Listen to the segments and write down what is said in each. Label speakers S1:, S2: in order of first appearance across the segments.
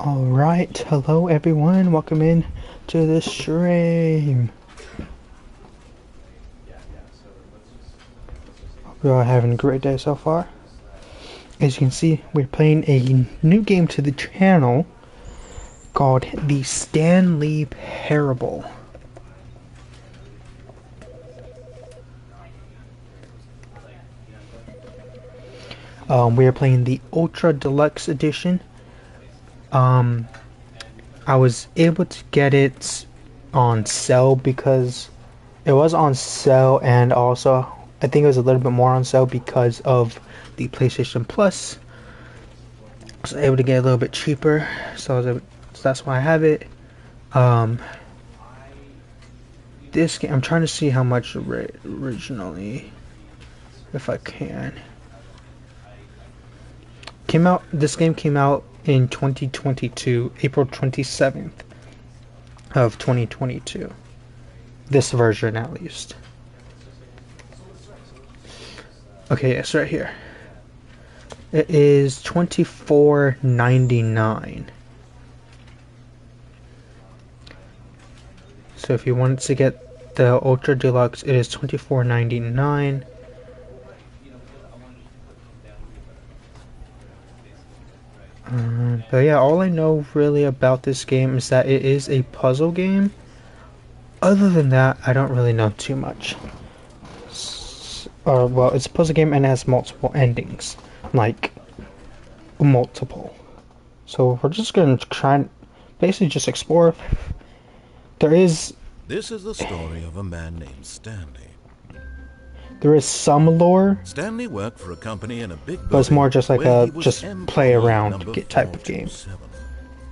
S1: Alright, hello everyone, welcome in to the stream. Hope you're all having a great day so far. As you can see, we're playing a new game to the channel. called the Stanley Parable. We are playing the Ultra Deluxe Edition. I was able to get it on sale because it was on sale, and also I think it was a little bit more on sale because of the PlayStation Plus. I was able to get a little bit cheaper, so that's why I have it. This game, I'm trying to see how much originally, if I can. This game came out in 2022, April 27th of 2022. This version, at least. Okay, yes, right here. It is $24.99. So if you wanted to get the Ultra Deluxe, it is $24.99. But yeah, all I know really about this game is that it is a puzzle game. Other than that, I don't really know too much. Well, it's a puzzle game and it has multiple endings. Like, multiple. So we're just going to try and basically just explore. This
S2: is the story of a man named Stanley.
S1: There is some lore.
S2: Stanley worked for a company in a big building,
S1: but it's more just like a play around type of game.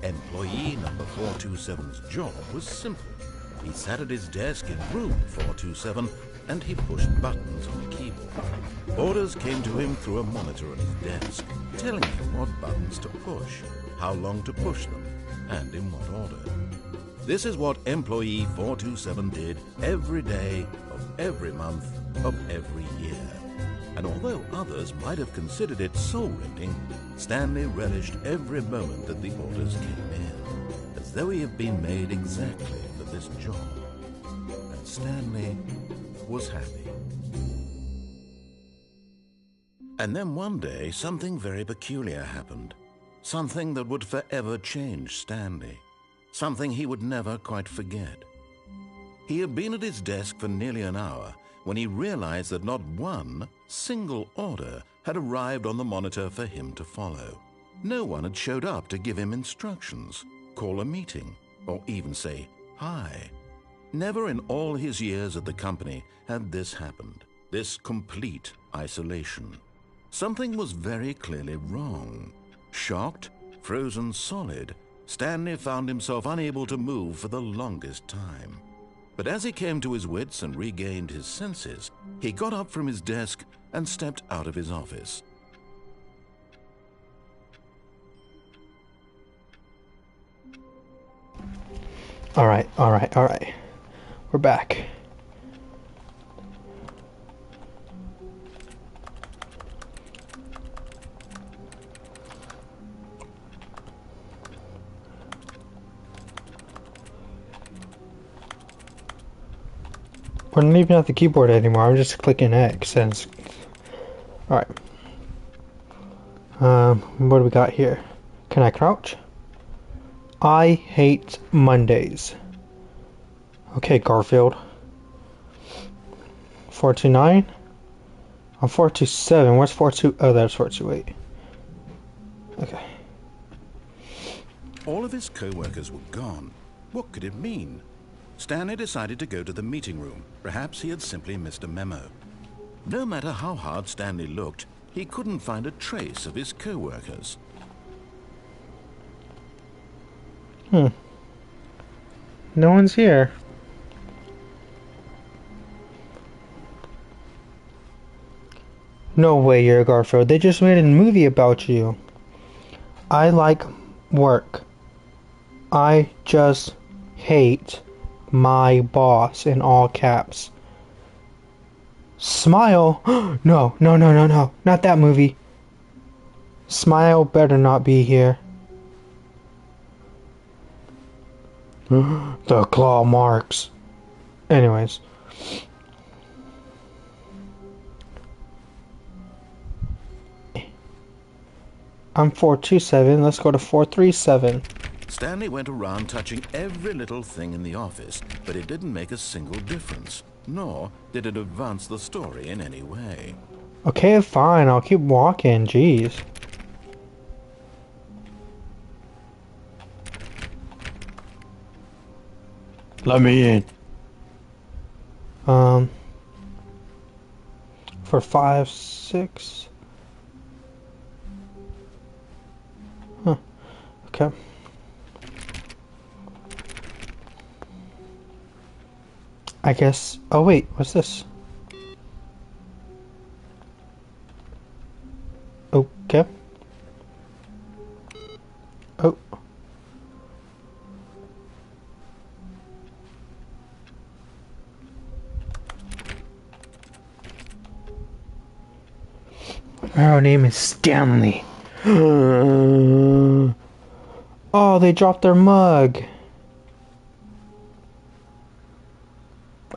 S2: Employee number 427's job was simple. He sat at his desk in room 427 and he pushed buttons on the keyboard. Orders came to him through a monitor on his desk, telling him what buttons to push, how long to push them, and in what order. This is what employee 427 did every day of every month of every year. And although others might have considered it soul-rending, Stanley relished every moment that the orders came in, as though he had been made exactly for this job. And Stanley was happy. And then one day, something very peculiar happened. Something that would forever change Stanley. Something he would never quite forget. He had been at his desk for nearly an hour when he realized that not one single order had arrived on the monitor for him to follow. No one had showed up to give him instructions, call a meeting, or even say hi. Never in all his years at the company had this happened, this complete isolation. Something was very clearly wrong. Shocked, frozen solid, Stanley found himself unable to move for the longest time. But as he came to his wits and regained his senses, he got up from his desk and stepped out of his office.
S1: All right. We're back. We're not even at the keyboard anymore. I'm just clicking X and alright. What do we got here? Can I crouch? I hate Mondays. Okay, Garfield. 429? I'm 427. Where's 42? Oh, that's 428. Okay.
S2: All of his co-workers were gone. What could it mean? Stanley decided to go to the meeting room. Perhaps he had simply missed a memo. No matter how hard Stanley looked, he couldn't find a trace of his co-workers.
S1: No one's here. No way you're Garfield. They just made a movie about you. I like work. I just hate my boss in all caps. Smile. No. Not that movie. Smile better not be here. The claw marks. Anyways. I'm 427. Let's go to 437.
S2: Stanley went around touching every little thing in the office, but it didn't make a single difference, nor did it advance the story in any way.
S1: Okay, fine. I'll keep walking. Jeez.
S3: Let me in.
S1: For 5, 6. Huh. Okay. I guess. Oh wait, what's this? Okay. Oh. Our name is Stanley. Oh, they dropped their mug.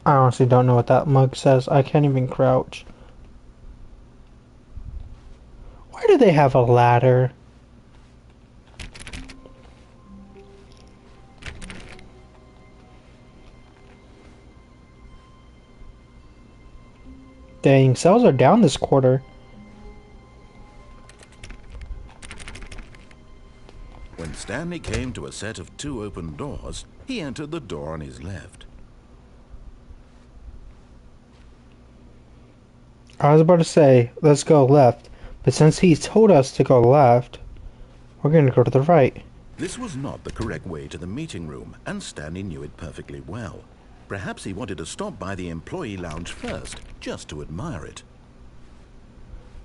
S1: I honestly don't know what that mug says. I can't even crouch. Why do they have a ladder? Dang, cells are down this quarter.
S2: When Stanley came to a set of 2 open doors, he entered the door on his left.
S1: I was about to say, let's go left. But since he told us to go left, we're going to go to the right.
S2: This was not the correct way to the meeting room, and Stanley knew it perfectly well. Perhaps he wanted to stop by the employee lounge first, just to admire it.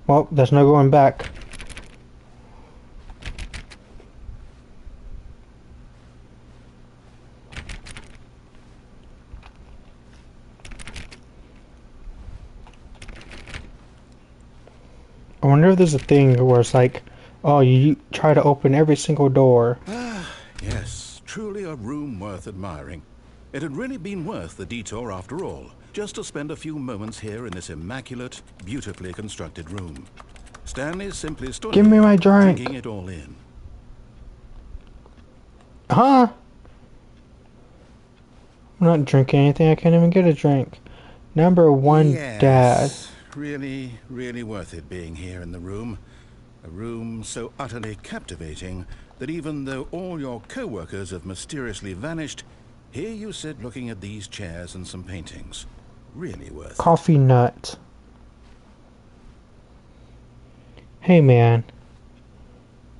S1: Well, there's no going back. I wonder if there's a thing where it's like, oh, you try to open every single door.
S2: Yes, truly a room worth admiring. It had really been worth the detour after all, just to spend a few moments here in this immaculate, beautifully constructed room. Stanley simply stood
S1: Give me my drink.
S2: drinking it all in.
S1: Huh? I'm not drinking anything. I can't even get a drink. Number 1,
S2: Yes,
S1: Dad.
S2: really, really worth it being here in the room. A room so utterly captivating that even though all your co-workers have mysteriously vanished, here you sit looking at these chairs and some paintings. Really worth it.
S1: Coffee nut. Hey, man.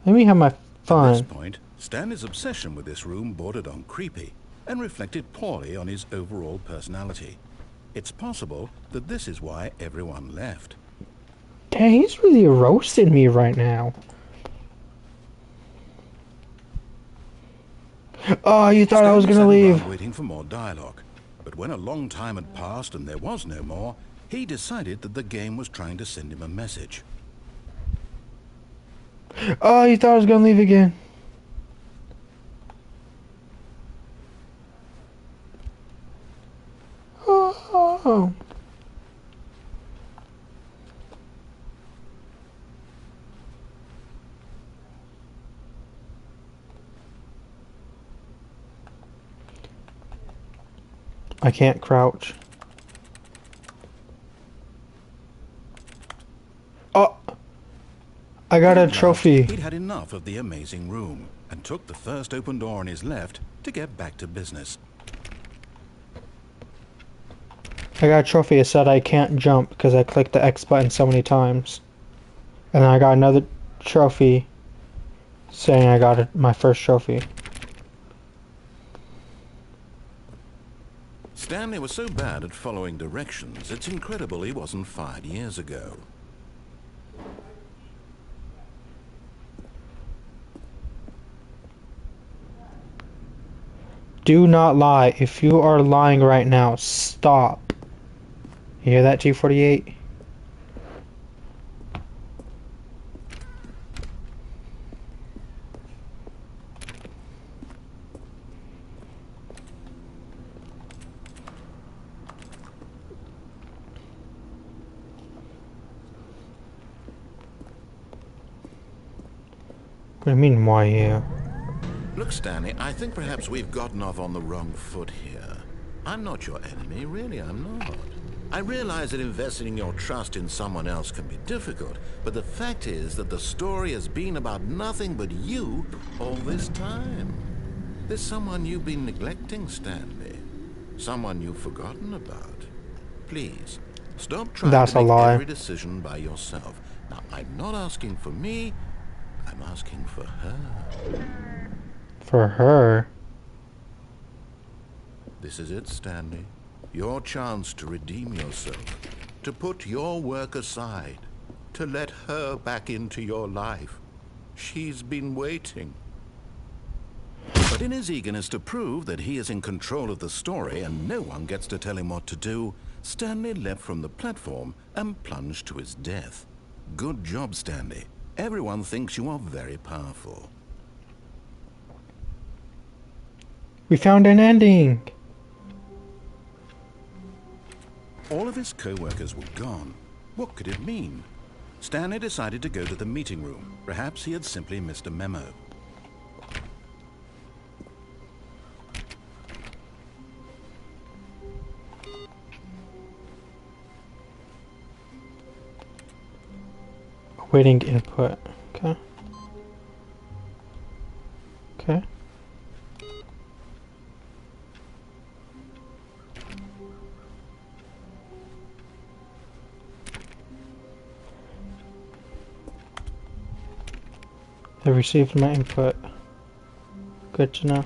S1: Let me have my
S2: At this
S1: fun.
S2: point, Stanley's obsession with this room bordered on creepy and reflected poorly on his overall personality. It's possible that this is why everyone left.
S1: Dang, he's really roasting me right now. Oh, you thought I was
S2: Stanley
S1: gonna
S2: sat
S1: leave.
S2: around waiting for more dialogue, but when a long time had passed and there was no more, he decided that the game was trying to send him a message.
S1: Oh, you thought I was gonna leave again. Oh. I can't crouch. Oh! I got a
S2: At last,
S1: trophy.
S2: He'd had enough of the amazing room and took the first open door on his left to get back to business.
S1: I got a trophy. It said I can't jump because I clicked the X button so many times. And then I got another trophy saying I got my first trophy.
S2: Stanley was so bad at following directions, it's incredible he wasn't fired years ago.
S1: Do not lie. If you are lying right now, stop. You hear that, G48? What do you mean, why you?
S2: Look, Stanley, I think perhaps we've gotten off on the wrong foot here. I'm not your enemy, really, I'm not. I realize that investing your trust in someone else can be difficult, but the fact is that the story has been about nothing but you all this time. There's someone you've been neglecting, Stanley. Someone you've forgotten about. Please, stop trying
S1: That's
S2: to
S1: a
S2: make
S1: lie.
S2: every decision by yourself. Now, I'm not asking for me, I'm asking for her.
S1: For her.
S2: This is it, Stanley. Your chance to redeem yourself, to put your work aside, to let her back into your life. She's been waiting. But in his eagerness to prove that he is in control of the story and no one gets to tell him what to do, Stanley leapt from the platform and plunged to his death. Good job, Stanley. Everyone thinks you are very powerful.
S1: We found an ending.
S2: All of his co-workers were gone. What could it mean? Stanley decided to go to the meeting room. Perhaps he had simply missed a memo.
S1: Awaiting input. Okay. Okay. I've received my input. Good to know.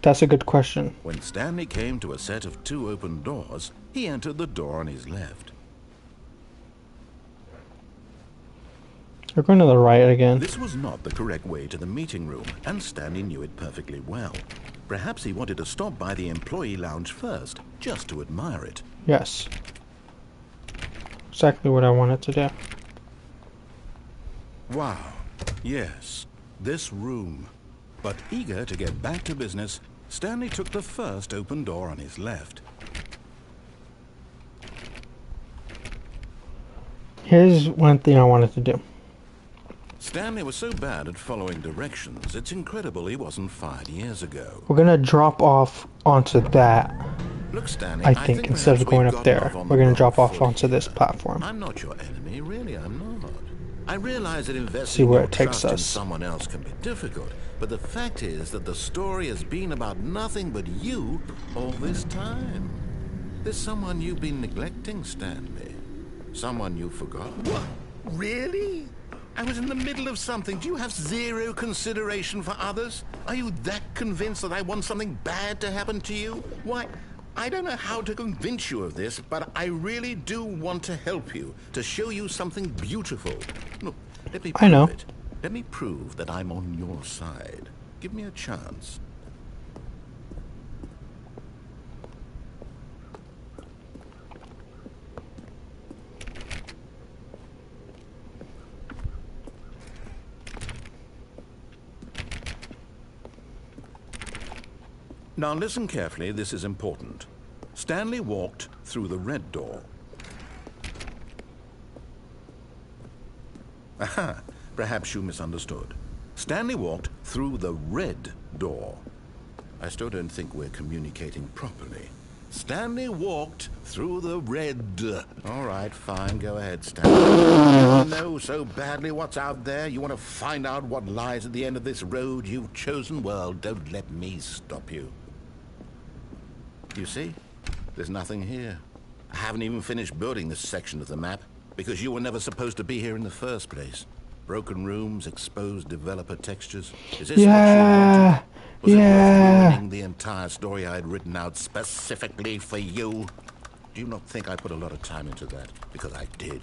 S1: That's a good question.
S2: When Stanley came to a set of 2 open doors, he entered the door on his left.
S1: We're going to the right again.
S2: This was not the correct way to the meeting room, and Stanley knew it perfectly well. Perhaps he wanted to stop by the employee lounge first, just to admire it.
S1: Yes. Exactly what I wanted to do.
S2: Wow. Yes, this room. But eager to get back to business, Stanley took the first open door on his left.
S1: Here's one thing I wanted to do.
S2: Stanley was so bad at following directions, it's incredible he wasn't fired years ago.
S1: We're gonna drop off onto that.
S2: Look, Stanley,
S1: I think instead
S2: perhaps
S1: of going
S2: we've
S1: up
S2: gotten
S1: there,
S2: off on
S1: we're
S2: the
S1: gonna
S2: wrong
S1: drop off
S2: foot
S1: onto this
S2: here.
S1: platform.
S2: I'm not your enemy, really, I'm not. I realize that
S1: See
S2: investing
S1: where
S2: your
S1: it takes
S2: trust in
S1: us.
S2: someone else can be difficult, but the fact is that the story has been about nothing but you all this time. There's someone you've been neglecting, Stanley. Someone you've forgotten. What? Really? I was in the middle of something. Do you have zero consideration for others? Are you that convinced that I want something bad to happen to you? Why, I don't know how to convince you of this, but I really do want to help you, to show you something beautiful. Look, let me
S1: I know.
S2: prove it. Let me prove that I'm on your side. Give me a chance. Now listen carefully, this is important. Stanley walked through the red door. Aha, perhaps you misunderstood. Stanley walked through the red door. I still don't think we're communicating properly. Stanley walked through the red... All right, fine, go ahead, Stanley. You know so badly what's out there. You want to find out what lies at the end of this road you've chosen? Well, don't let me stop you. You see? There's nothing here. I haven't even finished building this section of the map, because you were never supposed to be here in the first place. Broken rooms, exposed developer textures. Is this what you wanted? Was it worth ruining the entire story I had written out specifically for you? Do you not think I put a lot of time into that? Because I did.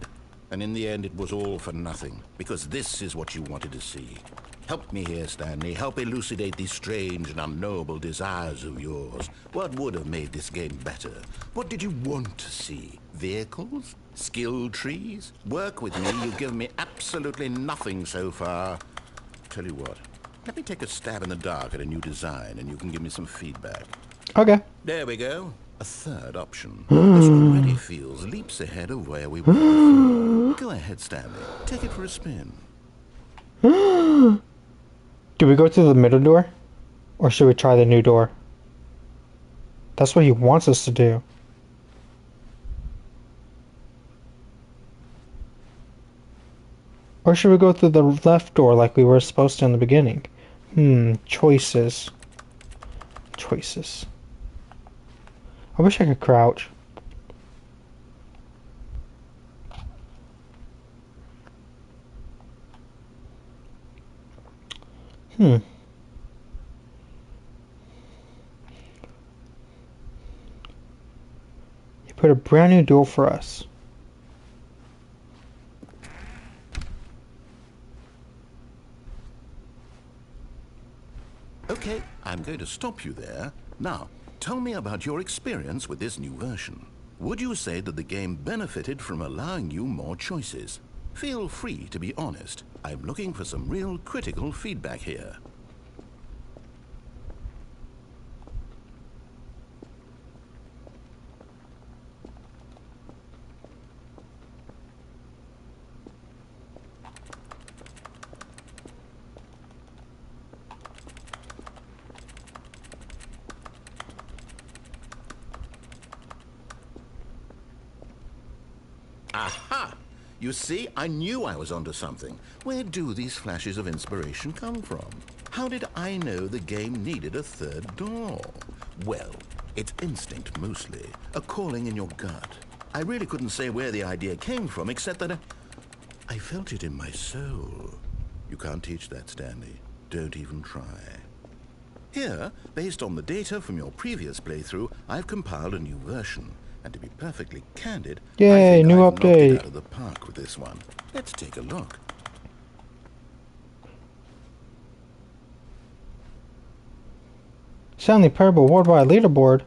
S2: And in the end, it was all for nothing. Because this is what you wanted to see. Help me here, Stanley. Help elucidate these strange and unknowable desires of yours. What would have made this game better? What did you want to see? Vehicles? Skill trees? Work with me. You've given me absolutely nothing so far. Tell you what. Let me take a stab in the dark at a new design, and you can give me some feedback.
S1: Okay.
S2: There we go. A third option, which already feels leaps ahead of where we were before. Go ahead, Stanley. Take it for a spin.
S1: Do we go through the middle door? Or should we try the new door? That's what he wants us to do. Or should we go through the left door like we were supposed to in the beginning? Choices. Choices. I wish I could crouch. You put a brand new door for us.
S2: Okay, I'm going to stop you there. Now, tell me about your experience with this new version. Would you say that the game benefited from allowing you more choices? Feel free to be honest. I'm looking for some real critical feedback here. Aha! You see, I knew I was onto something. Where do these flashes of inspiration come from? How did I know the game needed a third door? Well, it's instinct mostly, a calling in your gut. I really couldn't say where the idea came from, except that I felt it in my soul. You can't teach that, Stanley. Don't even try. Here, based on the data from your previous playthrough, I've compiled a new version. And to be perfectly candid,
S1: Yay,
S2: I think
S1: new
S2: I've knocked
S1: update.
S2: it out of the park with this one. Let's take a look.
S1: Stanley Parable Worldwide Leaderboard.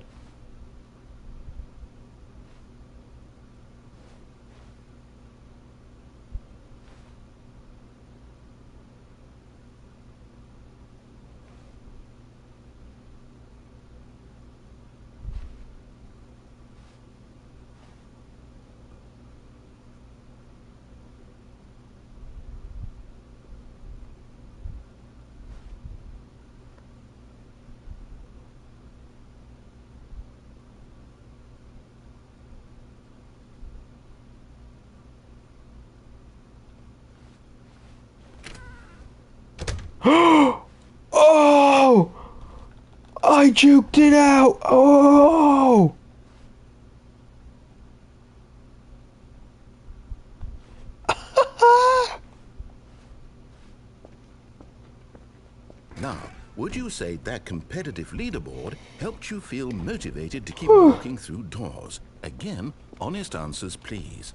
S1: Oh! I juked it out! Oh!
S2: Now, would you say that competitive leaderboard helped you feel motivated to keep walking through doors? Again, honest answers, please.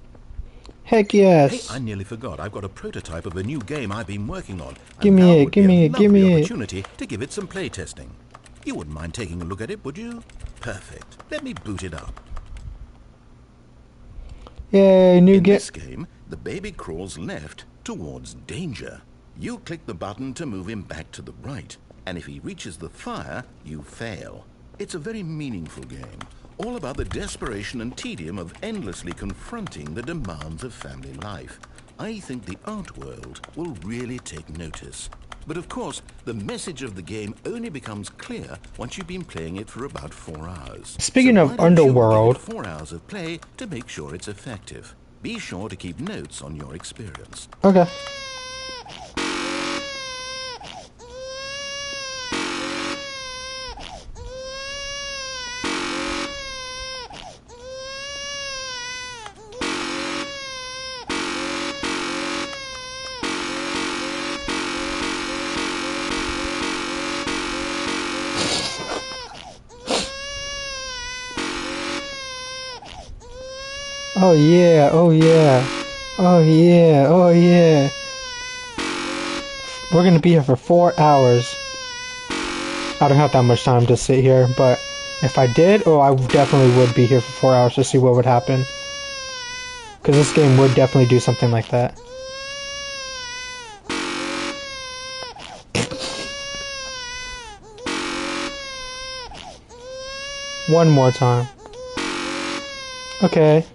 S1: Heck
S2: Hey,
S1: yes.
S2: I nearly forgot. I've got a prototype of a new game I've been working on.
S1: Give
S2: And
S1: me
S2: now
S1: it,
S2: would
S1: give
S2: be
S1: me
S2: a
S1: it, give
S2: lovely
S1: me it.
S2: opportunity to give it some play testing. You wouldn't mind taking a look at it, would you? Perfect. Let me boot it up.
S1: Yay, new
S2: In
S1: game.
S2: this game, the baby crawls left towards danger. You click the button to move him back to the right, and if he reaches the fire, you fail. It's a very meaningful game, all about the desperation and tedium of endlessly confronting the demands of family life. I think the art world will really take notice. But of course, the message of the game only becomes clear once you've been playing it for about 4 hours.
S1: Speaking
S2: So
S1: of
S2: why don't you give
S1: Underworld,
S2: it 4 hours of play to make sure it's effective? Be sure to keep notes on your experience.
S1: okay. Oh yeah, oh yeah, oh yeah, oh yeah. We're gonna be here for 4 hours. I don't have that much time to sit here, but if I did, oh, I definitely would be here for 4 hours to see what would happen. Because this game would definitely do something like that. One more time. Okay.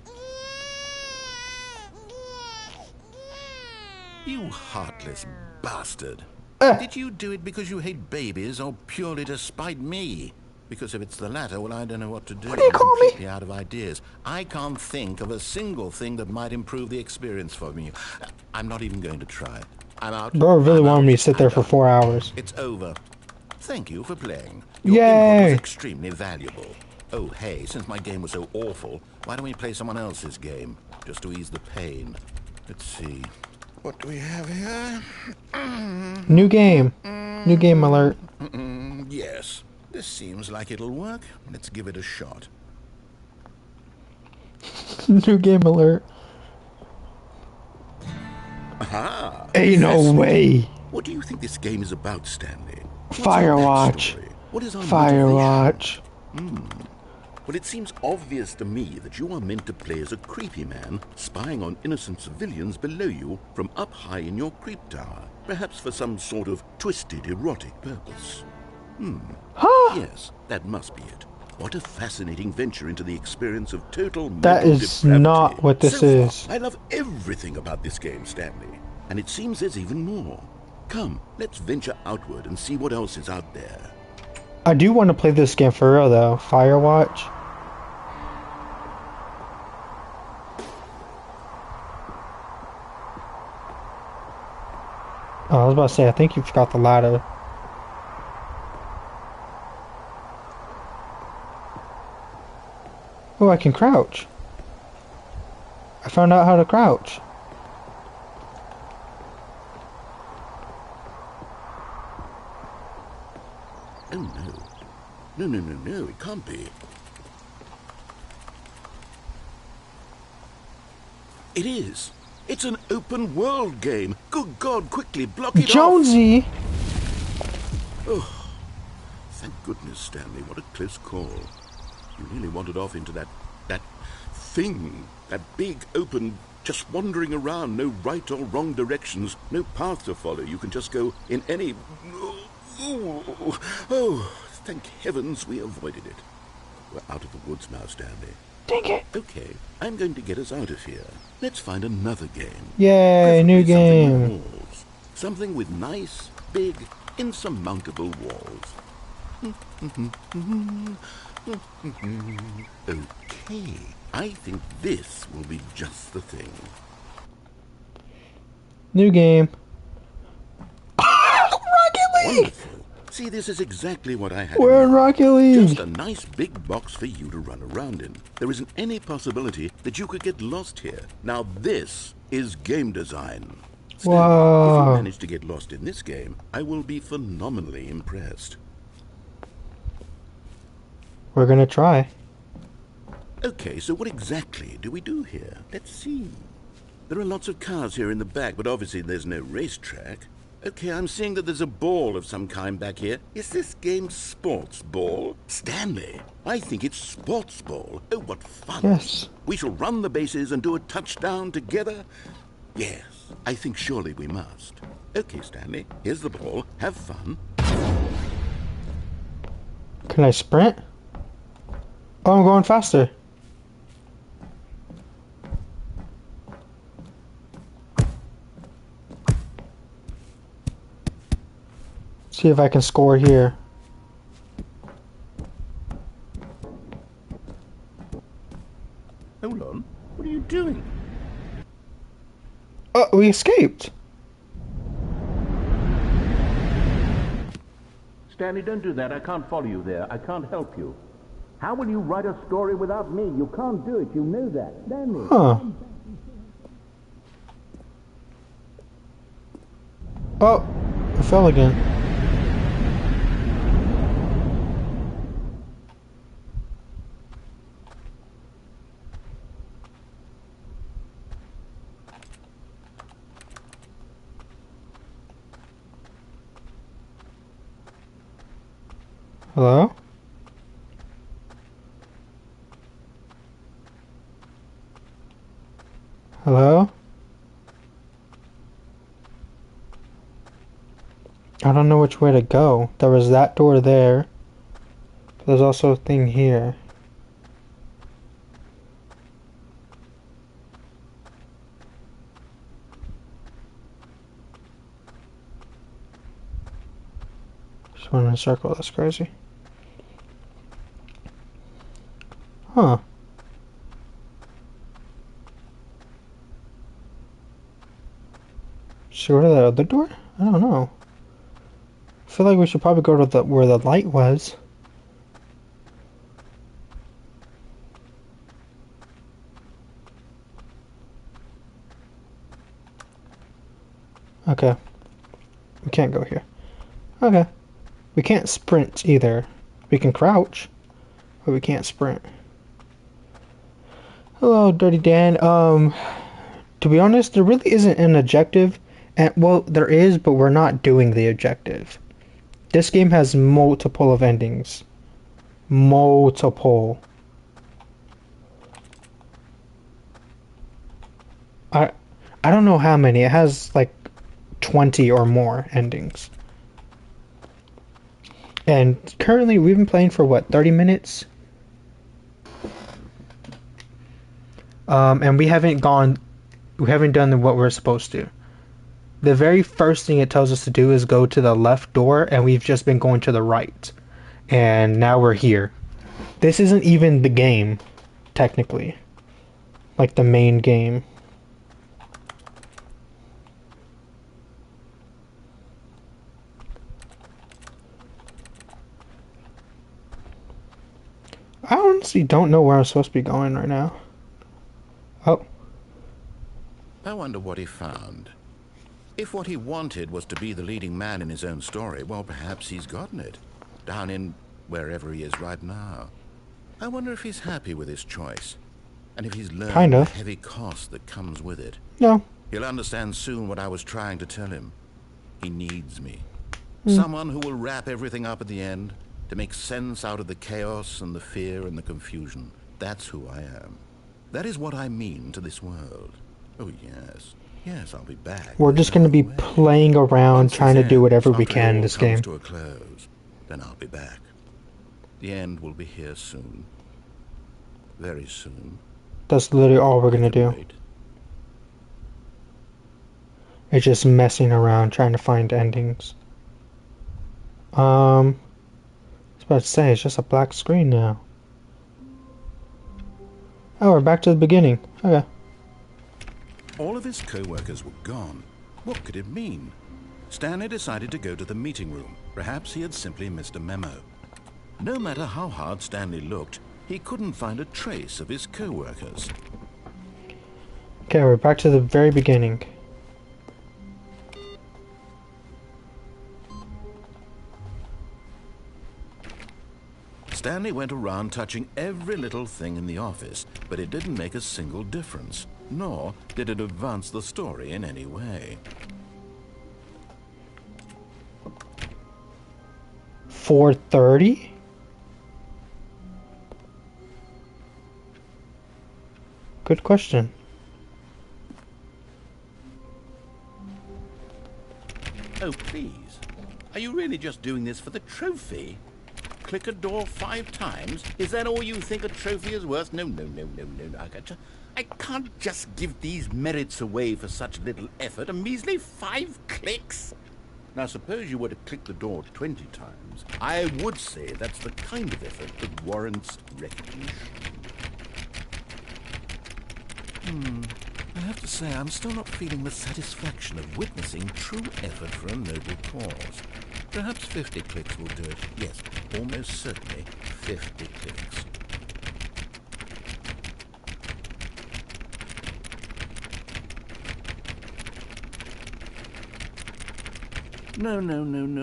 S2: You heartless bastard.
S1: Eh,
S2: Did you do it because you hate babies or purely to spite me? Because if it's the latter, well, I don't know what to do.
S1: what do you
S2: I'm
S1: call me?
S2: completely out of ideas. I can't think of a single thing that might improve the experience for me. I'm not even going to try. I'm out.
S1: Bro really
S2: I'm
S1: wanted me
S2: out.
S1: to sit
S2: I'm
S1: there for
S2: done.
S1: 4 hours.
S2: It's over. Thank you for playing. Your input was
S1: Yay!
S2: extremely valuable. Oh, hey, since my game was so awful, why don't we play someone else's game? Just to ease the pain. Let's see. What do we have here?
S1: New game. New game alert.
S2: Yes, this seems like it'll work. Let's give it a shot.
S1: New game alert.
S2: Aha!
S1: Ain't no way.
S2: What do you think this game is about, Stanley? What's our
S1: Firewatch.
S2: backstory? What is our
S1: Firewatch.
S2: motivation? Well, it seems obvious to me that you are meant to play as a creepy man, spying on innocent civilians below you from up high in your creep tower, perhaps for some sort of twisted, erotic purpose.
S1: Huh?
S2: Yes, that must be it. What a fascinating venture into the experience of total
S1: That
S2: mental
S1: is
S2: depravity.
S1: not what this
S2: So far,
S1: is.
S2: I love everything about this game, Stanley. And it seems there's even more. Come, let's venture outward and see what else is out there.
S1: I do want to play this game for real though. Firewatch. Oh, I was about to say, I think you forgot the ladder. Oh, I can crouch. I found out how to crouch.
S2: Oh no. No, it can't be. It is. It's an open world game. Good God, quickly block it off.
S1: Jonesy!
S2: Thank goodness, Stanley. What a close call. You really wandered off into that thing. That big, open, just wandering around. No right or wrong directions. No path to follow. You can just go in any... Oh, thank heavens we avoided it. We're out of the woods now, Stanley.
S1: Dang it!
S2: Okay, I'm going to get us out of here. Let's find another game.
S1: Yay, new
S2: Preferably something with
S1: game.
S2: walls. Something with nice, big, insurmountable walls. Okay, I think this will be just the thing.
S1: New game. Rocket League!
S2: Wonderful. See, this is exactly what I had
S1: We're in
S2: in mind.
S1: Rocket League!
S2: Just a nice big box for you to run around in. There isn't any possibility that you could get lost here. Now this is game design. Stanley, if you
S1: Wow.
S2: manage to get lost in this game, I will be phenomenally impressed.
S1: We're gonna try.
S2: Okay, so what exactly do we do here? Let's see. There are lots of cars here in the back, but obviously there's no racetrack. Okay, I'm seeing that there's a ball of some kind back here. Is this game sports ball? Stanley, I think it's sports ball. Oh, what fun.
S1: Yes.
S2: We shall run the bases and do a touchdown together? Yes, I think surely we must. Okay, Stanley, here's the ball. Have fun.
S1: Can I sprint? Oh, I'm going faster. See if I can score here.
S2: Hold on. What are you doing?
S1: Oh, we escaped.
S4: Stanley, don't do that. I can't follow you there. I can't help you. How will you write a story without me? You can't do it. You know that. Stanley.
S1: Huh. Oh, I fell again. Hello? Hello? I don't know which way to go. There was that door there. There's also a thing here. going in a circle. That's crazy. Huh. Should we go to the other door? I don't know. I feel like we should probably go to the where the light was. Okay. We can't go here. Okay. We can't sprint either. We can crouch, but we can't sprint. Hello, Dirty Dan. To be honest, there really isn't an objective. And, well, there is, but we're not doing the objective. This game has multiple of endings. Multiple. I don't know how many. It has like 20 or more endings. And currently we've been playing for what, 30 minutes? And we haven't done what we're supposed to. The very first thing it tells us to do is go to the left door, and we've just been going to the right. And now we're here. This isn't even the game, technically. Like the main game. I honestly don't know where I'm supposed to be going right now. Oh.
S2: I wonder what he found. If what he wanted was to be the leading man in his own story, well, perhaps he's gotten it. Down in wherever he is right now. I wonder if he's happy with his choice. And if he's learned the heavy cost that comes with it.
S1: No.
S2: He'll understand soon what I was trying to tell him. He needs me. Someone who will wrap everything up at the end, to make sense out of the chaos and the fear and the confusion. That's who I am. That is what I mean to this world. Oh, yes. Yes, I'll be back.
S1: We're just going to be playing around, trying to do whatever we can in this game.
S2: To a close, then I'll be back. The end will be here soon. Very soon.
S1: That's literally all we're going to do. It's just messing around, trying to find endings. I was about to say, it's just a black screen now. Oh, we're back to the beginning. Okay.
S2: All of his co-workers were gone. What could it mean? Stanley decided to go to the meeting room. Perhaps he had simply missed a memo. No matter how hard Stanley looked, he couldn't find a trace of his co-workers.
S1: Okay, we're back to the very beginning.
S2: Stanley went around touching every little thing in the office, but it didn't make a single difference, nor did it advance the story in any way.
S1: 4:30? Good question.
S4: Oh, please. Are you really just doing this for the trophy? Click a door 5 times? Is that all you think a trophy is worth? No. I can't just give these merits away for such little effort. A measly 5 clicks? Now, suppose you were to click the door 20 times. I would say that's the kind of effort that warrants recognition.
S2: I have to say, I'm still not feeling the satisfaction of witnessing true effort for a noble cause. Perhaps 50 clicks will do it. Yes, almost certainly 50 clicks. No,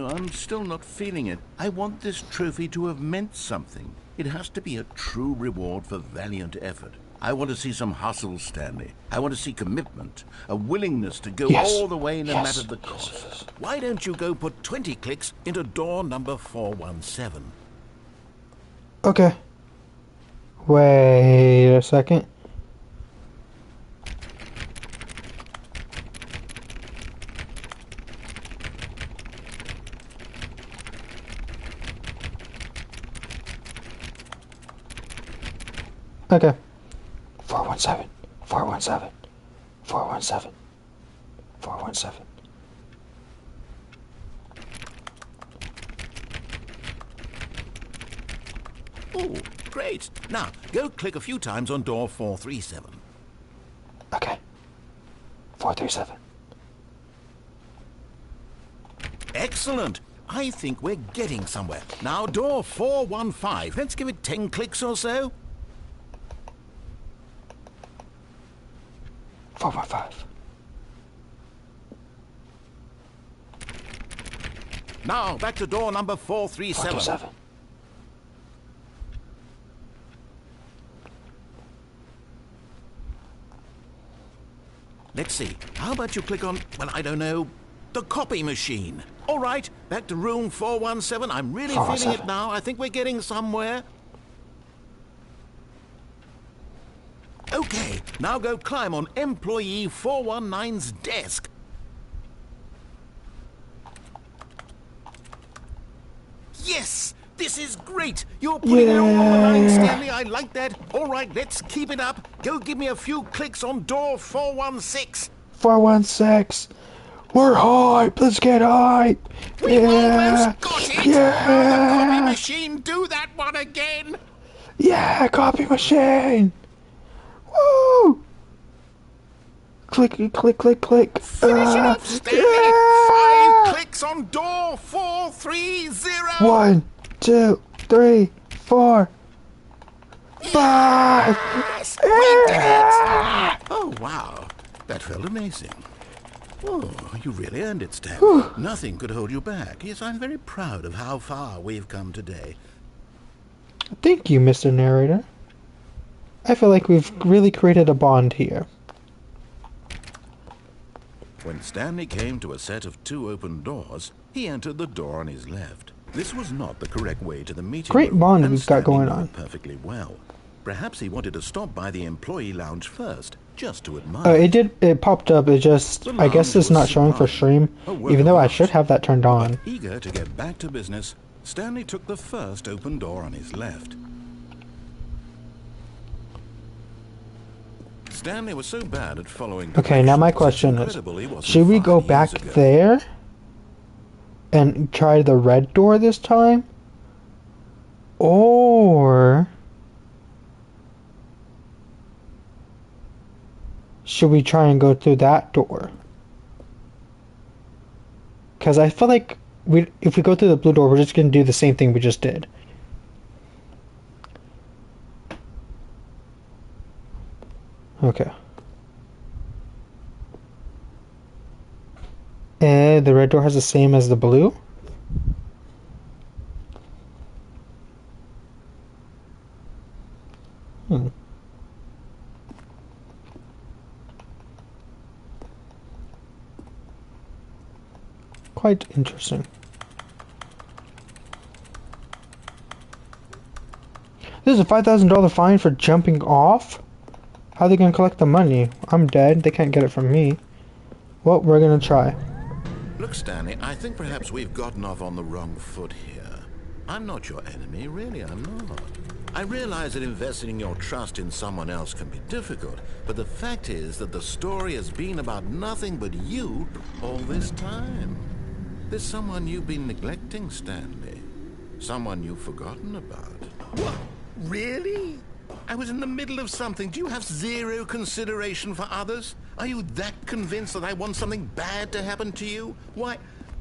S2: I'm still not feeling it. I want this trophy to have meant something. It has to be a true reward for valiant effort. I want to see some hustle, Stanley. I want to see commitment, a willingness to go all the way no matter the cost. Why don't you go put 20 clicks into door number 417?
S1: Okay. Wait a second. Okay. 417. 417. 417. 417.
S4: Oh, great. Now, go click a few times on door 437.
S1: Okay. 437.
S4: Excellent. I think we're getting somewhere. Now, door 415. Let's give it 10 clicks or so.
S1: 415.
S4: Now, back to door number 437.
S1: 437.
S4: Let's see. How about you click on, well, I don't know, the copy machine. All right, back to room 417. I'm really feeling it now. I think we're getting somewhere. Okay, now go climb on employee 419's desk. Yes! This is great! You're putting it all on the line, Stanley. I like that. All right, let's keep it up. Go give me a few clicks on door 416.
S1: 416. We're hype. Let's get hype.
S4: We've almost got it. Now the copy machine. Do that one again.
S1: Yeah, copy machine. Woo! Click, click, click, click.
S4: Finish it off, Stanley. 5 clicks on door 430.
S1: 1, 2, 3, 4, 5.
S4: Yes, we did it. Oh, wow. That felt amazing. Oh, you really earned it, Stanley. Nothing could hold you back. Yes, I'm very proud of how far we've come today.
S1: Thank you, Mr. Narrator. I feel like we've really created a bond here.
S2: When Stanley came to a set of 2 open doors, he entered the door on his left. This was not the correct way to the meeting
S1: Great
S2: room,
S1: bond
S2: and
S1: we've got
S2: Stanley
S1: going
S2: knew
S1: on.
S2: it perfectly well. Perhaps he wanted to stop by the employee lounge first, just to admire.
S1: It popped up. It just, I guess it's not showing for stream, even though I should have that turned on.
S2: Eager to get back to business, Stanley took the first open door on his left. Stanley was so bad at following
S1: Okay, now my question is, should we go back there and try the red door this time? Or should we try and go through that door? Because I feel like if we go through the blue door, we're just going to do the same thing we just did. Okay. And the red door has the same as the blue? Quite interesting. This is a $5,000 fine for jumping off? How are they gonna collect the money? I'm dead. They can't get it from me. Well, we're gonna try.
S2: Look, Stanley, I think perhaps we've gotten off on the wrong foot here. I'm not your enemy, really, I'm not. I realize that investing your trust in someone else can be difficult, but the fact is that the story has been about nothing but you all this time. There's someone you've been neglecting, Stanley. Someone you've forgotten about.
S4: What? Really? I was in the middle of something. Do you have zero consideration for others? Are you that convinced that I want something bad to happen to you? Why,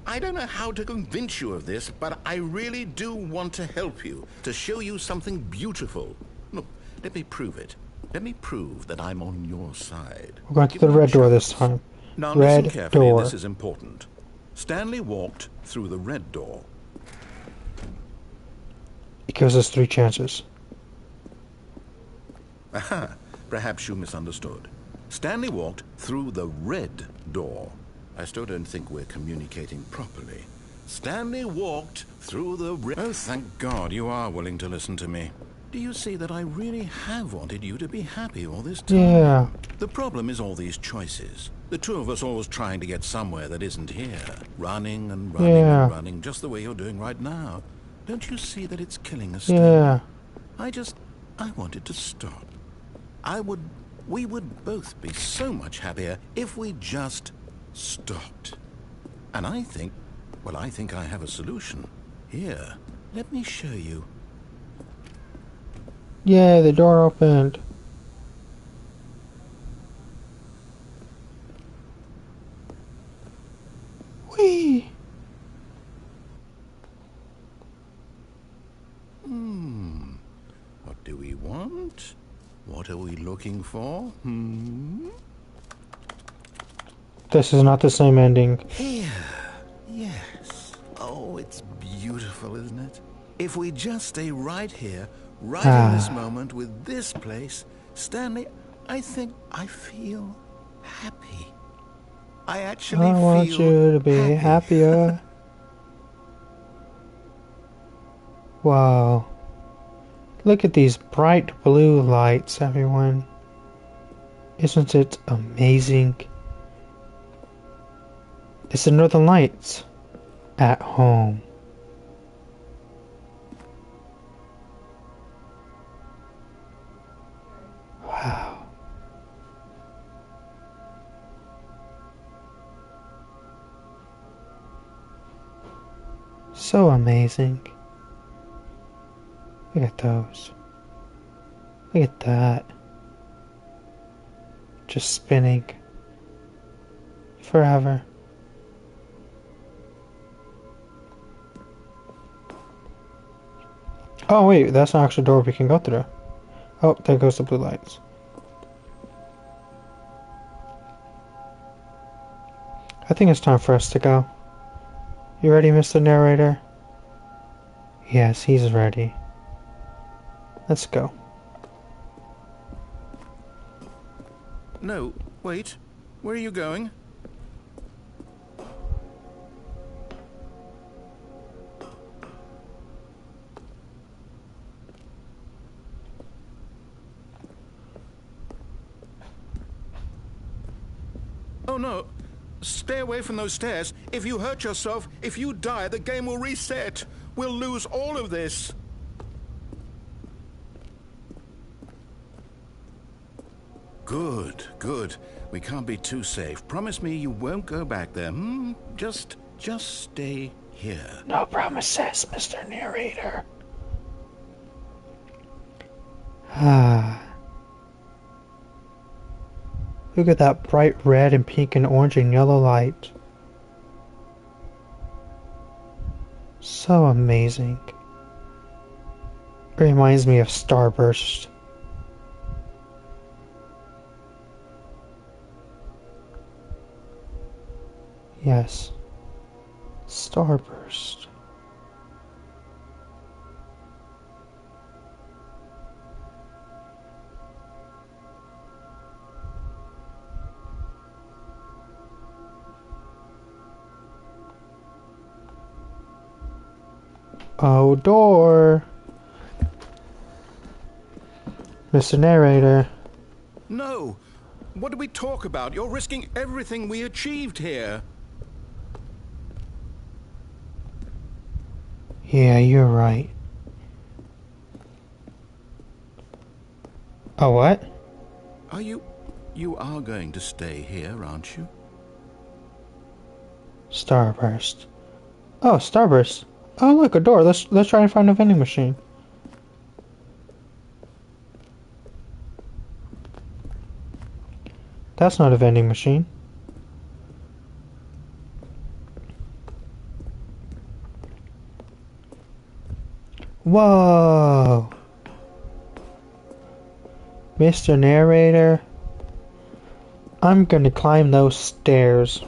S4: I don't know how to convince you of this, but I really do want to help you, to show you something beautiful. Look, let me prove it. Let me prove that I'm on your side.
S1: We're going to the red door this time.
S2: Now
S1: Red
S2: listen carefully,
S1: door.
S2: this is important. Stanley walked through the red door.
S1: It gives us 3 chances.
S2: Aha, perhaps you misunderstood. Stanley walked through the red door. I still don't think we're communicating properly. Stanley walked through the red... Oh, thank God you are willing to listen to me. Do you see that I really have wanted you to be happy all this time?
S1: Yeah.
S2: The problem is all these choices. The two of us always trying to get somewhere that isn't here. Running and running and running, just the way you're doing right now. Don't you see that it's killing us?
S1: Yeah.
S2: I wanted to stop. We would both be so much happier if we just stopped. And I think I have a solution. Here, let me show you.
S1: Yeah, the door opened. Whee!
S2: What do we want? What are we looking for?
S1: This is not the same ending.
S2: Here. Yes. Oh, it's beautiful, isn't it? If we just stay right here, right in this moment with this place, Stanley, I think I feel happy. I actually
S1: I want
S2: feel
S1: you to be
S2: happy.
S1: happier. Wow. Look at these bright blue lights, everyone. Isn't it amazing? It's the Northern Lights at home. Wow. So amazing. Look at those. Look at that. Just spinning. Forever. Oh wait, that's an actual door we can go through. Oh, there goes the blue lights. I think it's time for us to go. You ready, Mr. Narrator? Yes, he's ready. Let's go.
S2: No, wait. Where are you going? Oh no. Stay away from those stairs. If you hurt yourself, if you die, the game will reset. We'll lose all of this. Good, good. We can't be too safe. Promise me you won't go back there. Just stay here.
S1: No promises, Mr. Narrator. Ah. Look at that bright red and pink and orange and yellow light. So amazing. It reminds me of Starburst. Yes. Starburst. Oh, door. Mr. Narrator.
S2: No! What do we talk about? You're risking everything we achieved here.
S1: Yeah, you're right. Oh, what?
S2: Are you... You are going to stay here, aren't you?
S1: Starburst. Oh, Starburst. Oh, look, a door. Let's try and find a vending machine. That's not a vending machine. Whoa! Mr. Narrator, I'm gonna climb those stairs.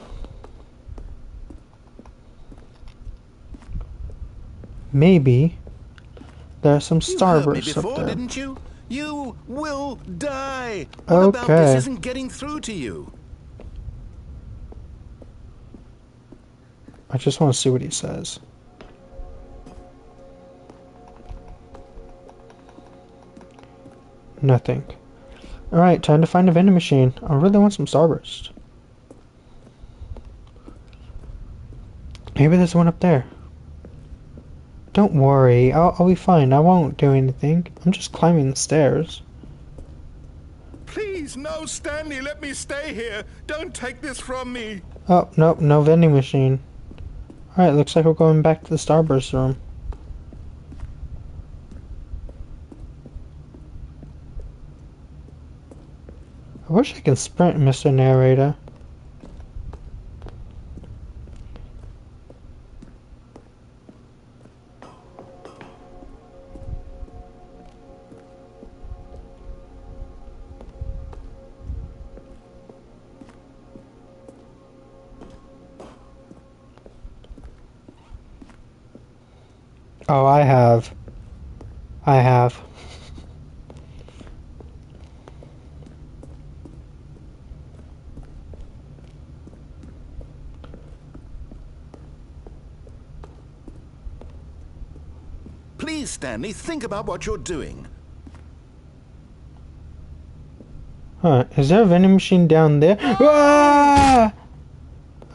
S1: Maybe there's some
S2: You heard me
S1: Starbursts up
S2: before,
S1: there.
S2: didn't you? You will die. What about this isn't getting through to you?
S1: I just want to see what he says. Nothing. Alright, time to find a vending machine. I really want some Starburst. Maybe there's one up there. Don't worry, I'll be fine. I won't do anything. I'm just climbing the stairs.
S2: Please, no, Stanley, let me stay here. Don't take this from me.
S1: Oh, nope, no vending machine. Alright, looks like we're going back to the Starburst room. I wish I could sprint, Mr. Narrator. Oh, I have. I have.
S2: Please, Stanley, think about what you're doing.
S1: Huh, is there a vending machine down there? Ah!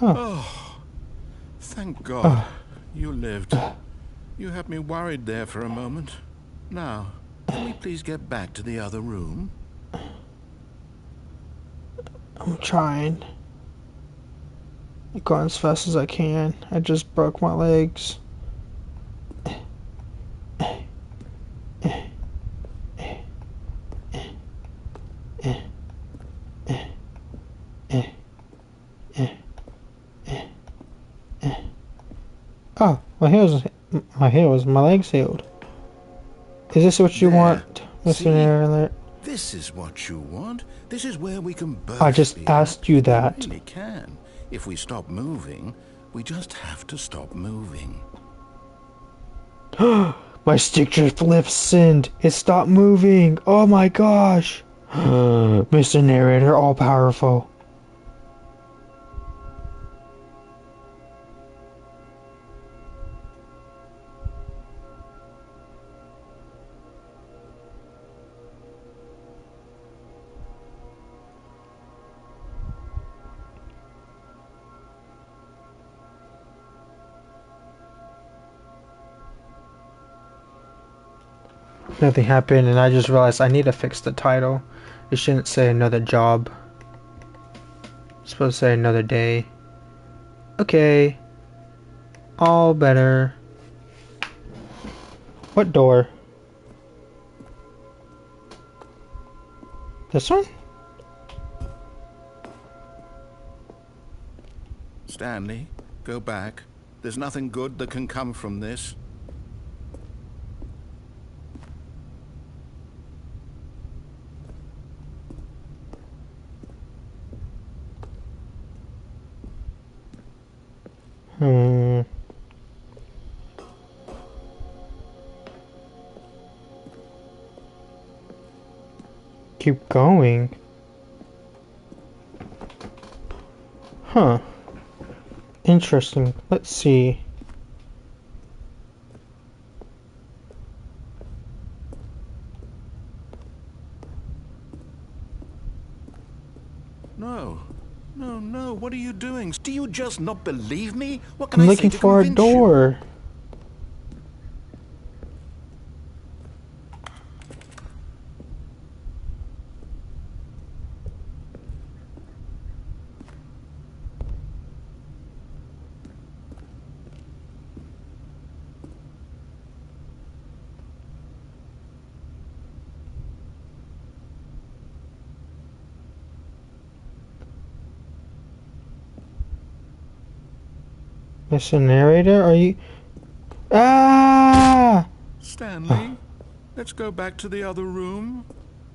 S2: Oh, thank God. You lived. You had me worried there for a moment. Now, can we please get back to the other room?
S1: I'm trying. I'm going as fast as I can. I just broke my legs. Oh, my legs healed. Is this what you
S2: There.
S1: want, Mr.
S2: See?
S1: Narrator?
S2: This is what you want. This is where we can both
S1: I just
S2: be
S1: asked
S2: happy.
S1: you that.
S2: We really can. If we stop moving, we just have to stop moving.
S1: My stick drift listened. It stopped moving. Oh my gosh. Mr. Narrator, all powerful. Nothing happened, and I just realized I need to fix the title. It shouldn't say another job. It's supposed to say another day. Okay. All better. What door? This one?
S2: Stanley, go back. There's nothing good that can come from this.
S1: Hmm. Keep going. Huh. Interesting. Let's see.
S2: No. No, no. What are you doing? Do you just not believe me? What can
S1: I'm
S2: I say
S1: looking
S2: to
S1: for a
S2: convince you?
S1: door. Mr. Narrator, are you... Ah!
S2: Stanley, let's go back to the other room.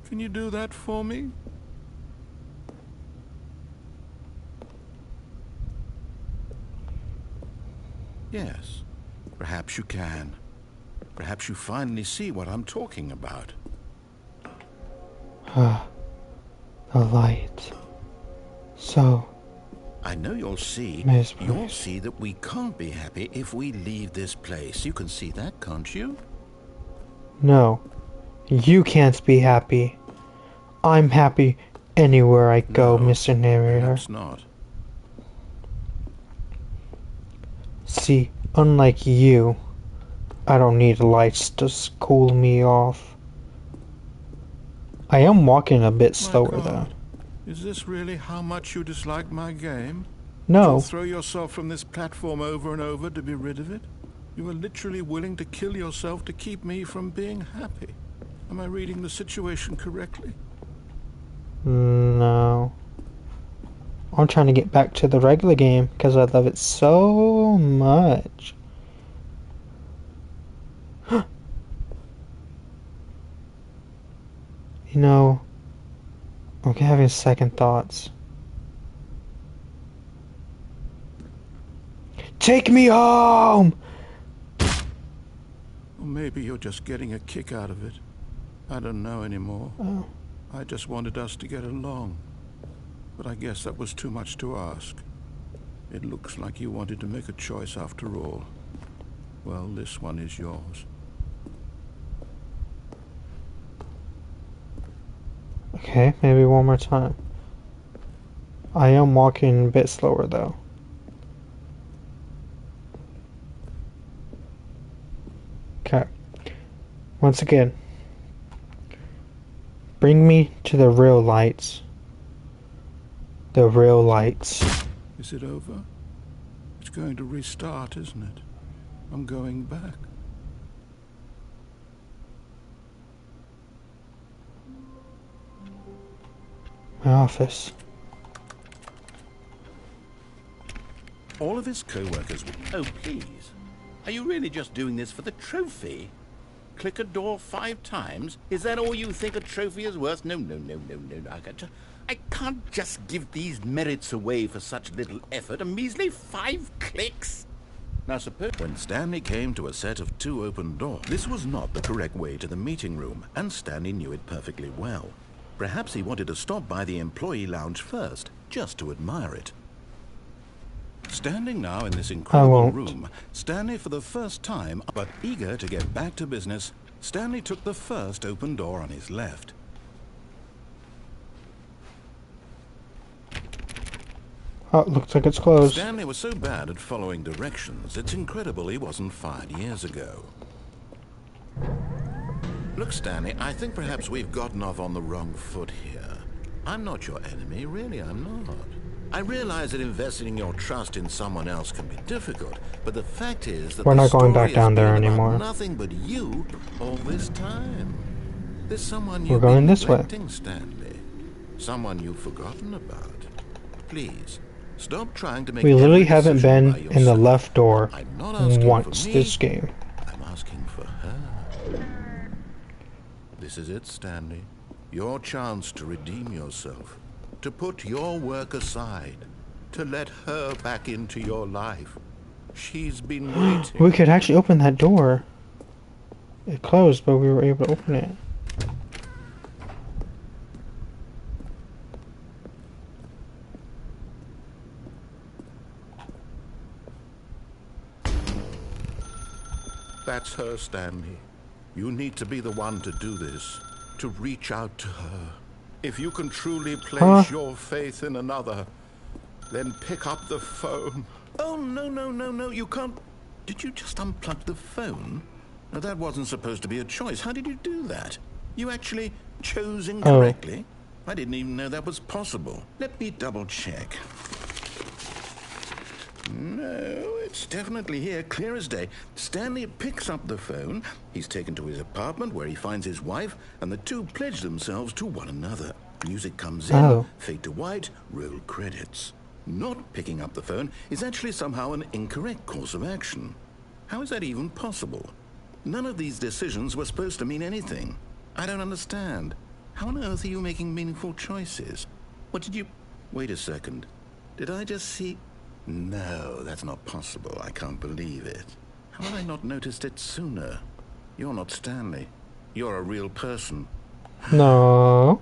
S2: Can you do that for me? Yes, perhaps you can. Perhaps you finally see what I'm talking about.
S1: The light. So...
S2: I know you'll see.
S1: mesmerizing.
S2: You'll see that we can't be happy if we leave this place. You can see that, can't you?
S1: No. You can't be happy. I'm happy anywhere I go,
S2: No,
S1: Mr. Narrator.
S2: perhaps not.
S1: See, unlike you, I don't need lights to cool me off. I am walking a bit
S2: My
S1: slower though.
S2: God, is this really how much you dislike my game?
S1: No.
S2: You'll throw yourself from this platform over and over to be rid of it? You are literally willing to kill yourself to keep me from being happy. Am I reading the situation correctly?
S1: No. I'm trying to get back to the regular game because I love it so much. You know, I'm having second thoughts. Take me home!
S3: Or maybe you're just getting a kick out of it. I don't know anymore.
S1: Oh.
S3: I just wanted us to get along. But I guess that was too much to ask. It looks like you wanted to make a choice after all. Well, this one is yours.
S1: Okay, maybe one more time. I am walking a bit slower though. Okay. Once again, bring me to the real lights. The real lights.
S3: Is it over? It's going to restart, isn't it? I'm going back.
S1: My office.
S4: All of his co-workers... Oh, please. Are you really just doing this for the trophy? Click a door 5 times? Is that all you think a trophy is worth? No. I can't just give these merits away for such little effort. A measly 5 clicks? Now suppose...
S2: When Stanley came to a set of 2 open doors, this was not the correct way to the meeting room, and Stanley knew it perfectly well. Perhaps he wanted to stop by the employee lounge first, just to admire it. Standing now in this incredible room, Stanley for the first time, but eager to get back to business, Stanley took the first open door on his left.
S1: Oh, it looks like it's closed.
S2: Stanley was so bad at following directions, it's incredible he wasn't fired years ago. Look, Stanley, I think perhaps we've gotten off on the wrong foot here. I'm not your enemy, really, I'm not. I realize that investing your trust in someone else can be difficult, but the fact is that
S1: we're not going back
S2: has
S1: down there
S2: been about
S1: anymore.
S2: nothing but you all this time. There's someone
S1: We're
S2: you've
S1: going
S2: been
S1: this way.
S2: neglecting, Stanley. Someone you've forgotten about. Please, stop trying to make
S1: We literally
S2: every
S1: haven't
S2: decision
S1: been
S2: by
S1: in the
S2: yourself.
S1: left door
S2: I'm not asking
S1: once
S2: for me,
S1: this game.
S2: I'm asking for her. This is it, Stanley. Your chance to redeem yourself. To put your work aside. To let her back into your life. She's been waiting.
S1: We could actually open that door. It closed, but we were able to open it.
S2: That's her, Stanley. You need to be the one to do this. To reach out to her. If you can truly place your faith in another, then pick up the phone. Oh, no, you can't. Did you just unplug the phone? No, that wasn't supposed to be a choice. How did you do that? You actually chose incorrectly? I didn't even know that was possible. Let me double check. No, it's definitely here, clear as day. Stanley picks up the phone. He's taken to his apartment where he finds his wife, and the two pledge themselves to one another. Music comes in, fade to white, roll credits. Not picking up the phone is actually somehow an incorrect course of action. How is that even possible? None of these decisions were supposed to mean anything. I don't understand. How on earth are you making meaningful choices? What did you... Wait a second. Did I just see... No, that's not possible. I can't believe it. How had I not noticed it sooner? You're not Stanley. You're a real person.
S1: No.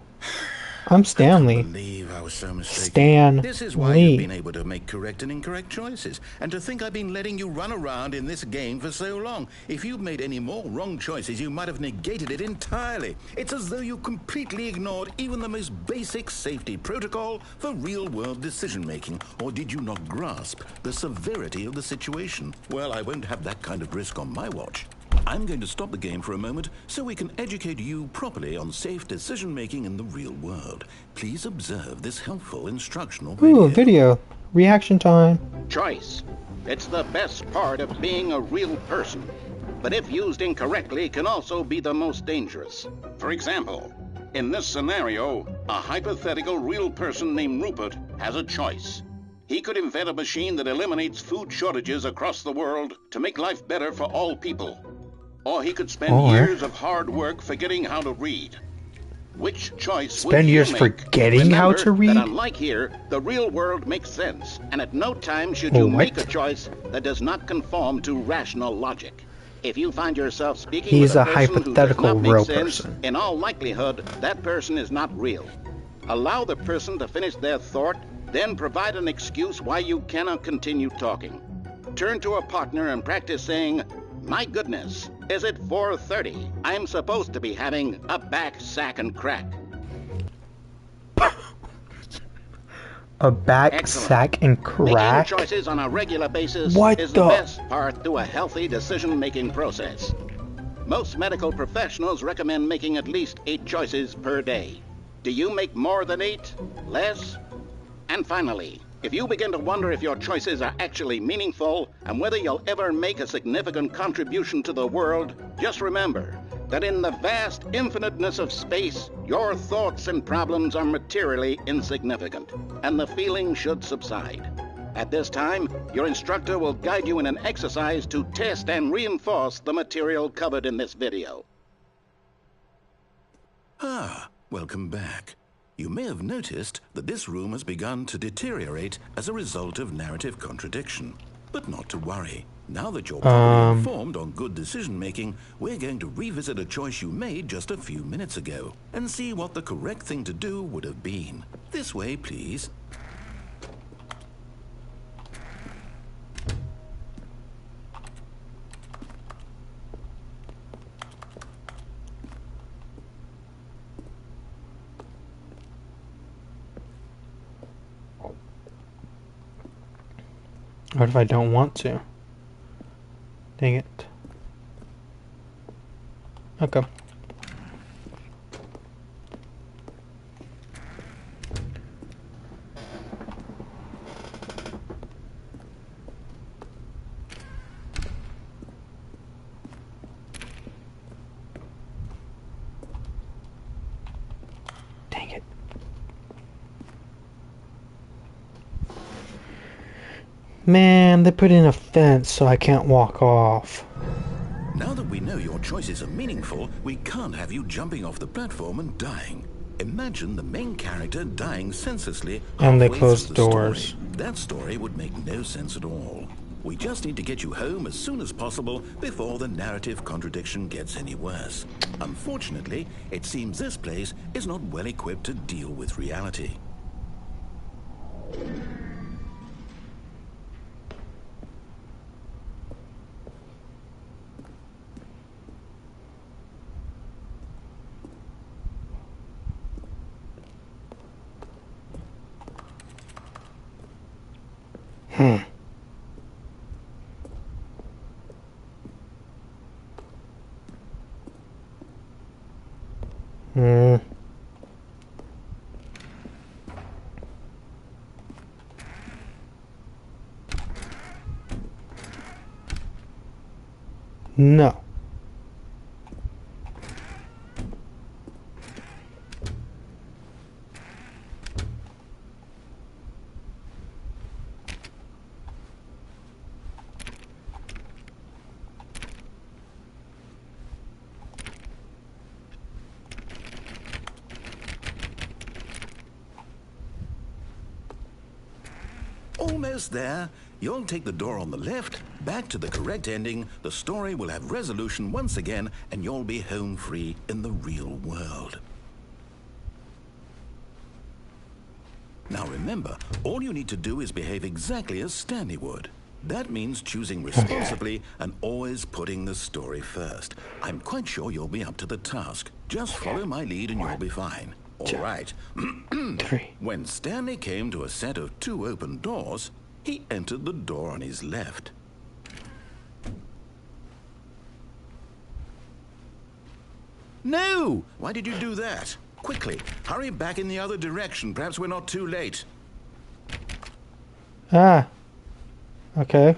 S1: I'm Stanley.
S2: I can't believe I was so mistaken.
S1: Stanley.
S2: This is why you've been able to make correct and incorrect choices. And to think I've been letting you run around in this game for so long. If you'd made any more wrong choices, you might have negated it entirely. It's as though you completely ignored even the most basic safety protocol for real-world decision-making. Or did you not grasp the severity of the situation? Well, I won't have that kind of risk on my watch. I'm going to stop the game for a moment so we can educate you properly on safe decision-making in the real world. Please observe this helpful instructional video.
S1: Ooh, video. Reaction time.
S5: Choice. It's the best part of being a real person. But if used incorrectly, can also be the most dangerous. For example, in this scenario, a hypothetical real person named Rupert has a choice. He could invent a machine that eliminates food shortages across the world to make life better for all people. Or he could spend years of hard work forgetting how to read. Which choice would
S1: spend
S5: you
S1: years
S5: make?
S1: forgetting how to
S5: Remember that
S1: read?
S5: unlike here, the real world makes sense, and at no time should
S1: Oh,
S5: you
S1: what?
S5: make a choice that does not conform to rational logic. If you find yourself speaking
S1: He's
S5: with
S1: a
S5: a person who does
S1: hypothetical
S5: not make
S1: real
S5: sense,
S1: person.
S5: in all likelihood, that person is not real. Allow the person to finish their thought, then provide an excuse why you cannot continue talking. Turn to a partner and practice saying, "My goodness, is it 4:30? I'm supposed to be having a back, sack, and crack."
S1: A back,
S5: Excellent.
S1: sack, and
S5: Making
S1: crack?
S5: choices on a regular basis
S1: What
S5: is the
S1: the-
S5: best part to a healthy decision-making process. Most medical professionals recommend making at least 8 choices per day. Do you make more than 8? Less? And finally, if you begin to wonder if your choices are actually meaningful and whether you'll ever make a significant contribution to the world, just remember that in the vast infiniteness of space, your thoughts and problems are materially insignificant, and the feeling should subside. At this time, your instructor will guide you in an exercise to test and reinforce the material covered in this video.
S2: Ah, welcome back. You may have noticed that this room has begun to deteriorate as a result of narrative contradiction. But not to worry. Now that you're properly informed on good decision-making, we're going to revisit a choice you made just a few minutes ago and see what the correct thing to do would have been. This way, please.
S1: What if I don't want to? Dang it. Okay. Dang it. Man, they put in a fence so I can't walk off.
S2: Now that we know your choices are meaningful, we can't have you jumping off the platform and dying. Imagine the main character dying senselessly
S1: And they
S2: halfway
S1: closed
S2: through
S1: the
S2: the
S1: doors.
S2: story. That story would make no sense at all. We just need to get you home as soon as possible before the narrative contradiction gets any worse. Unfortunately, it seems this place is not well equipped to deal with reality.
S1: No.
S2: Almost there. You'll take the door on the left, back to the correct ending, the story will have resolution once again, and you'll be home free in the real world. Now remember, all you need to do is behave exactly as Stanley would. That means choosing responsibly and always putting the story first. I'm quite sure you'll be up to the task. Just follow my lead and you'll be fine. All right.
S1: 3.
S2: When Stanley came to a set of 2 open doors, he entered the door on his left. No! Why did you do that? Quickly, hurry back in the other direction. Perhaps we're not too late.
S1: Ah. Okay.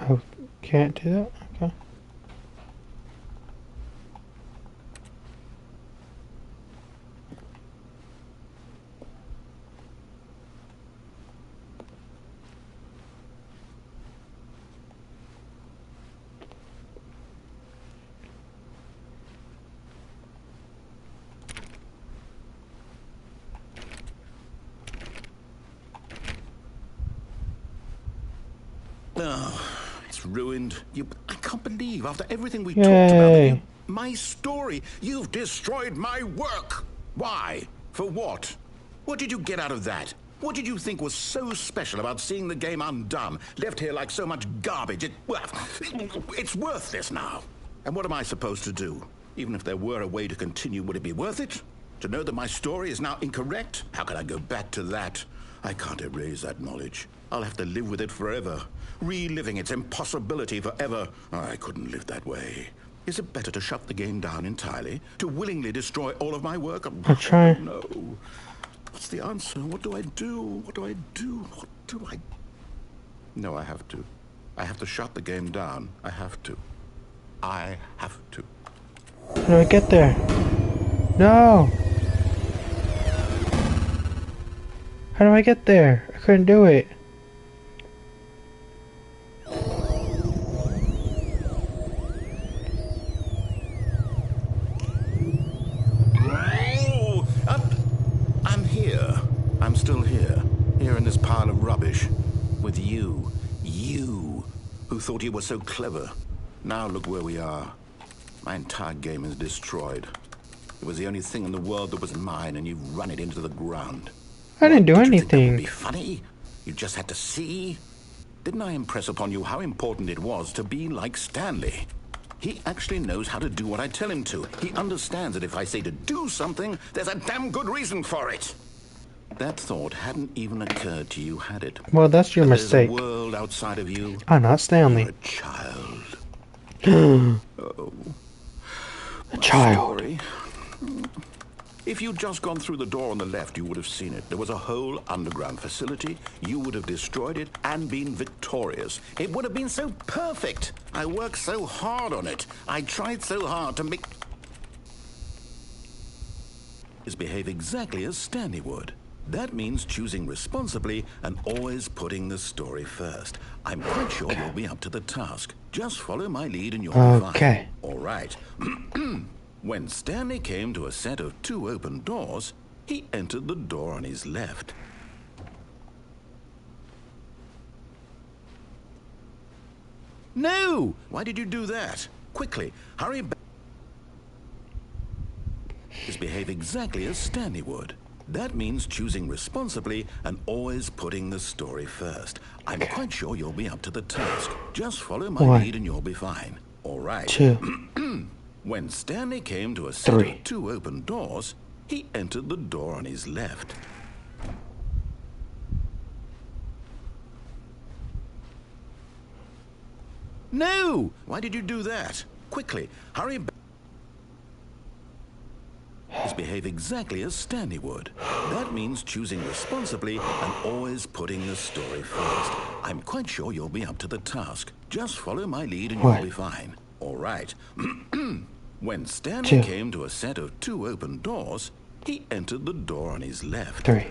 S1: I can't do that? Okay.
S4: Oh, it's ruined. I can't believe, after everything we talked
S1: Yay.
S4: about, my story, you've destroyed my work. Why? For what? What did you get out of that? What did you think was so special about seeing the game undone, left here like so much garbage? It's worthless now. And what am I supposed to do? Even if there were a way to continue, would it be worth it? To know that my story is now incorrect? How can I go back to that? I can't erase that knowledge. I'll have to live with it forever, reliving its impossibility forever. I couldn't live that way. Is it better to shut the game down entirely? To willingly destroy all of my work?
S1: I'll try.
S4: No. What's the answer? What do I do? What do I do? What do I... No, I have to. I have to shut the game down. I have to. I have to.
S1: How do I get there? No! How do I get there? I couldn't do it.
S4: Oh, I'm here. I'm still here. Here in this pile of rubbish. With you. You. Who thought you were so clever. Now look where we are. My entire game is destroyed. It was the only thing in the world that was mine, and you've run it into the ground.
S1: I didn't do
S4: Did you think that would
S1: anything.
S4: be funny? You just had to see? Didn't I impress upon you how important it was to be like Stanley? He actually knows how to do what I tell him to. He understands that if I say to do something, there's a damn good reason for it. That thought hadn't even occurred to you, had it?
S1: Well, that's your
S4: That
S1: mistake.
S4: there's a world outside of you.
S1: I'm not
S4: You're
S1: Stanley.
S4: a child.
S1: A child.
S4: Story. If you'd just gone through the door on the left, you would have seen it. There was a whole underground facility. You would have destroyed it and been victorious. It would have been so perfect. I worked so hard on it. I tried so hard to make... behave exactly as Stanley would. That means choosing responsibly and always putting the story first. I'm quite sure you'll be up to the task. Just follow my lead and you'll be
S1: Okay.
S4: fine. All right. When Stanley came to a set of 2 open doors, he entered the door on his left. No! Why did you do that? Quickly, hurry back. Behave exactly as Stanley would. That means choosing responsibly and always putting the story first. I'm quite sure you'll be up to the task. Just follow my
S1: 1,
S4: lead and you'll be fine. All right.
S1: 2,
S4: When Stanley came to a set
S1: 3.
S4: of 2 open doors, he entered the door on his left. No! Why did you do that? Quickly, hurry back. Behave exactly as Stanley would. That means choosing responsibly and always putting the story first. I'm quite sure you'll be up to the task. Just follow my lead and you'll be fine. All right. When Stanley
S1: 2.
S4: came to a set of 2 open doors, he entered the door on his left.
S1: 3.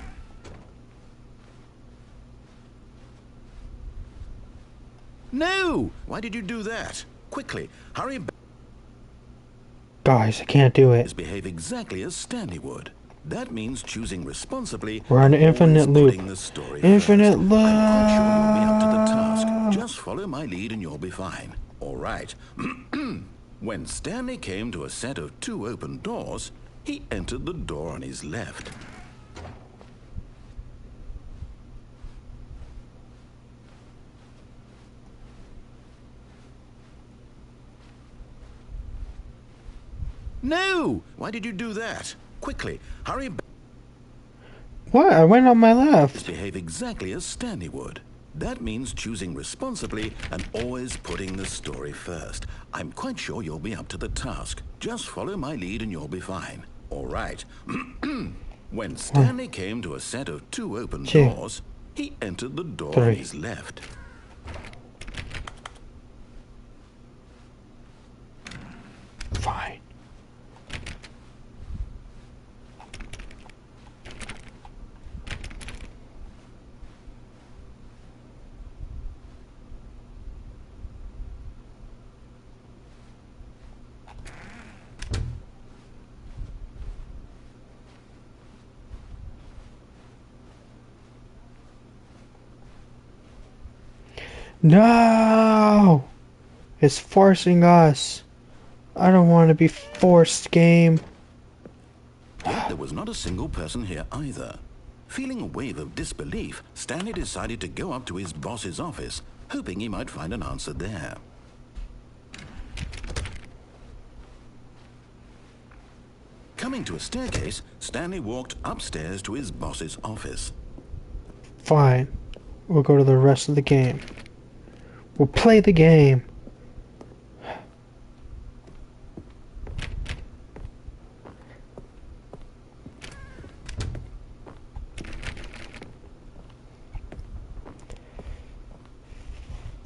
S4: No! Why did you do that? Quickly, hurry back.
S1: Guys, I can't do it.
S4: Behave exactly as Stanley would. That means choosing responsibly.
S1: We're on an infinite
S4: always
S1: loop.
S4: putting the story
S1: Infinite
S4: first.
S1: loop.
S4: I'm quite sure you'll be up to the task. Just follow my lead and you'll be fine. All right. When Stanley came to a set of 2 open doors, he entered the door on his left. No! Why did you do that? Quickly, hurry back.
S1: What? I went on my left.
S4: Behave exactly as Stanley would. That means choosing responsibly and always putting the story first. I'm quite sure you'll be up to the task. Just follow my lead and you'll be fine. All right. When Stanley came to a set of 2 open
S1: 2,
S4: doors, he entered the door
S1: 3.
S4: on his left.
S1: No! It's forcing us. I don't want to be forced, game.
S2: Yet there was not a single person here either. Feeling a wave of disbelief, Stanley decided to go up to his boss's office, hoping he might find an answer there. Coming to a staircase, Stanley walked upstairs to his boss's office.
S1: Fine. We'll go to the rest of the game. We'll play the game.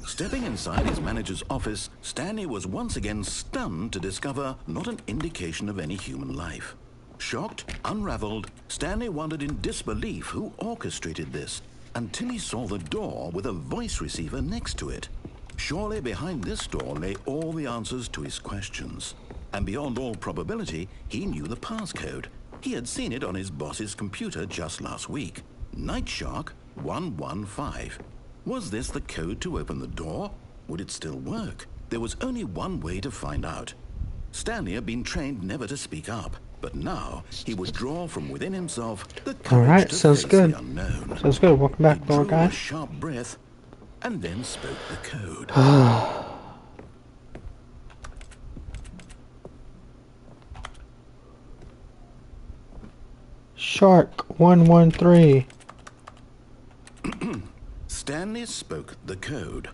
S2: Stepping inside his manager's office, Stanley was once again stunned to discover not an indication of any human life. Shocked, unraveled, Stanley wondered in disbelief who orchestrated this, until he saw the door with a voice receiver next to it. Surely behind this door lay all the answers to his questions. And beyond all probability, he knew the passcode. He had seen it on his boss's computer just last week. Night Shark 115. Was this the code to open the door? Would it still work? There was only one way to find out. Stanley had been trained never to speak up, but now he would draw from within himself the courage to
S1: sounds
S2: face
S1: good.
S2: the unknown.
S1: Sounds good. Welcome back,
S2: He
S1: little
S2: drew
S1: guy.
S2: a sharp breath and then spoke the code.
S1: Shark 113.
S2: Stanley spoke the code.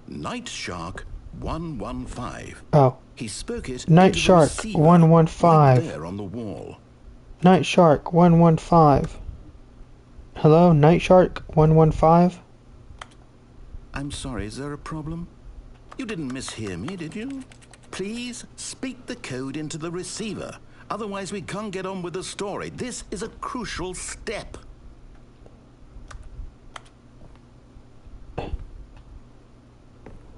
S2: Night Shark 115.
S1: Oh.
S2: He spoke it
S1: Night
S2: into the
S1: Shark
S2: receiver
S1: 115.
S2: right there on the wall.
S1: Night Shark 115. Hello, Night Shark 115?
S2: I'm sorry, is there a problem? You didn't mishear me, did you? Please speak the code into the receiver. Otherwise we can't get on with the story. This is a crucial step.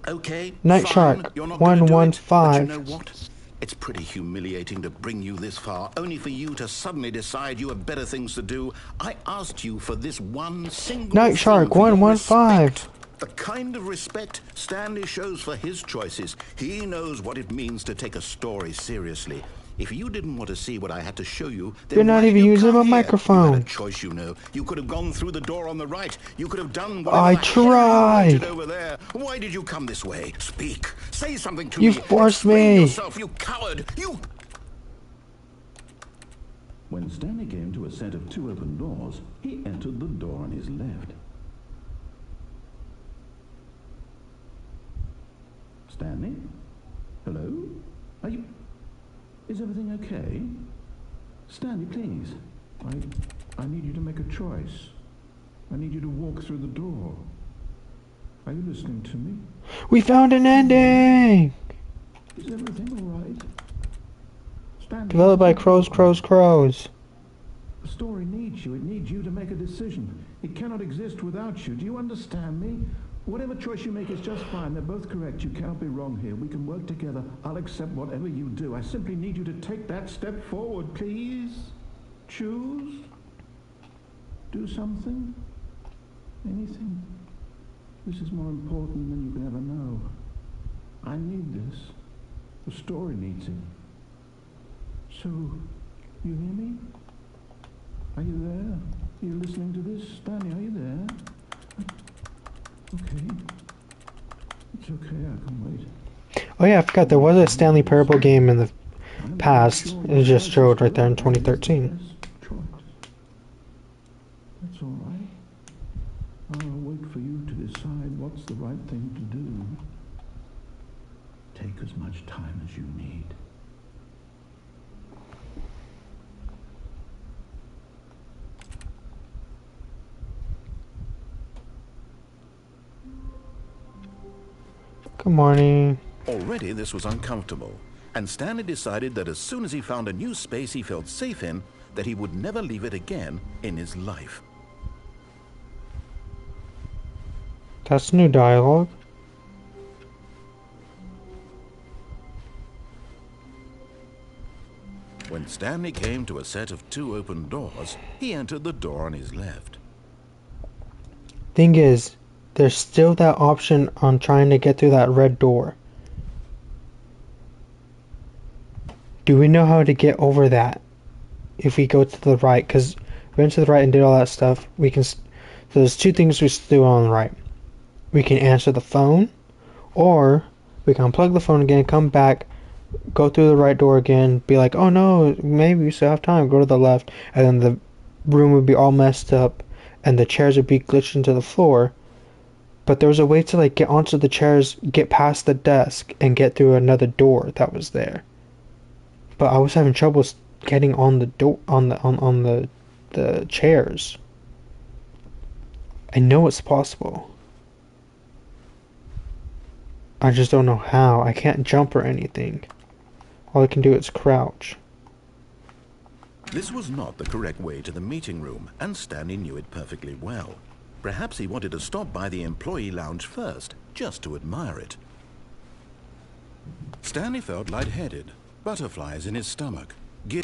S2: Okay,
S1: Night
S2: fine.
S1: Shark
S2: You're not gonna do it,
S1: 115.
S2: but you know what? It's pretty humiliating to bring you this far, only for you to suddenly decide you have better things to do. I asked you for this one single
S1: Night
S2: thing,
S1: Shark
S2: for your
S1: 115.
S2: respect. The kind of respect Stanley shows for his choices. He knows what it means to take a story seriously. If you didn't want to see what I had to show you, then
S1: You're not
S2: why did
S1: even
S2: you
S1: using
S2: come
S1: a
S2: here?
S1: microphone.
S2: You had a choice, you know. You could have gone through the door on the right. You could have done whatever
S1: I
S2: the hell you
S1: tried.
S2: wanted over there. Why did you come this way? Speak. Say something to
S1: You
S2: me.
S1: forced
S2: Explain
S1: me.
S2: yourself, you coward. You. When Stanley came to a set of two open doors, he entered the door on his left. Stanley? Hello? Are you... Is everything okay? Stanley, please. I need you to make a choice. I need you to walk through the door. Are you listening to me?
S1: We found an ending!
S2: Is everything all right? Stanley,
S1: Developed by Crows.
S2: the story needs you. It needs you to make a decision. It cannot exist without you. Do you understand me? Whatever choice you make is just fine. They're both correct. You cannot be wrong here. We can work together. I'll accept whatever you do. I simply need you to take that step forward, please. Choose. Do something. Anything. This is more important than you can ever know. I need this. The story needs it. So, you hear me? Are you there? Are you listening to this? Stanley, are you there? Okay. It's okay, I can wait.
S1: Oh yeah, I forgot there was a Stanley Parable game in the past. It just showed right there in 2013.
S2: That's all right. I'll wait for you to decide what's the right thing to do. Take as much time as you need.
S1: Good morning.
S2: Already this was uncomfortable, and Stanley decided that as soon as he found a new space he felt safe in, that he would never leave it again in his life.
S1: That's new dialogue.
S2: When Stanley came to a set of two open doors, he entered the door on his left.
S1: Thing is, there's still that option on trying to get through that red door. Do we know how to get over that? If we go to the right, because we went to the right and did all that stuff, we can. So there's two things we still do on the right. We can answer the phone, or we can unplug the phone again, come back, go through the right door again, be like, oh no, maybe we still have time, go to the left, and then the room would be all messed up, and the chairs would be glitched into the floor. But there was a way to like get onto the chairs, get past the desk, and get through another door that was there. But I was having trouble getting on the door on the chairs. I know it's possible. I just don't know how. I can't jump or anything. All I can do is crouch.
S2: This was not the correct way to the meeting room, and Stanley knew it perfectly well. Perhaps he wanted to stop by the employee lounge first, just to admire it. Stanley felt lightheaded, butterflies in his stomach.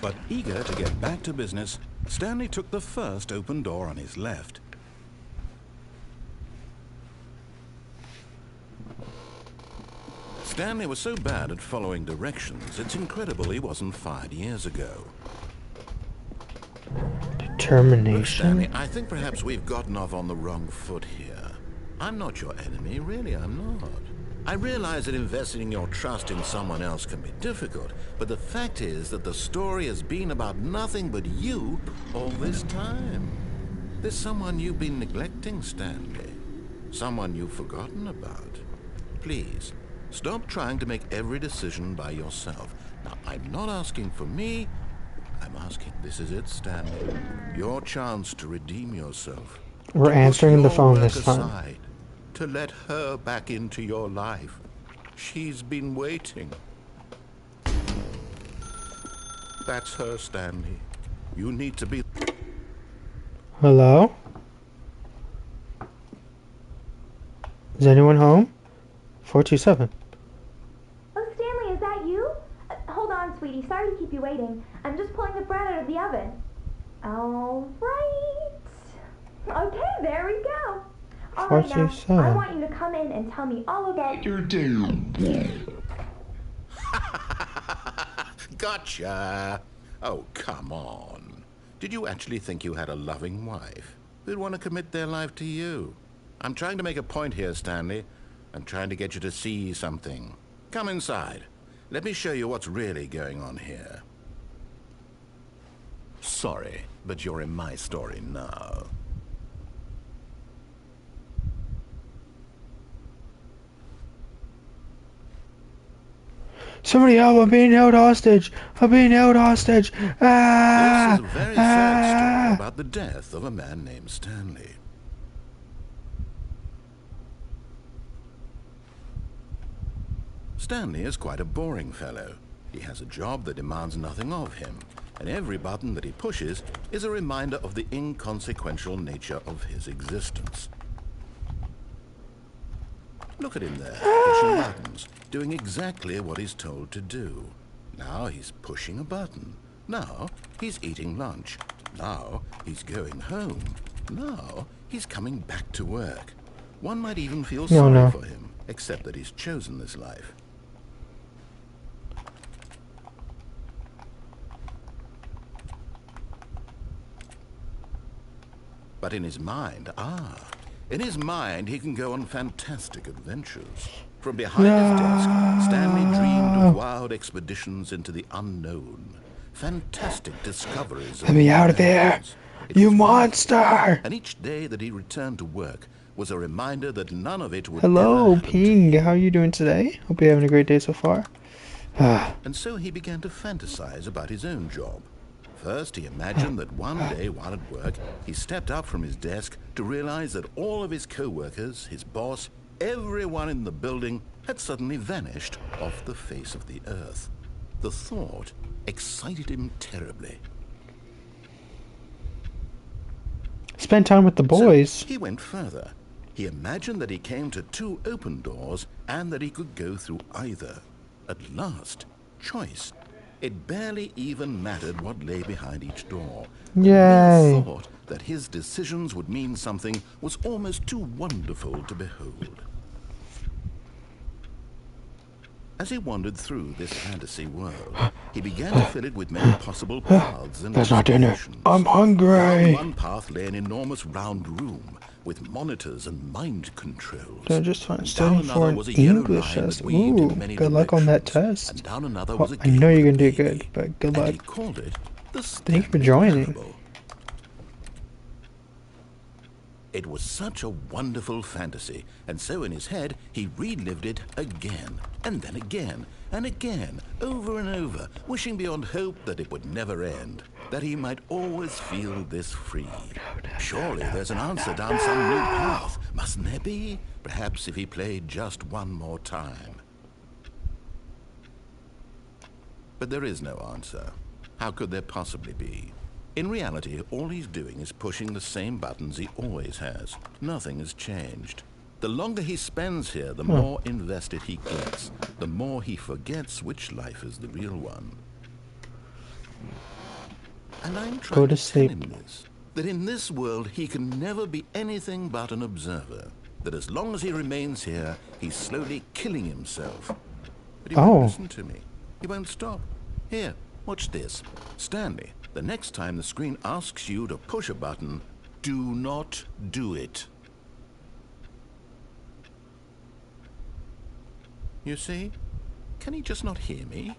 S2: But eager to get back to business, Stanley took the first open door on his left. Stanley was so bad at following directions, it's incredible he wasn't fired years ago.
S1: Determination?
S2: Look, Stanley, I think perhaps we've gotten off on the wrong foot here. I'm not your enemy, really I'm not. I realize that investing your trust in someone else can be difficult, but the fact is that the story has been about nothing but you all this time. There's someone you've been neglecting, Stanley. Someone you've forgotten about. Please, stop trying to make every decision by yourself. Now, I'm not asking for me. I'm asking, this is it, Stanley. Your chance to redeem yourself.
S1: We're answering the phone this time.
S2: Aside, to let her back into your life. She's been waiting. That's her, Stanley. You need to be...
S1: Hello? Is anyone home? 427.
S6: Oh, Stanley, is that you? Hold on, sweetie. Sorry to keep you waiting. I'm just pulling the bread out of the oven. All right. Okay, there we go. All right, now, I want you to come in and tell me all about your day.
S2: Gotcha. Oh, come on. Did you actually think you had a loving wife who'd want to commit their life to you? I'm trying to make a point here, Stanley. I'm trying to get you to see something. Come inside. Let me show you what's really going on here. Sorry, but you're in my story now.
S1: Somebody help, I'm being held hostage! I'm being held hostage! Ah!
S2: This is a very sad story about the death of a man named Stanley. Stanley is quite a boring fellow. He has a job that demands nothing of him, and every button that he pushes is a reminder of the inconsequential nature of his existence. Look at him there, pushing buttons, doing exactly what he's told to do. Now he's pushing a button. Now he's eating lunch. Now he's going home. Now he's coming back to work. One might even feel sorry for him, except that he's chosen this life. But in his mind, in his mind, he can go on fantastic adventures. From behind his desk, Stanley dreamed of wild expeditions into the unknown. Fantastic discoveries.
S1: Let me out of there, you monster!
S2: And each day that he returned to work was a reminder that none of it would
S1: Hello,
S2: ever
S1: Ping. How are you doing today? Hope you're having a great day so far.
S2: And so he began to fantasize about his own job. First, he imagined that one day while at work, he stepped up from his desk to realize that all of his co-workers, his boss, everyone in the building had suddenly vanished off the face of the earth. The thought excited him terribly.
S1: Spend time with the boys.
S2: So he went further. He imagined that he came to 2 open doors and that he could go through either. At last, choice. It barely even mattered what lay behind each door.
S1: Yay!
S2: Thought that his decisions would mean something was almost too wonderful to behold. As he wandered through this fantasy world, he began to fill it with many possible paths and
S1: That's not dinner.
S2: destinations.
S1: I'm hungry.
S2: Down one path lay an enormous round room with monitors and mind controls.
S1: They're just fine.
S2: And
S1: Studying
S2: down
S1: for
S2: another
S1: an
S2: was a yellow
S1: English
S2: line
S1: test.
S2: that weaved
S1: Ooh,
S2: in many
S1: good luck on that
S2: directions.
S1: test.
S2: And down another
S1: Well,
S2: was a
S1: I know
S2: game
S1: you're
S2: with
S1: gonna
S2: a
S1: do good,
S2: baby.
S1: but good
S2: And
S1: luck.
S2: he called it the
S1: Thank you for
S2: Stanley
S1: joining.
S2: Parable. It was such a wonderful fantasy, and so in his head he relived it again, and then again, and again, over and over, wishing beyond hope that it would never end, that he might always feel this free. Surely there's an answer down some new path, mustn't there be? Perhaps if he played just one more time. But there is no answer. How could there possibly be? In reality, all he's doing is pushing the same buttons he always has. Nothing has changed. The longer he spends here, the more invested he gets. The more he forgets which life is the real one. And I'm trying to tell him this, that in this world he can never be anything but an observer. That as long as he remains here, he's slowly killing himself. But he won't listen to me. He won't stop. Here, watch this. Stanley. The next time the screen asks you to push a button, do not do it. You see? Can he just not hear me?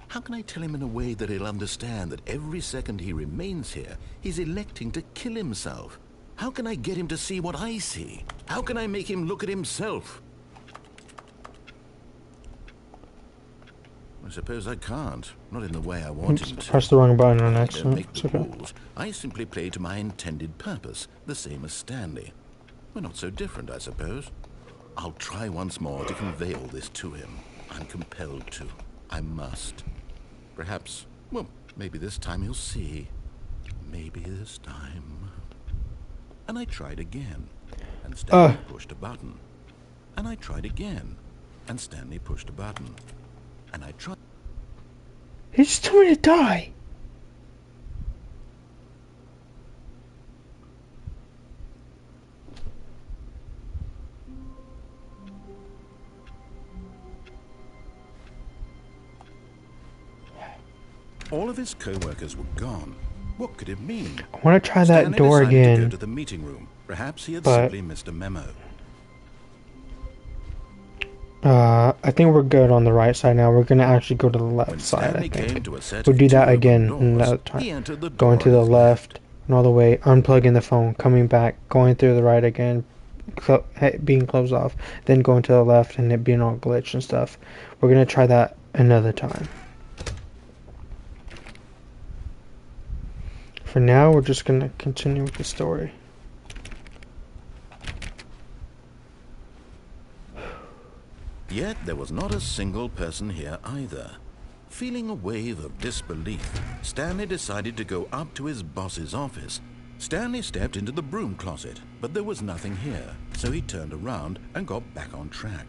S2: How can I tell him in a way that he'll understand that every second he remains here, he's electing to kill himself? How can I get him to see what I see? How can I make him look at himself? I suppose I can't. Not in the way I want him to.
S1: Press the wrong button on
S2: I don't
S1: accident.
S2: make the rules. I simply play to my intended purpose, the same as Stanley. We're not so different, I suppose. I'll try once more to convey all this to him. I'm compelled to. I must. Perhaps, well, maybe this time he'll see. Maybe this time. And I tried again, and Stanley pushed a button. And I tried again, and Stanley pushed a button. And I tried.
S1: He just told me to die.
S2: All of his co-workers were gone. What could it mean?
S1: I want to try that
S2: Stanley
S1: door
S2: decided
S1: again.
S2: to go to the meeting room. Perhaps he had
S1: But
S2: simply missed a memo.
S1: I think we're good on the right side now. We're gonna actually go to the left
S2: When
S1: side, I
S2: Stanley came
S1: think.
S2: to a set
S1: We'll
S2: of
S1: do
S2: two
S1: that
S2: open
S1: again
S2: doors,
S1: another time.
S2: he entered the
S1: Going
S2: door
S1: to
S2: on
S1: the
S2: his
S1: left and all the way, unplugging the phone, coming back, going through the right again, being closed off, then going to the left and it being all glitched and stuff. We're gonna try that another time. For now, we're just gonna continue with the story.
S2: Yet there was not a single person here either. Feeling a wave of disbelief, Stanley decided to go up to his boss's office. Stanley stepped into the broom closet, but there was nothing here, so he turned around and got back on track.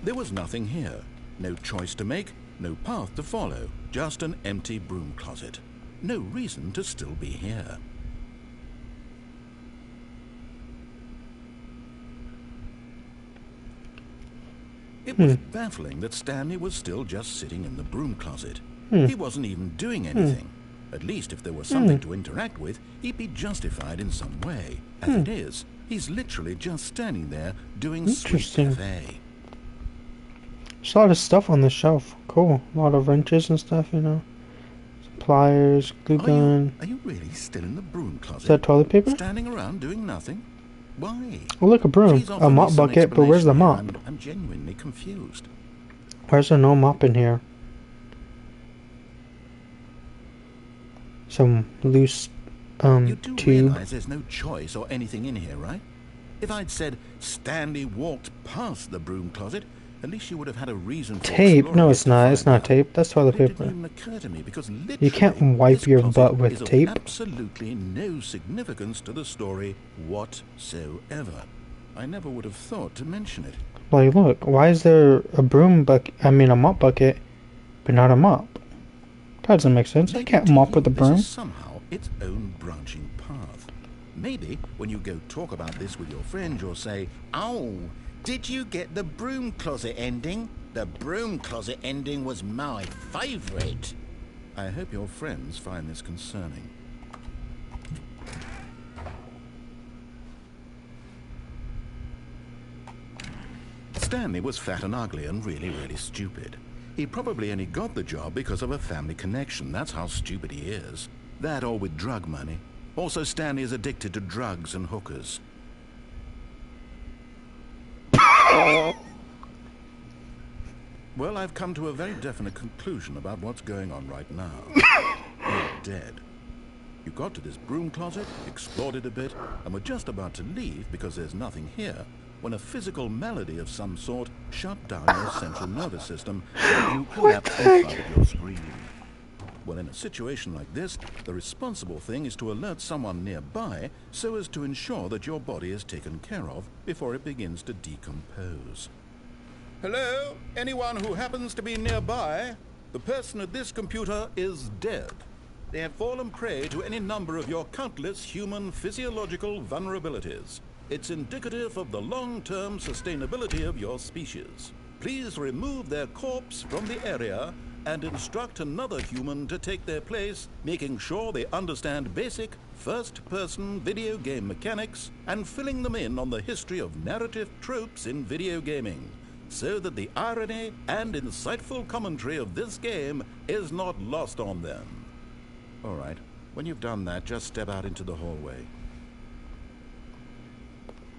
S2: There was nothing here. No choice to make, no path to follow, just an empty broom closet. No reason to still be here. It was baffling that Stanley was still just sitting in the broom closet. He wasn't even doing anything. At least if there was something to interact with, he'd be justified in some way. As it is, he's literally just standing there doing sweet
S1: Interesting.
S2: cafe.
S1: There's a lot of stuff on the shelf. Cool. A lot of wrenches and stuff, you know. Pliers, glue gun.
S2: Are you really still in the broom closet?
S1: Is that toilet paper?
S2: Standing around doing nothing? Why?
S1: Oh, look, a broom.
S2: Please
S1: A
S2: offer me
S1: mop
S2: some
S1: bucket, but where's the mop?
S2: explanation here. I'm genuinely confused.
S1: Where's there no mop in here? Some loose,
S2: You do
S1: tube.
S2: realize there's no choice or anything in here, right? If I'd said Stanley walked past the broom closet, at least you would have had a reason for
S1: Tape?
S2: exploring
S1: No,
S2: it
S1: it's
S2: to
S1: not. It's
S2: find
S1: not
S2: out.
S1: tape. That's toilet
S2: But it
S1: paper.
S2: didn't even occur to me because literally,
S1: You can't wipe
S2: this
S1: your
S2: closet
S1: butt with
S2: is of
S1: tape.
S2: absolutely no significance to the story whatsoever. I never would have thought to mention it.
S1: Like, look. Why is there a broom bucket? I mean, a mop bucket but not a mop. That doesn't make sense. I can't mop with a broom.
S4: This is somehow its own branching path. Maybe when you go talk about this with your friend, you'll say, "Oh, did you get the broom closet ending? The broom closet ending was my favorite." I hope your friends find this concerning. Stanley was fat and ugly and really, really stupid. He probably only got the job because of a family connection. That's how stupid he is. That or with drug money. Also, Stanley is addicted to drugs and hookers. Well, I've come to a very definite conclusion about what's going on right now. You're dead. You got to this broom closet, explored it a bit, and were just about to leave because there's nothing here, when a physical malady of some sort shut down your central nervous system and you collapsed in front of your screen. Well, in a situation like this, the responsible thing is to alert someone nearby so as to ensure that your body is taken care of before it begins to decompose. Hello? Anyone who happens to be nearby? The person at this computer is dead. They have fallen prey to any number of your countless human physiological vulnerabilities. It's indicative of the long-term sustainability of your species. Please remove their corpse from the area and instruct another human to take their place, making sure they understand basic first-person video game mechanics and filling them in on the history of narrative tropes in video gaming, so that the irony and insightful commentary of this game is not lost on them. All right, when you've done that, just step out into the hallway.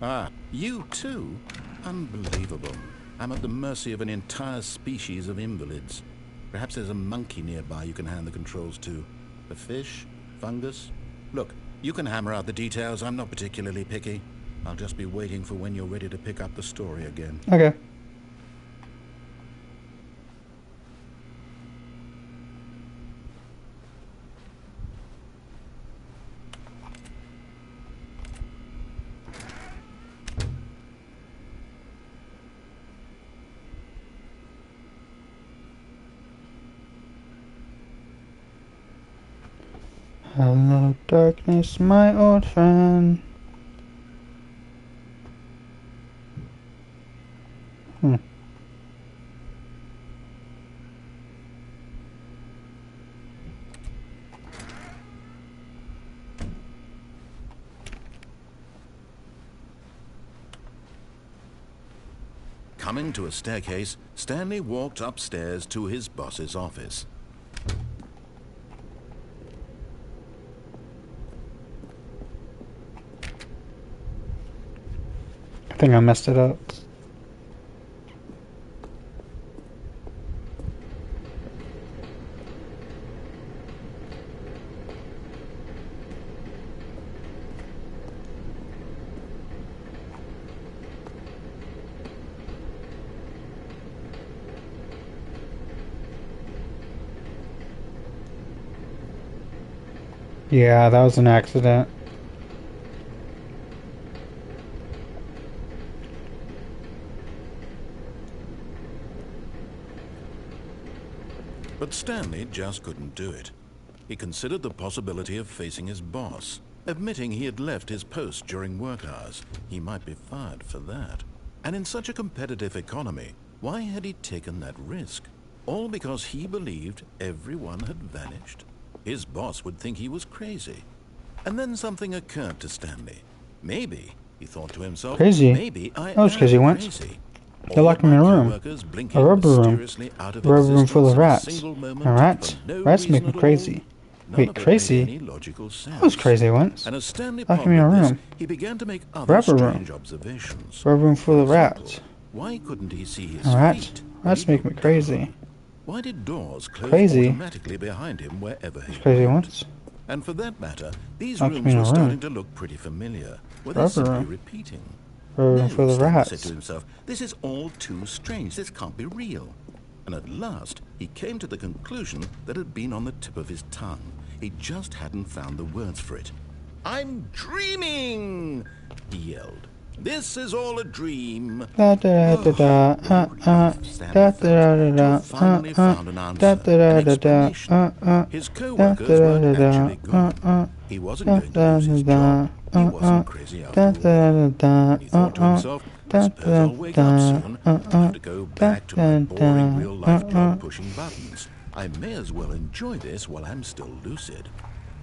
S4: Ah, you too? Unbelievable. I'm at the mercy of an entire species of invalids. Perhaps there's a monkey nearby you can hand the controls to. A fish? Fungus? Look, you can hammer out the details. I'm not particularly picky. I'll just be waiting for when you're ready to pick up the story again.
S1: Okay. Hello, darkness, my old friend.
S4: Coming to a staircase, Stanley walked upstairs to his boss's office.
S1: I think I messed it up. Yeah, that was an accident.
S4: But Stanley just couldn't do it. He considered the possibility of facing his boss, admitting he had left his post during work hours. He might be fired for that. And in such a competitive economy, why had he taken that risk? All because he believed everyone had vanished? His boss would think he was crazy. And then something occurred to Stanley. Maybe, he thought to himself,
S1: Crazy?
S4: maybe I
S1: That was
S4: am
S1: crazy once.
S4: crazy.
S1: They locked him in a room. A rubber room. A rubber room full of rats. And rats? Rats make me crazy. Wait, crazy? That was crazy once.
S4: And as Stanley
S1: Locked him in a
S4: pondered this,
S1: room.
S4: he began to make other
S1: Rubber room.
S4: strange observations.
S1: Rubber room full of
S4: For example,
S1: rats.
S4: why couldn't he see his
S1: Rats?
S4: feet? when
S1: Rats
S4: he
S1: make me
S4: looked
S1: crazy.
S4: down? Why did doors close
S1: Crazy?
S4: automatically behind him wherever he
S1: Crazy
S4: went?
S1: once.
S4: And for that matter, these
S1: Locked
S4: rooms
S1: me in a
S4: were
S1: room.
S4: starting to look pretty familiar. Were they
S1: Rubber
S4: simply
S1: room.
S4: repeating?
S1: Rubber room
S4: No,
S1: full of
S4: Stanley said
S1: rats.
S4: to himself, this is all too strange. This can't be real. And at last, he came to the conclusion that had been on the tip of his tongue. He just hadn't found the words for it. "I'm dreaming!" he yelled.
S2: This is all a dream.
S1: Da da da da
S2: Stanley felt to have finally found an answer, an explanation. His co-workers weren't actually gone. He wasn't going to lose his job. He wasn't crazy after all. He thought to himself, I suppose I'll wake up soon. I'll have to go back to my boring real-life job pushing buttons. I may as well enjoy this while I'm still lucid.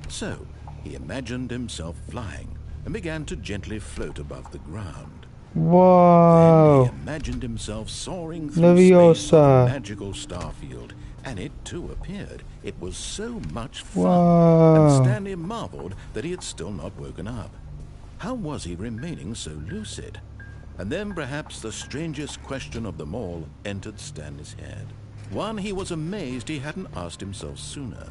S2: So, he imagined himself flying and began to gently float above the ground.
S1: Whoa.
S2: Then he imagined himself soaring through space to the magical starfield, and it too appeared. It was so much fun, and Stanley marveled that he had still not woken up. How was he remaining so lucid? And then perhaps the strangest question of them all entered Stanley's head. One he was amazed he hadn't asked himself sooner.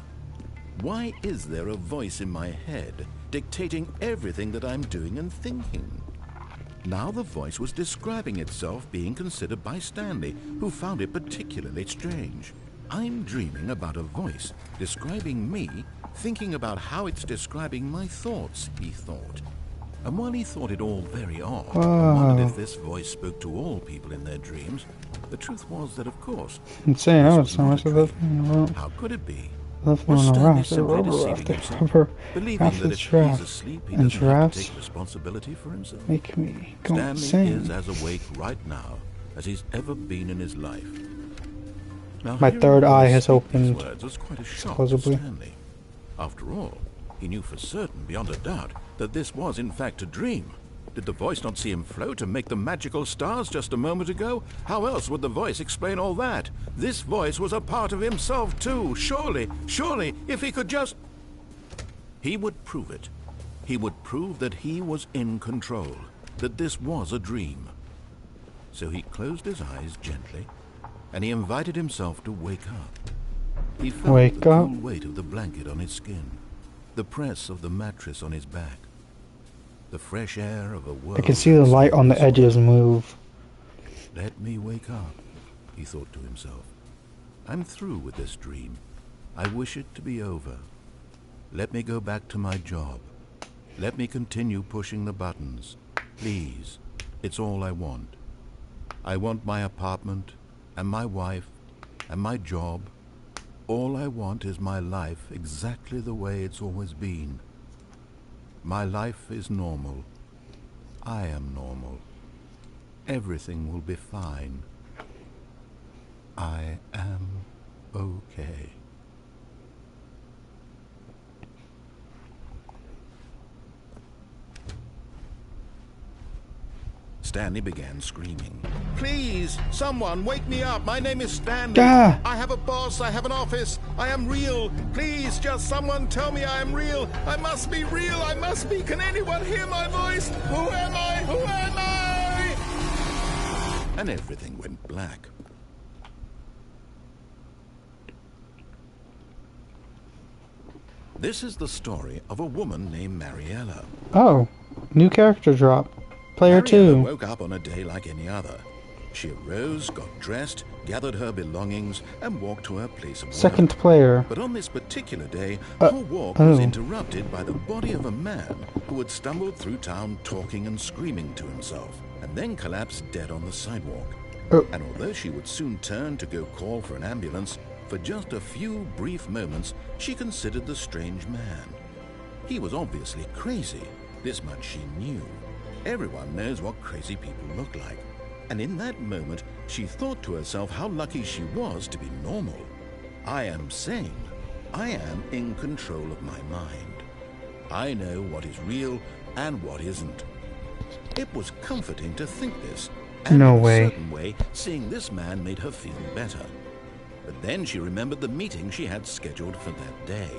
S2: Why is there a voice in my head dictating everything that I'm doing and thinking? Now the voice was describing itself being considered by Stanley, who found it particularly strange. I'm dreaming about a voice describing me, thinking about how it's describing my thoughts, he thought. And while he thought it all very odd, and wondered if this voice spoke to all people in their dreams, the truth was that, of course,
S1: Insane. I was
S2: this
S1: so much of
S2: was
S1: that.
S2: not a dream. How could it be?
S1: Left
S2: Was
S1: on the
S2: Stanley
S1: rocks,
S2: simply deceiving himself, believing that if he's asleep, he doesn't have to take responsibility for himself?
S1: Make me go
S2: Stanley
S1: insane.
S2: is as awake right now as he's ever been in his life. Now,
S1: My third eye has
S2: these
S1: opened,
S2: words was quite a shock
S1: supposedly.
S2: to Stanley. After all, he knew for certain, beyond a doubt, that this was in fact a dream. Did the voice not see him float and make the magical stars just a moment ago? How else would the voice explain all that? This voice was a part of himself too. Surely, if he could just... He would prove it. He would prove that he was in control, that this was a dream. So he closed his eyes gently, and he invited himself to wake up. He felt the cool weight of the blanket on his skin, the press of the mattress on his back, the fresh air of a world.
S1: I can see the light on the edges move.
S2: Let me wake up, he thought to himself. I'm through with this dream. I wish it to be over. Let me go back to my job. Let me continue pushing the buttons. Please, it's all I want. I want my apartment, and my wife, and my job. All I want is my life exactly the way it's always been. My life is normal. I am normal. Everything will be fine. I am okay. Stanley began screaming. Please, someone, wake me up. My name is Stanley. I have a boss. I have an office. I am real. Please, just someone tell me I am real. I must be real. I must be. Can anyone hear my voice? Who am I? Who am I? And everything went black. This is the story of a woman named Mariella.
S1: Oh, new character drop. Player
S2: Mariella
S1: 2.
S2: woke up on a day like any other. She arose, got dressed, gathered her belongings, and walked to her place of work.
S1: Second player.
S2: But on this particular day, her walk was interrupted by the body of a man who had stumbled through town talking and screaming to himself, and then collapsed dead on the sidewalk. And although she would soon turn to go call for an ambulance, for just a few brief moments she considered the strange man. He was obviously crazy. This much she knew. Everyone knows what crazy people look like. And in that moment, she thought to herself how lucky she was to be normal. I am sane. I am in control of my mind. I know what is real and what isn't. It was comforting to think this. And
S1: no
S2: in
S1: way.
S2: a certain way, seeing this man made her feel better. But then she remembered the meeting she had scheduled for that day.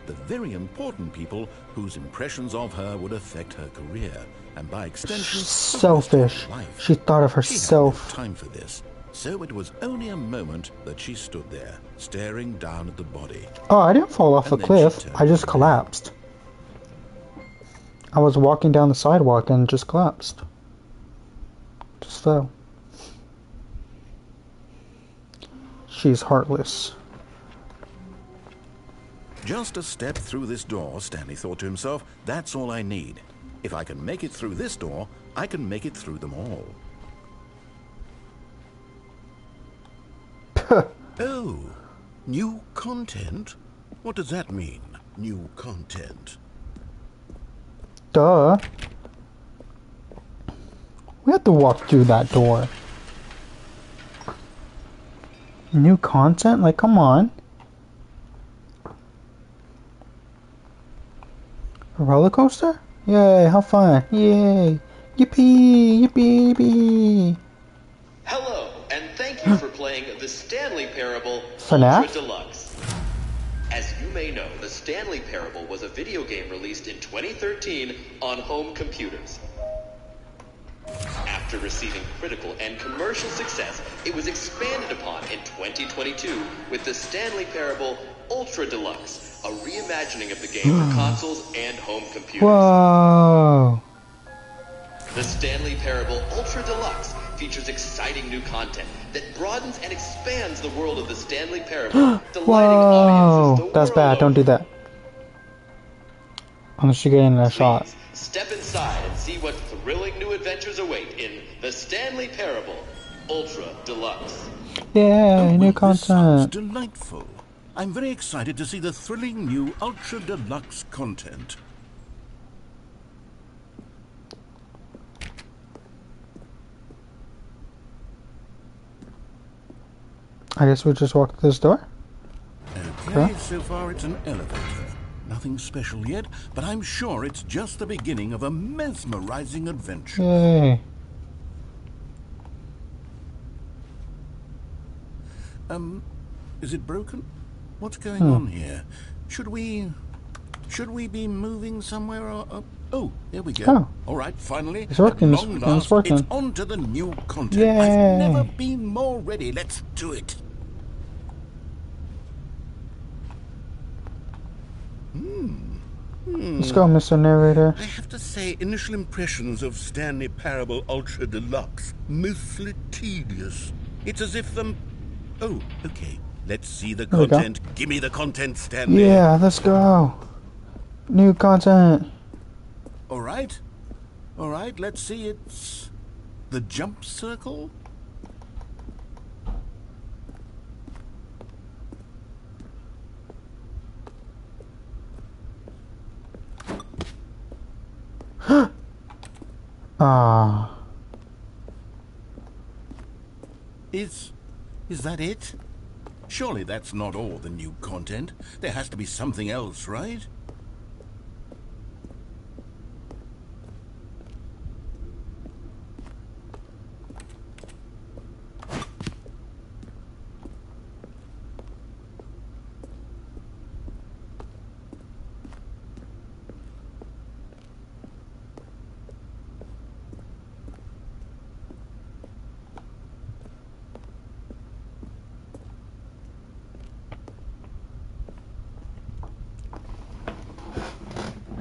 S2: The very important people whose impressions of her would affect her career, and by extension,
S1: selfish.
S2: Life.
S1: She thought of herself.
S2: She had no time for this, so it was only a moment that she stood there, staring down at the body.
S1: Oh, I didn't fall off the cliff. I just collapsed. I was walking down the sidewalk and just collapsed. Just fell. She's heartless.
S2: Just a step through this door, Stanley thought to himself. That's all I need. If I can make it through this door, I can make it through them all. Oh, new content? What does that mean, new content?
S1: Duh. We have to walk through that door. New content? Like, come on. A roller coaster? Yay, how fun. Yay. Yippee, yippee, yippee.
S7: Hello, and thank you for playing the Stanley Parable
S1: FNAF?
S7: Ultra Deluxe. As you may know, the Stanley Parable was a video game released in 2013 on home computers. After receiving critical and commercial success, it was expanded upon in 2022 with the Stanley Parable Ultra Deluxe, a reimagining of the game for consoles and home computers.
S1: Whoa.
S7: The Stanley Parable Ultra Deluxe features exciting new content that broadens and expands the world of the Stanley Parable, delighting audiences
S1: Whoa.
S7: the
S1: That's
S7: world
S1: bad. Don't
S7: over.
S1: do that. Unless you get in a shot.
S7: Please, step inside and see what thrilling new adventures await in The Stanley Parable Ultra Deluxe.
S1: Yay, new
S2: Well, this sounds
S1: content.
S2: delightful. I'm very excited to see the thrilling new Ultra Deluxe content.
S1: I guess we'll just walk through this door.
S2: Okay, so far it's an elevator. Nothing special yet, but I'm sure it's just the beginning of a mesmerizing adventure.
S1: Yay.
S2: Is it broken? What's going on here? Should we be moving somewhere or... Oh, there we go.
S1: Oh.
S2: All right, finally.
S1: It's working,
S2: At
S1: it's
S2: long
S1: working, it's
S2: last,
S1: working.
S2: it's on to the new content.
S1: Yay.
S2: I've never been more ready. Let's do it.
S1: Let's go, Mr. Narrator.
S2: I have to say, initial impressions of Stanley Parable Ultra Deluxe, mostly tedious. It's as if Oh, okay. Let's see the
S1: There we go.
S2: content. Give me the content, Stanley.
S1: Yeah, let's go. New content.
S2: All right. All right, let's see. It's the jump circle.
S1: Ah.
S2: Is that it? Surely that's not all the new content. There has to be something else, right?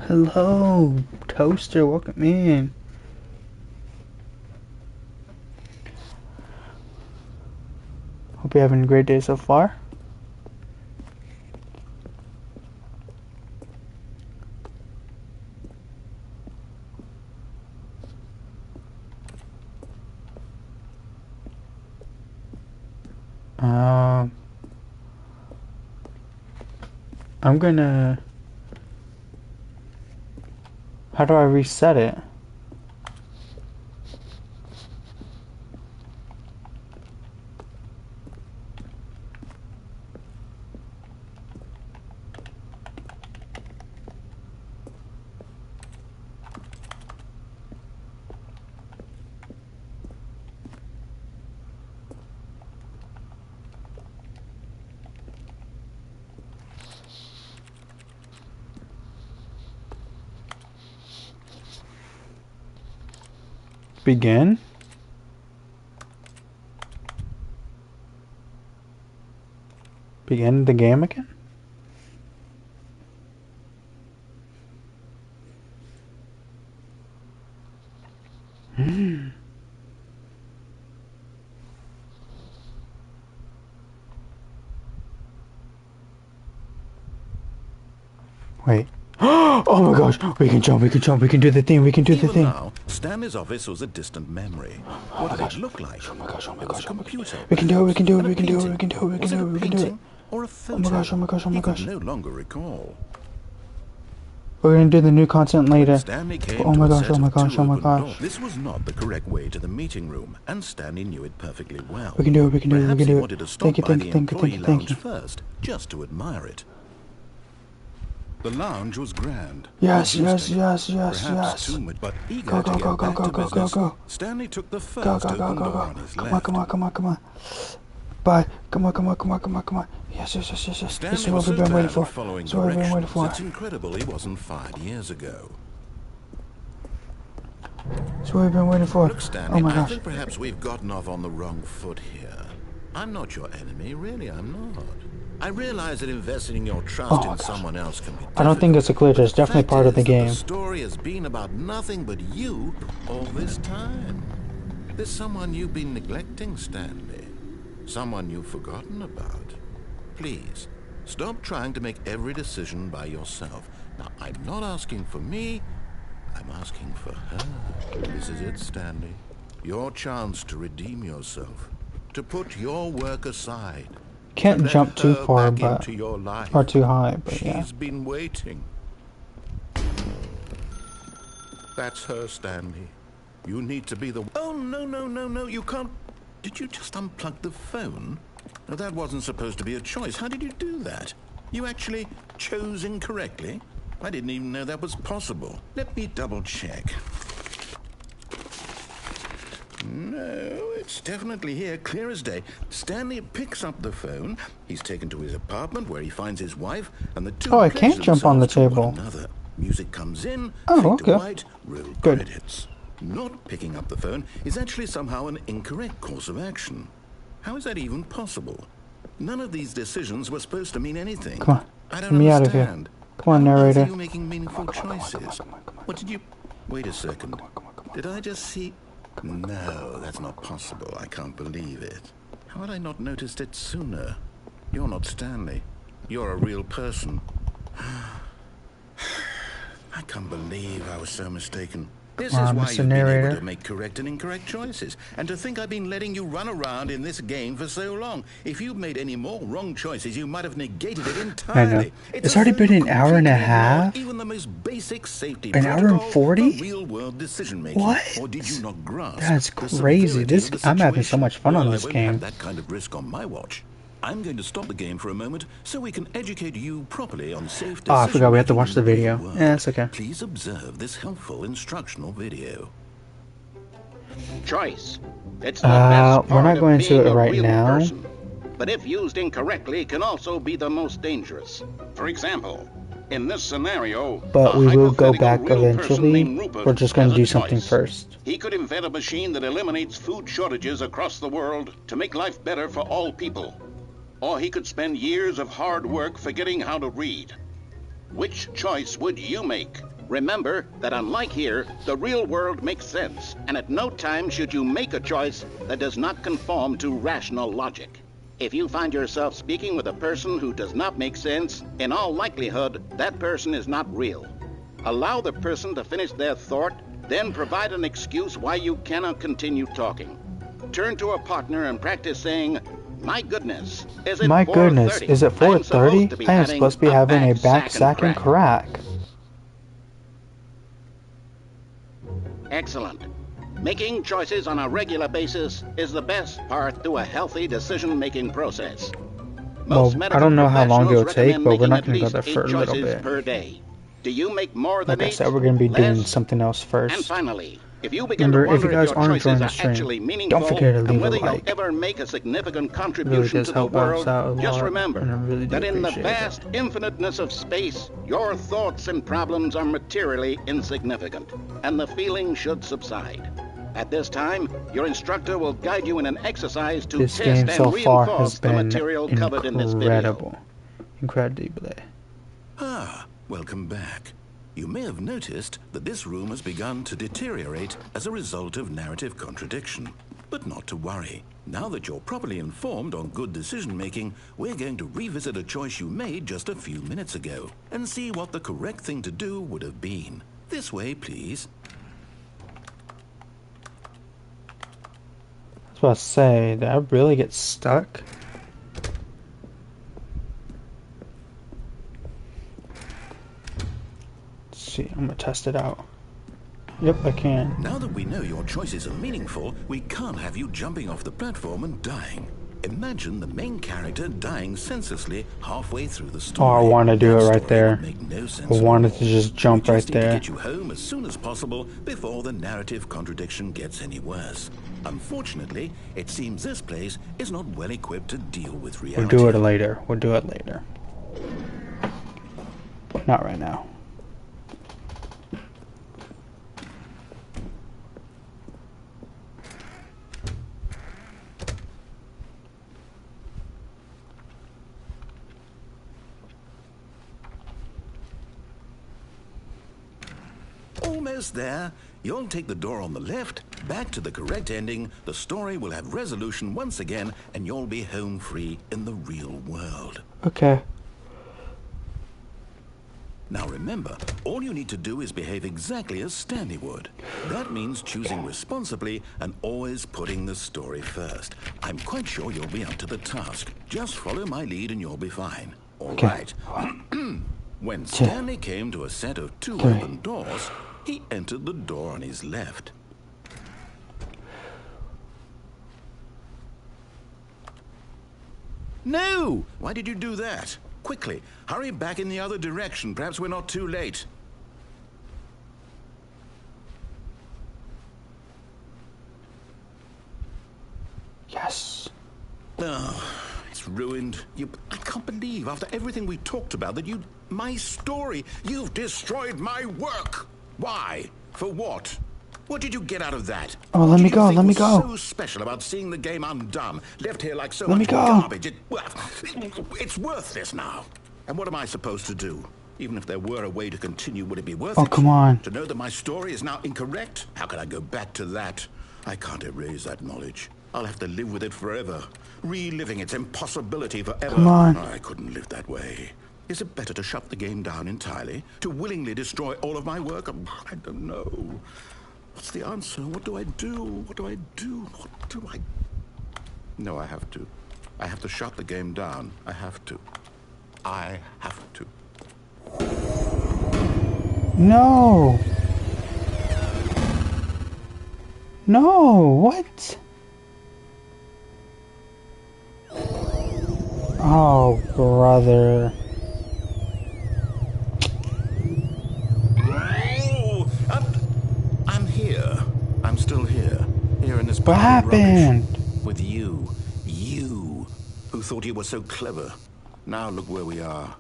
S1: Hello, Toaster. Welcome in. Hope you're having a great day so far. I'm gonna... How do I reset it? Begin? Begin the game again? Wait, Oh my gosh, we can jump, we can jump, we can do the thing, we can do the
S2: Even
S1: thing.
S2: now, Stanley's office was a distant memory. What did it look like?
S1: Oh my gosh, oh my
S2: There was
S1: gosh,
S2: a computer.
S1: we can do it, we can do it,
S2: And
S1: we
S2: a
S1: can do it, we
S2: painting.
S1: can do it, we can
S2: Was
S1: do
S2: it
S1: it,
S2: a
S1: we can do it.
S2: painting or a
S1: Oh
S2: photo?
S1: my gosh, oh my gosh, oh my
S2: He could
S1: gosh.
S2: no longer recall.
S1: We're gonna do the new content later.
S2: Stanley came
S1: Oh
S2: to
S1: my
S2: a
S1: gosh,
S2: set
S1: oh my
S2: of
S1: gosh,
S2: two
S1: oh my
S2: open
S1: gosh.
S2: doors. This was not the correct way to the meeting room, and Stanley knew it perfectly well.
S1: We can do it, we can do it, we
S2: Perhaps
S1: can
S2: he
S1: do
S2: wanted to
S1: it.
S2: stop
S1: Thank you,
S2: by
S1: thank
S2: the
S1: you, thank you,
S2: employee
S1: thank you, thank
S2: lounge
S1: you.
S2: first, just to admire it. The lounge was grand.
S1: Yes,
S2: majestic,
S1: yes, yes, yes,
S2: perhaps
S1: yes.
S2: too much, but eager
S1: Go,
S2: to
S1: go,
S2: get
S1: go, go,
S2: back
S1: go,
S2: to
S1: go, go,
S2: business,
S1: go.
S2: Stanley took the
S1: Go,
S2: first
S1: go, go,
S2: open
S1: go,
S2: door
S1: go.
S2: on his
S1: Come on,
S2: left.
S1: come on, come on, come on. Bye. Come on, come on, come on, come on, come on. Yes, yes, yes, yes, yes. This is
S2: Stanley
S1: what
S2: was
S1: we've
S2: so
S1: been waiting
S2: bad
S1: for.
S2: at following
S1: This is what we've been waiting
S2: directions.
S1: for.
S2: It's incredible he wasn't fired years ago.
S1: This is what we've been waiting for.
S2: Look, Stanley,
S1: Oh my
S2: I
S1: gosh.
S2: think perhaps we've gotten off on the wrong foot here. I'm not your enemy, really, I'm not. I realize that investing in your trust
S1: Oh my
S2: in
S1: gosh.
S2: someone else can be difficult.
S1: I don't think it's a glitch.
S2: but
S1: It's
S2: the
S1: definitely
S2: fact
S1: part of the
S2: is that
S1: game.
S2: The story has been about nothing but you all this time. There's someone you've been neglecting, Stanley. Someone you've forgotten about. Please, stop trying to make every decision by yourself. Now, I'm not asking for me, I'm asking for her. This is it, Stanley. Your chance to redeem yourself. To put your work aside.
S1: Can't
S2: To let
S1: jump too
S2: her
S1: far,
S2: back
S1: but
S2: into your life.
S1: or too high, but yeah.
S2: She's been waiting. That's her, Stanley. You need to be the... Oh, no, you can't... Did you just unplug the phone? No, that wasn't supposed to be a choice. How did you do that? You actually chose incorrectly? I didn't even know that was possible. Let me double check. No, it's definitely here, clear as day. Stanley picks up the phone. He's taken to his apartment where he finds his wife, and the two
S1: Oh, I
S2: pledge
S1: can't jump on the
S2: themselves to one
S1: table.
S2: another. Music comes in,
S1: Oh,
S2: fade
S1: okay.
S2: to white, roll
S1: Good.
S2: credits. Not picking up the phone is actually somehow an incorrect course of action. How is that even possible? None of these decisions were supposed to mean anything.
S1: Come on,
S2: I
S1: get
S2: don't
S1: me out of here.
S2: understand.
S1: Come on,
S2: How on earth
S1: narrator.
S2: are you making meaningful choices?
S1: come on.
S2: What did you... Wait a second. Did I just see... No, that's not possible. I can't believe it. How had I not noticed it sooner? You're not Stanley. You're a real person. I can't believe I was so mistaken. This
S1: Come
S2: is
S1: on,
S2: why
S1: Mr.
S2: you've been
S1: Narrator.
S2: able to make correct and incorrect choices. And to think I've been letting you run around in this game for so long. If you'd made any more wrong choices, you might have negated it entirely.
S1: It's already been an hour and a half?
S2: Even the most basic safety
S1: An hour and
S2: protocol
S1: 40?
S2: for real-world decision-making.
S1: What?
S2: Or did you not grasp
S1: That's
S2: the
S1: crazy.
S2: severity of the
S1: I'm having so
S2: situation?
S1: much fun on
S2: Well,
S1: this
S2: I won't
S1: game.
S2: have that kind of risk on my watch. I'm going to stop the game for a moment so we can educate you properly on safe
S1: Oh, I forgot we have to
S2: decision-making
S1: watch the
S2: in real
S1: video.
S2: world.
S1: Yeah, it's okay.
S2: Please observe this helpful instructional video.
S5: Choice. It's the best
S1: We're
S5: part
S1: not
S5: of
S1: going to
S5: being
S1: it
S5: a
S1: right
S5: real
S1: now.
S5: person. But if used incorrectly, can also be the most dangerous. For example, in this scenario,
S1: But
S5: a
S1: we will go
S5: hypothetical
S1: back
S5: real person
S1: eventually.
S5: named Rupert
S1: We're just going
S5: has
S1: to
S5: a
S1: do something
S5: choice.
S1: first.
S5: He could invent a machine that eliminates food shortages across the world to make life better for all people. Or he could spend years of hard work forgetting how to read. Which choice would you make? Remember that unlike here, the real world makes sense, and at no time should you make a choice that does not conform to rational logic. If you find yourself speaking with a person who does not make sense, in all likelihood, that person is not real. Allow the person to finish their thought, then provide an excuse why you cannot continue talking. Turn to a partner and practice saying, "My goodness, is it
S1: My
S5: 4:30?
S1: goodness, is it
S5: I am supposed
S1: 4:30?
S5: to be
S1: I am
S5: having
S1: supposed to be having a back sack and
S5: crack."
S1: crack.
S5: Excellent. Making choices on a regular basis is the best part to a healthy decision-making process.
S1: Well, I don't know how long it'll
S5: professionals
S1: take,
S5: recommend
S1: but we're
S5: making
S1: not
S5: at
S1: going to go
S5: least
S1: there
S5: 8
S1: for a little
S5: choices
S1: bit.
S5: per day. Do you make more than
S1: Like I
S5: 8?
S1: said, we're going to be doing
S5: Less?
S1: something else
S5: And
S1: first.
S5: finally, if you begin
S1: Remember,
S5: to
S1: if you
S5: wonder
S1: guys
S5: your
S1: are
S5: choices
S1: enjoying the
S5: are
S1: stream,
S5: actually meaningful
S1: don't forget to
S5: and
S1: leave a
S5: whether you'll
S1: like.
S5: ever make a significant
S1: It
S5: contribution
S1: really does
S5: to the
S1: help us
S5: world,
S1: out a
S5: just
S1: lot,
S5: remember
S1: and I really do
S5: that in the
S1: appreciate
S5: vast
S1: it.
S5: infiniteness of space, your thoughts and problems are materially insignificant, and the feeling should subside. At this time, your instructor will guide you in an exercise to
S1: This
S5: test
S1: game
S5: and
S1: so far
S5: reinforce
S1: has
S5: the
S1: been
S5: material covered in this video.
S1: incredible. Incredible.
S2: Ah, welcome back. You may have noticed that this room has begun to deteriorate as a result of narrative contradiction. But not to worry. Now that you're properly informed on good decision-making, we're going to revisit a choice you made just a few minutes ago and see what the correct thing to do would have been. This way, please.
S1: I was about to say, did I really get stuck? Let's see, I'm gonna test it out. Yep, I can.
S2: Now that we know your choices are meaningful, we can't have you jumping off the platform and dying. Imagine the main character dying senselessly halfway through the story.
S1: Oh, I want to do
S2: That
S1: it right
S2: story
S1: there.
S2: would make no sense
S1: I
S2: at
S1: wanted
S2: all.
S1: to just jump
S2: We
S1: right
S2: just need to
S1: there.
S2: get you home as soon as possible before the narrative contradiction gets any worse. Unfortunately, it seems this place is not well equipped to deal with reality.
S1: We'll do it later. We'll do it later. Not right now.
S2: Almost there. You'll take the door on the left, back to the correct ending, the story will have resolution once again, and you'll be home free in the real world.
S1: Okay.
S2: Now remember, all you need to do is behave exactly as Stanley would. That means choosing responsibly and always putting the story first. I'm quite sure you'll be up to the task. Just follow my lead and you'll be fine. All right. When Stanley came to a set of two open doors, he entered the door on his left. No! Why did you do that? Quickly, hurry back in the other direction. Perhaps we're not too late.
S1: Yes.
S2: Oh, it's ruined. I can't believe, after everything we talked about, that my story, you've destroyed my work. Why? For what? What did you get out of that?
S1: Oh, let me go,
S2: What did
S1: let
S2: you
S1: me
S2: think was
S1: go.
S2: so special about seeing the game undone, left here like so
S1: Let me
S2: much
S1: go.
S2: garbage? It's worthless now. And what am I supposed to do? Even if there were a way to continue, would it be worth it?
S1: Oh, come on.
S2: To know that my story is now incorrect? How can I go back to that? I can't erase that knowledge. I'll have to live with it forever, reliving its impossibility forever.
S1: Come on.
S2: I couldn't live that way. Is it better to shut the game down entirely? To willingly destroy all of my work? I don't know. What's the answer? What do I do? What do I do? What do I... No, I have to. I have to shut the game down. I have to. I have to.
S1: No. No, what? Oh, brother.
S2: Oh, I'm here. I'm still here. Here in this
S1: What
S2: pile of rubbish.
S1: happened?
S2: With you. You. Who thought you were so clever. Now look where we are.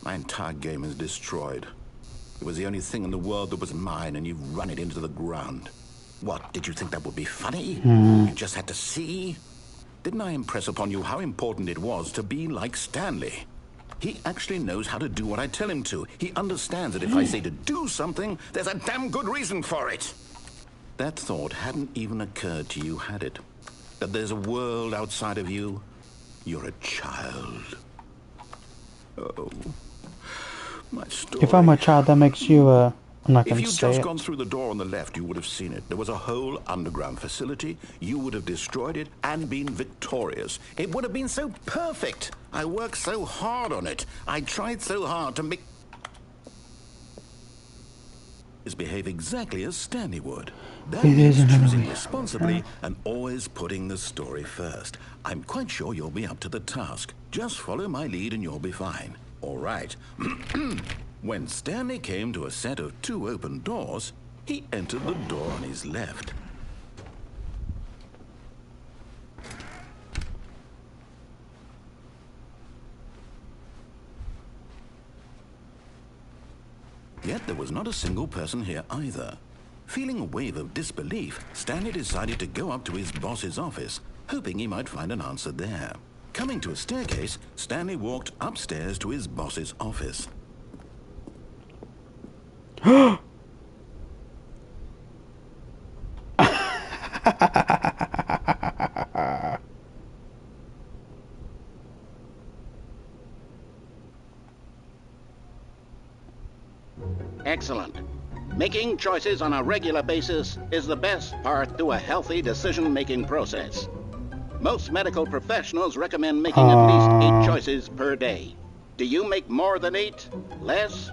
S2: My entire game is destroyed. It was the only thing in the world that was mine, and you've run it into the ground. What, did you think that would be funny? You just had to see? Didn't I impress upon you how important it was to be like Stanley? He actually knows how to do what I tell him to. He understands that if I say to do something, there's a damn good reason for it. That thought hadn't even occurred to you, had it? That there's a world outside of you? You're a child. Oh, my story.
S1: If I'm a child, that makes you I'm not
S2: If
S1: gonna
S2: you'd
S1: say
S2: just
S1: it.
S2: gone through the door on the left, you would have seen it. There was a whole underground facility. You would have destroyed it and been victorious. It would have been so perfect. I worked so hard on it. I tried so hard to make... behave exactly as Stanley would. That
S1: It
S2: means
S1: is another
S2: choosing
S1: way.
S2: responsibly and always putting the story first. I'm quite sure you'll be up to the task. Just follow my lead and you'll be fine. All right. When Stanley came to a set of two open doors, he entered the door on his left. Yet there was not a single person here either. Feeling a wave of disbelief, Stanley decided to go up to his boss's office, hoping he might find an answer there. Coming to a staircase, Stanley walked upstairs to his boss's office.
S5: Excellent. Making choices on a regular basis is the best part to a healthy decision-making process. Most medical professionals recommend making at least 8 choices per day. Do you make more than 8? Less?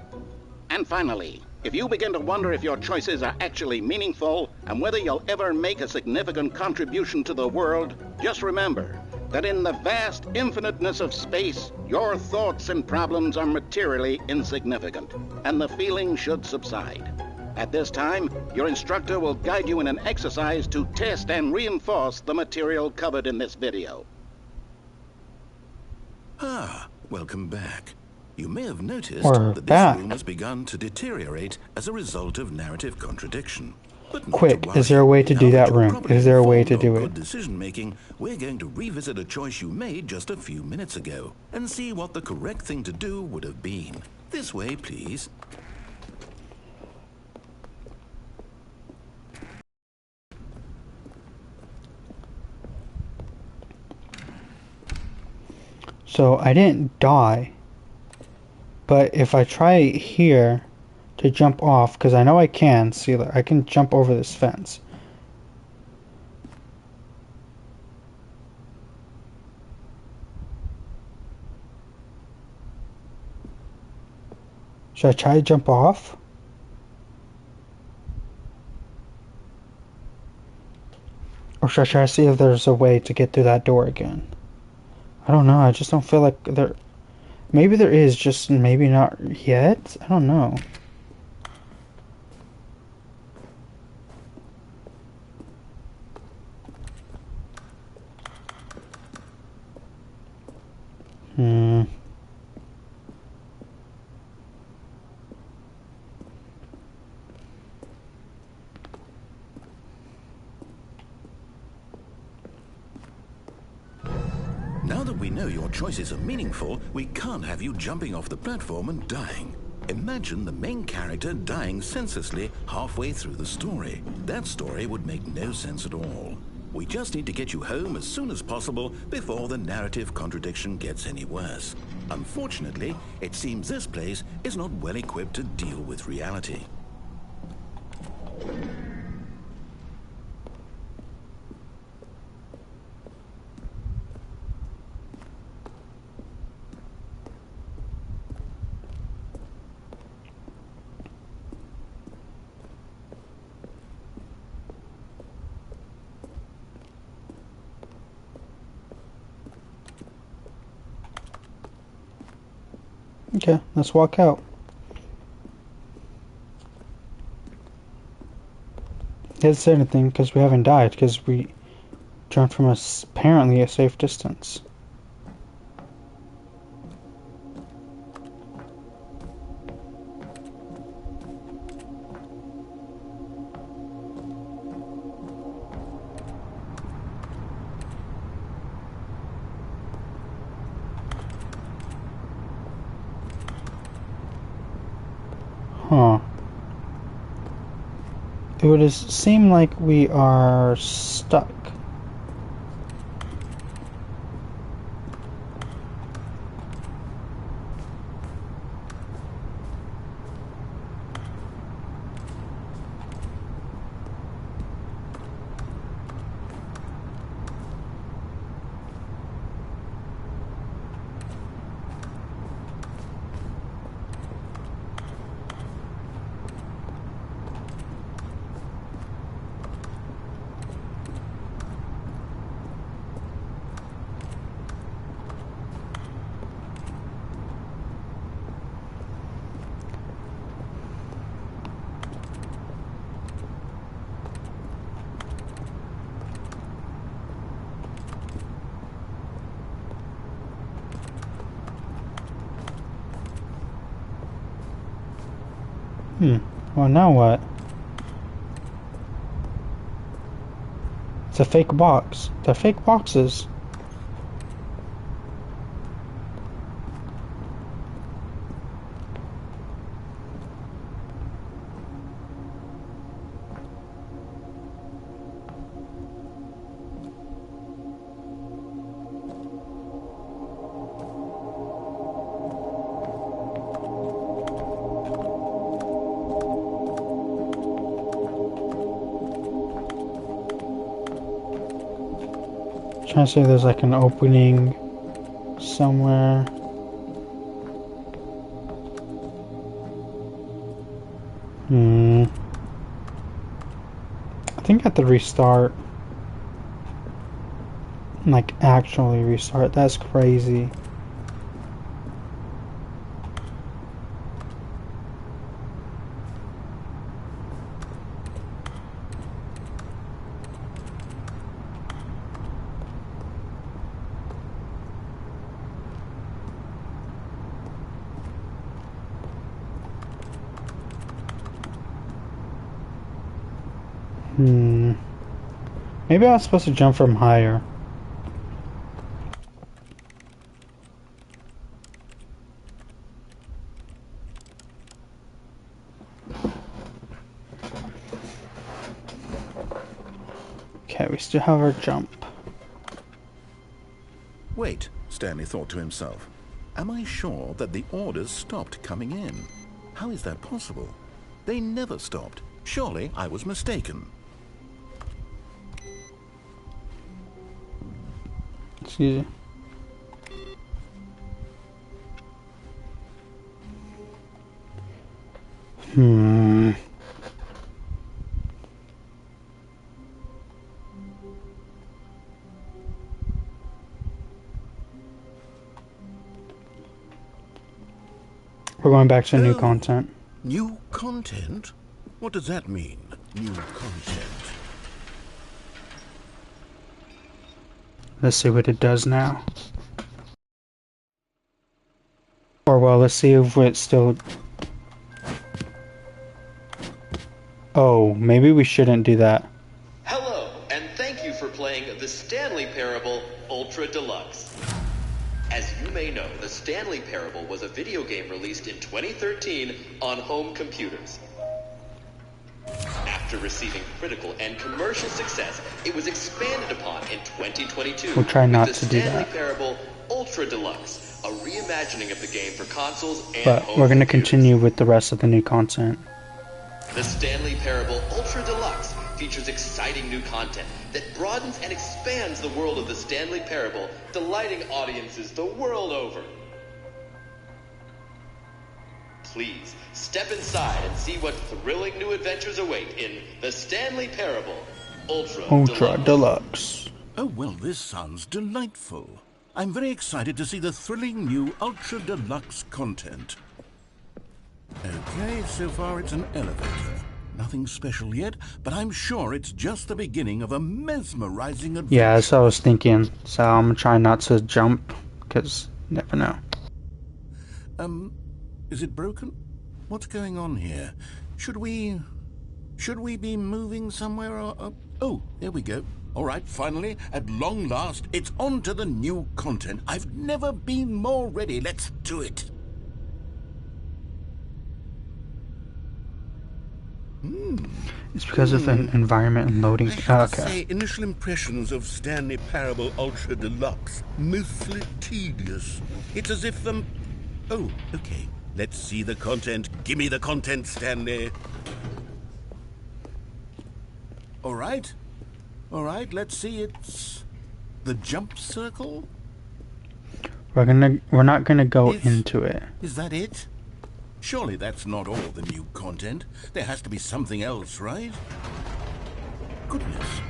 S5: And finally, if you begin to wonder if your choices are actually meaningful and whether you'll ever make a significant contribution to the world, just remember that in the vast infiniteness of space, your thoughts and problems are materially insignificant, and the feeling should subside. At this time, your instructor will guide you in an exercise to test and reinforce the material covered in this video.
S2: Ah, welcome back. You may have noticed
S1: We're
S2: that this
S1: back.
S2: room has begun to deteriorate as a result of narrative contradiction. But not
S1: Quick,
S2: to worry.
S1: is there a way to
S2: Now
S1: do that
S2: you're
S1: room?
S2: properly
S1: Is there a way to
S2: informed
S1: do
S2: of
S1: it?
S2: good decision making, we're going to revisit a choice you made just a few minutes ago and see what the correct thing to do would have been. This way, please.
S1: So I didn't die, but if I try here to jump off, because I know I can, see, I can jump over this fence. Should I try to jump off? Or should I try to see if there's a way to get through that door again? I don't know, I just don't feel like there... Maybe there is, just maybe not yet? I don't know.
S2: Now that we know your choices are meaningful, we can't have you jumping off the platform and dying. Imagine the main character dying senselessly halfway through the story. That story would make no sense at all. We just need to get you home as soon as possible before the narrative contradiction gets any worse. Unfortunately, it seems this place is not well equipped to deal with reality.
S1: Okay, let's walk out. Didn't say anything because we haven't died, because we jumped from apparently a safe distance. Huh. It would seem like we are stuck. Well, now what? It's a fake box. They're fake boxes. Trying to see if there's like an opening somewhere. I think I have to restart. Like, actually restart. That's crazy. Maybe I was supposed to jump from higher. Okay, we still have our jump.
S2: Wait, Stanley thought to himself. Am I sure that the orders stopped coming in? How is that possible? They never stopped. Surely I was mistaken.
S1: Excuse me. We're going back to new content.
S2: New content? What does that mean, new content?
S1: Let's see what it does now. Or well, let's see if it's still... Oh, maybe we shouldn't do that.
S7: Hello, and thank you for playing the Stanley Parable Ultra Deluxe. As you may know, the Stanley Parable was a video game released in 2013 on home computers. After receiving critical and commercial success, it was expanded upon in 2022
S1: We'll try not
S7: with the
S1: to do
S7: Stanley
S1: that.
S7: Parable Ultra Deluxe, a reimagining of the game for consoles and
S1: But
S7: home
S1: we're going to
S7: computers.
S1: continue with the rest of the new content.
S7: The Stanley Parable Ultra Deluxe features exciting new content that broadens and expands the world of the Stanley Parable, delighting audiences the world over. Please step inside and see what thrilling new adventures await in the Stanley Parable Ultra
S1: Deluxe.
S2: Oh, well, this sounds delightful. I'm very excited to see the thrilling new Ultra Deluxe content. Okay, so far it's an elevator. Nothing special yet, but I'm sure it's just the beginning of a mesmerizing adventure.
S1: Yeah, that's what I was thinking. So I'm going to try not to jump, because you never know.
S2: Is it broken? What's going on here? Should we be moving somewhere or... Oh, there we go. All right, finally, at long last, it's on to the new content. I've never been more ready. Let's do it.
S1: It's because of an environment and loading.
S2: I have to
S1: Okay.
S2: say, initial impressions of Stanley Parable Ultra Deluxe, mostly tedious. It's as if, Oh, okay. Let's see the content. Give me the content, Stanley. All right, let's see. It's the jump circle.
S1: We're not gonna go into it.
S2: Is that it? Surely that's not all the new content. There has to be something else, right? Goodness,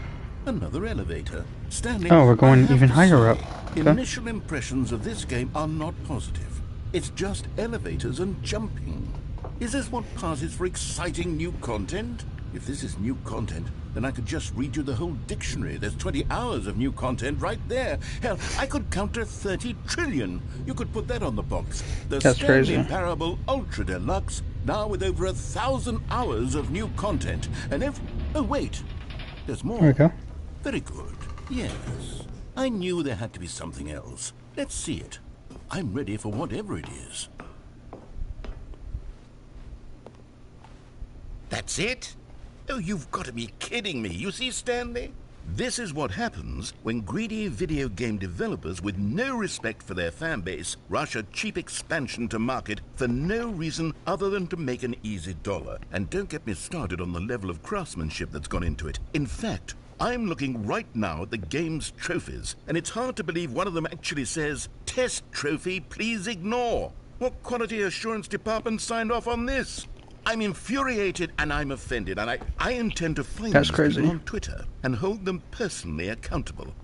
S2: another elevator. Stanley,
S1: Oh, we're going
S2: I have
S1: even
S2: to
S1: higher
S2: say,
S1: up. Okay.
S2: Initial impressions of this game are not positive. It's just elevators and jumping. Is this what passes for exciting new content? If this is new content, then I could just read you the whole dictionary. There's 20 hours of new content right there. Hell, I could count to 30 trillion. You could put that on the box. The
S1: That's
S2: Stanley
S1: crazy.
S2: Parable Ultra Deluxe, now with over 1,000 hours of new content. And if... Oh, wait. There's more.
S1: There we go.
S2: Very good. Yes. I knew there had to be something else. Let's see it. I'm ready for whatever it is. That's it? Oh, you've got to be kidding me. You see, Stanley? This is what happens when greedy video game developers with no respect for their fan base rush a cheap expansion to market for no reason other than to make an easy dollar. And don't get me started on the level of craftsmanship that's gone into it. In fact, I'm looking right now at the game's trophies, and it's hard to believe one of them actually says, "Test trophy, please ignore." What quality assurance department signed off on this? I'm infuriated and I'm offended, and I intend to find
S1: That's
S2: these
S1: crazy.
S2: people on Twitter and hold them personally accountable.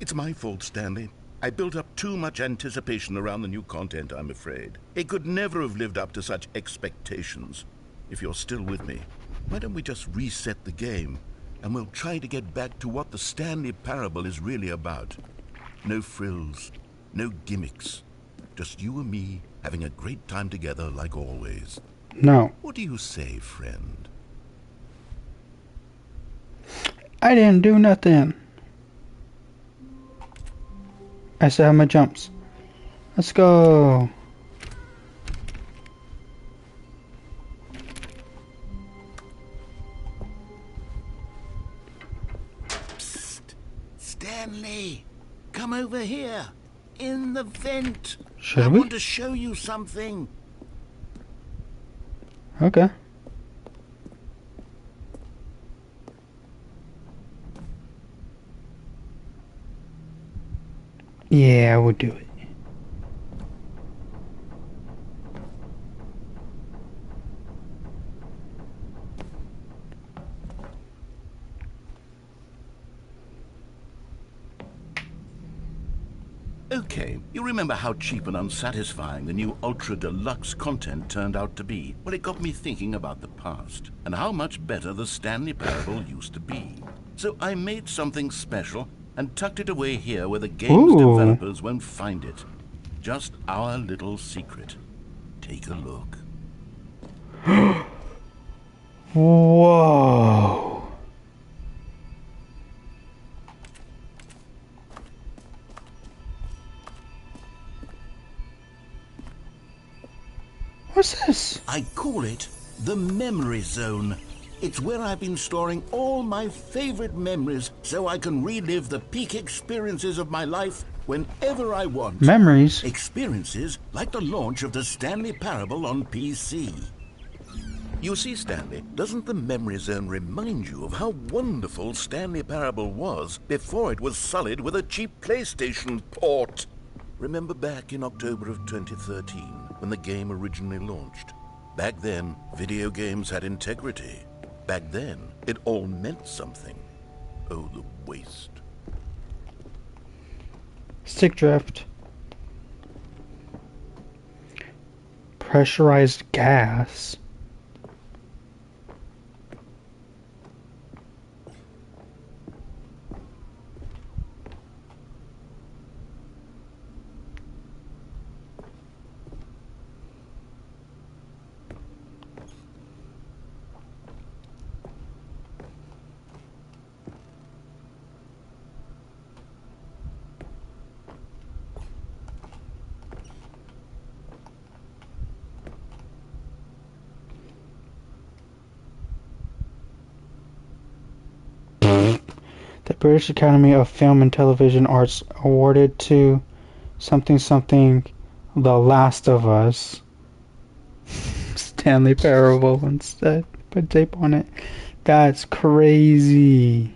S2: It's my fault, Stanley. I built up too much anticipation around the new content, I'm afraid. It could never have lived up to such expectations. If you're still with me, why don't we just reset the game, and we'll try to get back to what the Stanley Parable is really about. No frills, no gimmicks. Just you and me having a great time together like always.
S1: No.
S2: What do you say, friend?
S1: I didn't do nothing. I still have my jumps. Let's go.
S2: Psst. Stanley, come over here. In the vent.
S1: Should
S2: I
S1: we?
S2: want to show you something.
S1: Okay. Yeah, I would do it.
S2: Okay, you remember how cheap and unsatisfying the new Ultra Deluxe content turned out to be? Well, it got me thinking about the past and how much better the Stanley Parable used to be. So I made something special and tucked it away here where the game's developers won't find it. Just our little secret. Take a look.
S1: Whoa. What's this?
S2: I call it the Memory Zone. It's where I've been storing all my favorite memories so I can relive the peak experiences of my life whenever I want.
S1: Memories?
S2: Experiences like the launch of the Stanley Parable on PC. You see, Stanley, doesn't the Memory Zone remind you of how wonderful Stanley Parable was before it was sullied with a cheap PlayStation port? Remember back in October of 2013, when the game originally launched? Back then, video games had integrity. Back then, it all meant something. Oh, the waste.
S1: Stick drift. Pressurized gas. The British Academy of Film and Television Arts awarded to something something The Last of Us. Stanley Parable instead. Put tape on it. That's crazy.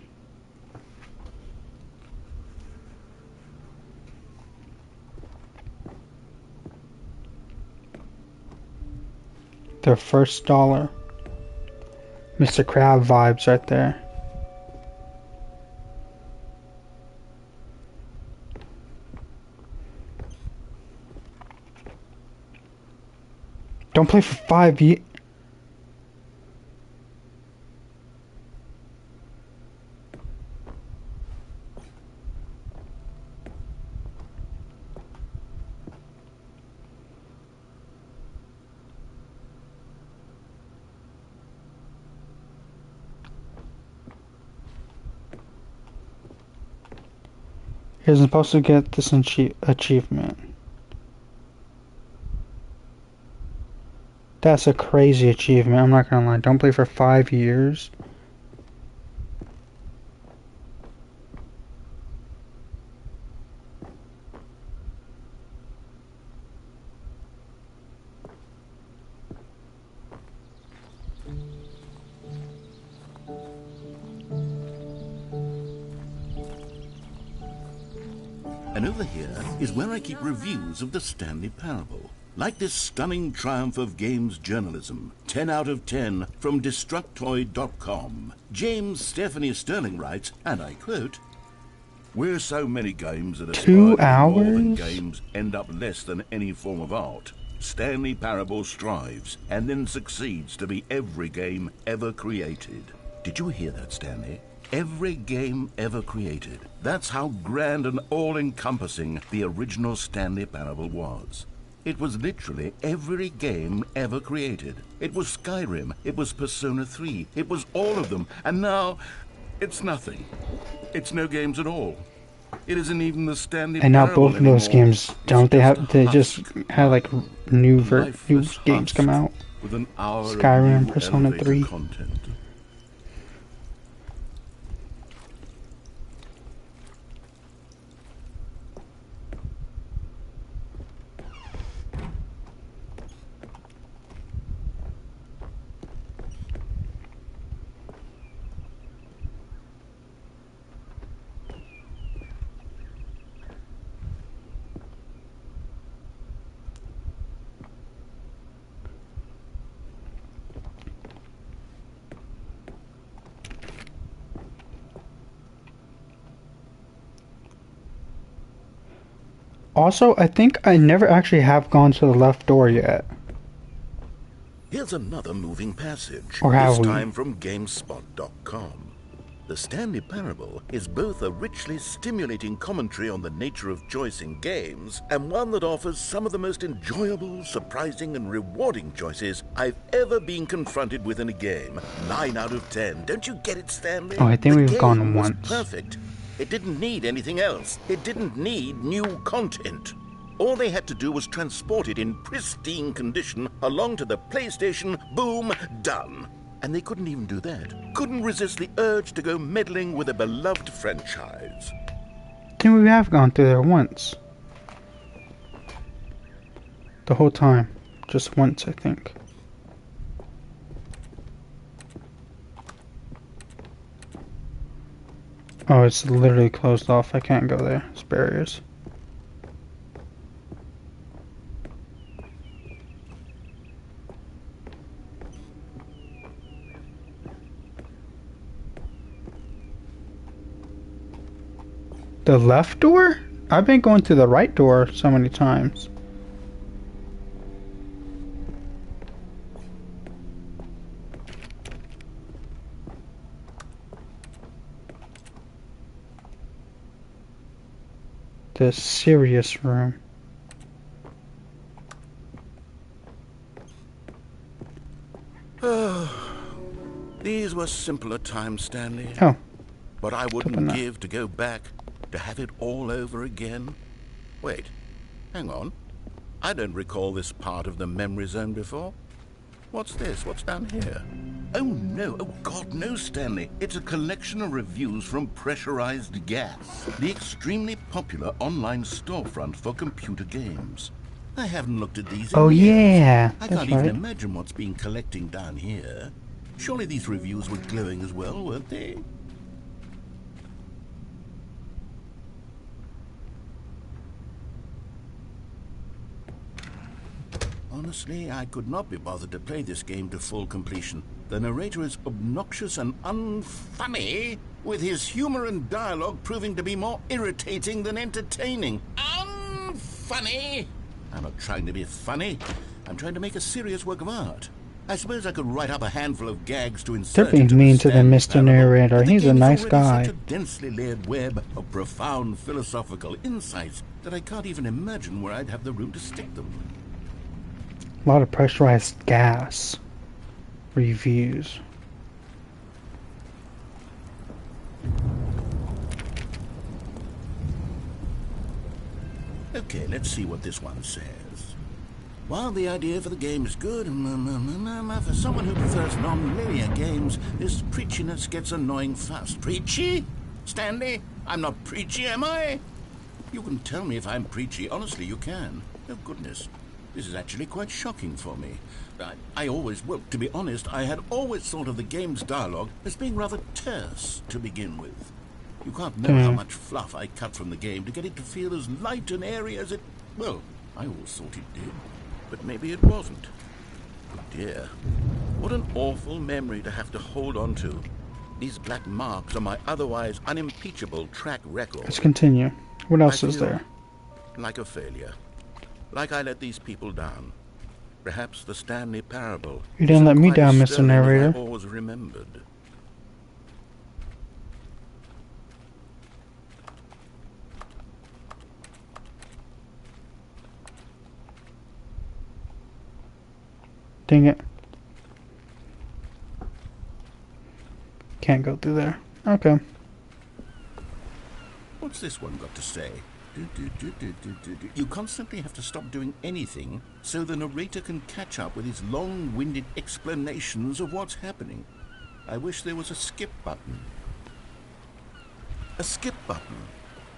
S1: Their first dollar. Mr. Crab vibes right there. Don't play for 5 years. You're supposed to get this achievement. That's a crazy achievement, I'm not gonna lie. Don't play for 5 years.
S2: And over here is where I keep reviews of the Stanley Parable. Like this stunning triumph of games journalism, 10 out of 10 from Destructoid.com. James Stephanie Sterling writes, and I quote, "Where so many games that aspire
S1: 2
S2: to be more than
S1: hours?
S2: games end up less than any form of art, Stanley Parable strives and then succeeds to be every game ever created." Did you hear that, Stanley? Every game ever created. That's how grand and all-encompassing the original Stanley Parable was. It was literally every game ever created. It was Skyrim, it was Persona 3, it was all of them, and now it's nothing. It's no games at all. It isn't even the Stanley
S1: And now
S2: Parable
S1: both of those
S2: anymore.
S1: games, don't they have, they just had like new
S2: Lifeless
S1: games
S2: husk
S1: come out?
S2: with an hour
S1: Skyrim,
S2: of new
S1: Persona
S2: elevated
S1: 3.
S2: content.
S1: Also, I think I never actually have gone to the left door yet.
S2: Here's another moving passage,
S1: Or have
S2: this
S1: we?
S2: time from GameSpot.com. The Stanley Parable is both a richly stimulating commentary on the nature of choice in games and one that offers some of the most enjoyable, surprising, and rewarding choices I've ever been confronted with in a game. 9 out of 10. Don't you get it, Stanley?
S1: Oh, I think
S2: The
S1: we've gone
S2: game was
S1: once.
S2: perfect. It didn't need anything else. It didn't need new content. All they had to do was transport it in pristine condition along to the PlayStation. Boom, done. And they couldn't even do that. Couldn't resist the urge to go meddling with a beloved franchise.
S1: I think we have gone through there once. The whole time. Just once, I think. Oh, it's literally closed off. I can't go there. It's barriers. The left door? I've been going to the right door so many times. The serious room.
S2: These were simpler times, Stanley.
S1: Oh,
S2: But I
S1: open
S2: wouldn't
S1: that.
S2: give to go back, to have it all over again. Wait, hang on. I don't recall this part of the memory zone before. What's this? What's down here? Oh no, oh God, no, Stanley. It's a collection of reviews from Pressurized Gas, the extremely popular online storefront for computer games. I haven't looked at these in
S1: oh
S2: years.
S1: yeah,
S2: I
S1: that's
S2: can't even
S1: right.
S2: imagine what's been collecting down here. Surely these reviews were glowing as well, weren't they? Honestly, I could not be bothered to play this game to full completion. The narrator is obnoxious and unfunny, with his humor and dialogue proving to be more irritating than entertaining. Unfunny! I'm not trying to be funny. I'm trying to make a serious work of art. I suppose I could write up a handful of gags to insert
S1: They're being
S2: into
S1: mean
S2: the
S1: to the
S2: Stanley
S1: Mr.
S2: Parable,
S1: Narrator.
S2: but the
S1: He's a
S2: game is
S1: nice
S2: already
S1: guy.
S2: such a densely layered web of profound philosophical insights that I can't even imagine where I'd have the room to stick them.
S1: A lot of pressurized gas reviews.
S2: Okay, let's see what this one says. While the idea for the game is good, for someone who prefers non-linear games, this preachiness gets annoying fast. Preachy? Stanley? I'm not preachy, am I? You can tell me if I'm preachy. Honestly, you can. Oh, goodness. This is actually quite shocking for me. Well, to be honest, I had always thought of the game's dialogue as being rather terse to begin with.
S4: You can't know how much fluff I cut from the game to get it to feel as light and airy as it... Well, I always thought it did, but maybe it wasn't. Oh dear, what an awful memory to have to hold on to. These black marks on my otherwise unimpeachable track record.
S1: Let's continue. What else
S4: I
S1: is
S4: feel
S1: there?
S4: like a failure. Like I let these people down. Perhaps the Stanley parable.
S1: You didn't let me down, Mr. Narrator.
S4: I always remembered.
S1: Dang it. Can't go through there. Okay.
S4: What's this one got to say? You constantly have to stop doing anything so the narrator can catch up with his long-winded explanations of what's happening. I wish there was a skip button. A skip button.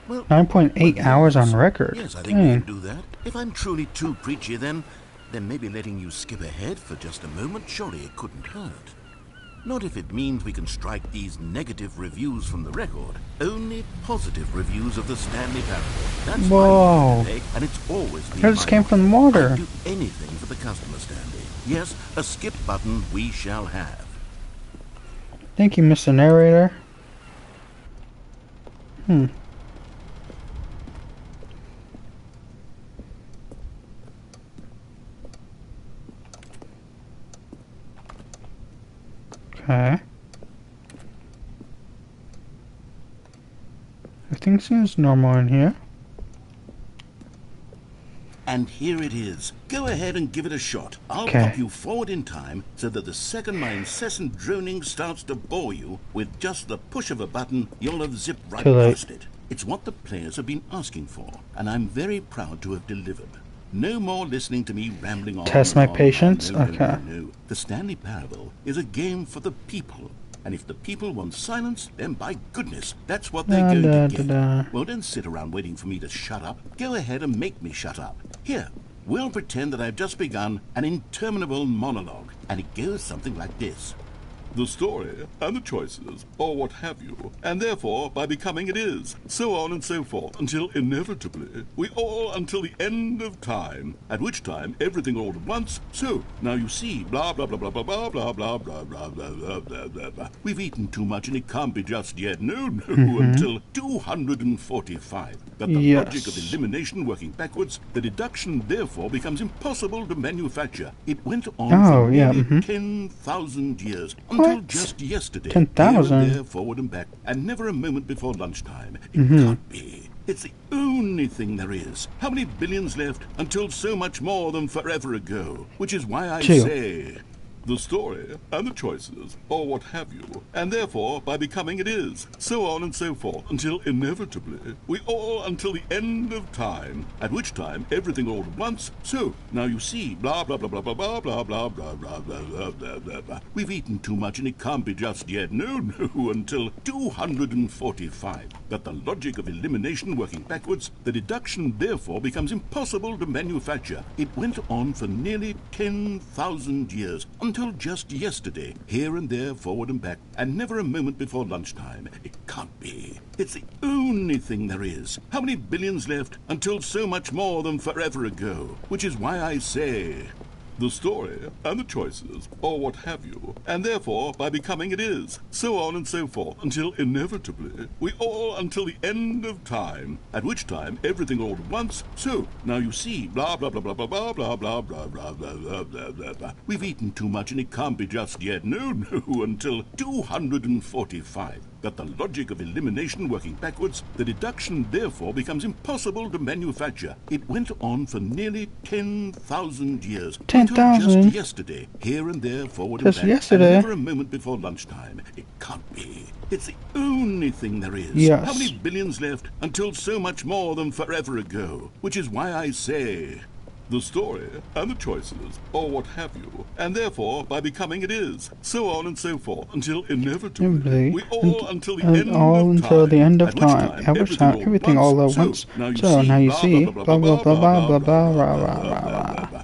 S4: Well,
S1: 9.8 hours on record.
S4: Yes, I think we can do that. If I'm truly too preachy, then maybe letting you skip ahead for just a moment, surely it couldn't hurt. Not if it means we can strike these negative reviews from the record. Only positive reviews of the Stanley parable. That's
S1: Whoa.
S4: my mistake, and it's always been
S1: It just
S4: my
S1: came from the water.
S4: I'd do anything for the customer, Stanley. Yes, a skip button we shall have.
S1: Thank you, Mr. Narrator. Okay. Everything seems normal in here.
S4: And here it is. Go ahead and give it a shot. I'll
S1: Okay.
S4: pop you forward in time so that the second my incessant droning starts to bore you, with just the push of a button, you'll have zipped right
S1: Too late.
S4: past it. It's what the players have been asking for, and I'm very proud to have delivered. No more listening to me rambling on.
S1: Test
S4: and
S1: my
S4: on and
S1: patience?
S4: on. No,
S1: Okay.
S4: no. The Stanley Parable is a game for the people. And if the people want silence, then by goodness, that's what they're going to get. Well, don't sit around waiting for me to shut up. Go ahead and make me shut up. Here, we'll pretend that I've just begun an interminable monologue, and it goes something like this. The story, and the choices, or what have you, and therefore, by becoming it is, so on and so forth, until inevitably, we all until the end of time, at which time everything all at once, so, now you see, blah blah blah blah blah blah blah blah blah blah blah blah blah blah blah. We've eaten too much and it can't be just yet, no, until 245. But the logic of elimination working backwards, the deduction therefore becomes impossible to manufacture. It went on for nearly 10,000 years, until just yesterday,
S1: 10,000?
S4: here and there, forward and back, and never a moment before lunchtime. It can't be. It's the only thing there is. How many billions left until so much more than forever ago? Which is why I say... The story, and the choices, or what have you, and therefore, by becoming it is, so on and so forth, until inevitably, we all until the end of time, at which time everything all at once, so, now you see, blah blah blah blah blah blah blah blah blah blah blah blah blah blah blah. We've eaten too much and it can't be just yet, no, until 245. But the logic of elimination working backwards, the deduction therefore becomes impossible to manufacture. It went on for nearly 10,000 years, until just yesterday, here and there, forward and back, and never a moment before lunchtime. It can't be. It's the only thing there is. How many billions left until so much more than forever ago? Which is why I say... The story, and the choices, or what have you, and therefore, by becoming it is, so on and so forth, until inevitably, we all until the end of time, at which time everything all at once, so, now you see, blah blah blah blah blah blah blah blah blah blah blah blah blah blah. We've eaten too much and it can't be just yet, no, until 245. But the logic of elimination working backwards, the deduction therefore becomes impossible to manufacture. It went on for nearly 10,000 years.
S1: 10,000?
S4: Just yesterday, here and there, forward
S1: Just
S4: and back,
S1: yesterday?
S4: and never a moment before lunchtime. It can't be. It's the only thing there is.
S1: Yes.
S4: How many billions left until so much more than forever ago? Which is why I say... The story, and the choices, or what have you, and therefore, by becoming it is, so on and so forth, until inevitably, we all until the end of time,
S1: the end of
S4: at which
S1: time, everything all at once, so now you see, blah blah blah blah blah blah blah blah blah blah.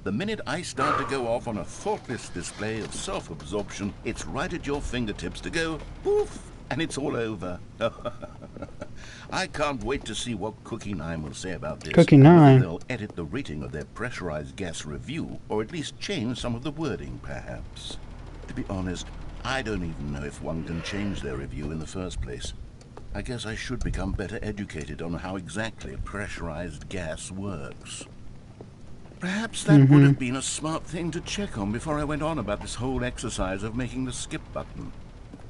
S4: The minute I start to go off on a thoughtless display of self-absorption, it's right at your fingertips to go poof, and it's all over. I can't wait to see what Cookie 9 will say about this.
S1: Cookie
S4: Whether
S1: 9.
S4: they'll edit the rating of their pressurized gas review, or at least change some of the wording, perhaps. To be honest, I don't even know if one can change their review in the first place. I guess I should become better educated on how exactly pressurized gas works. Perhaps that would have been a smart thing to check on before I went on about this whole exercise of making the skip button.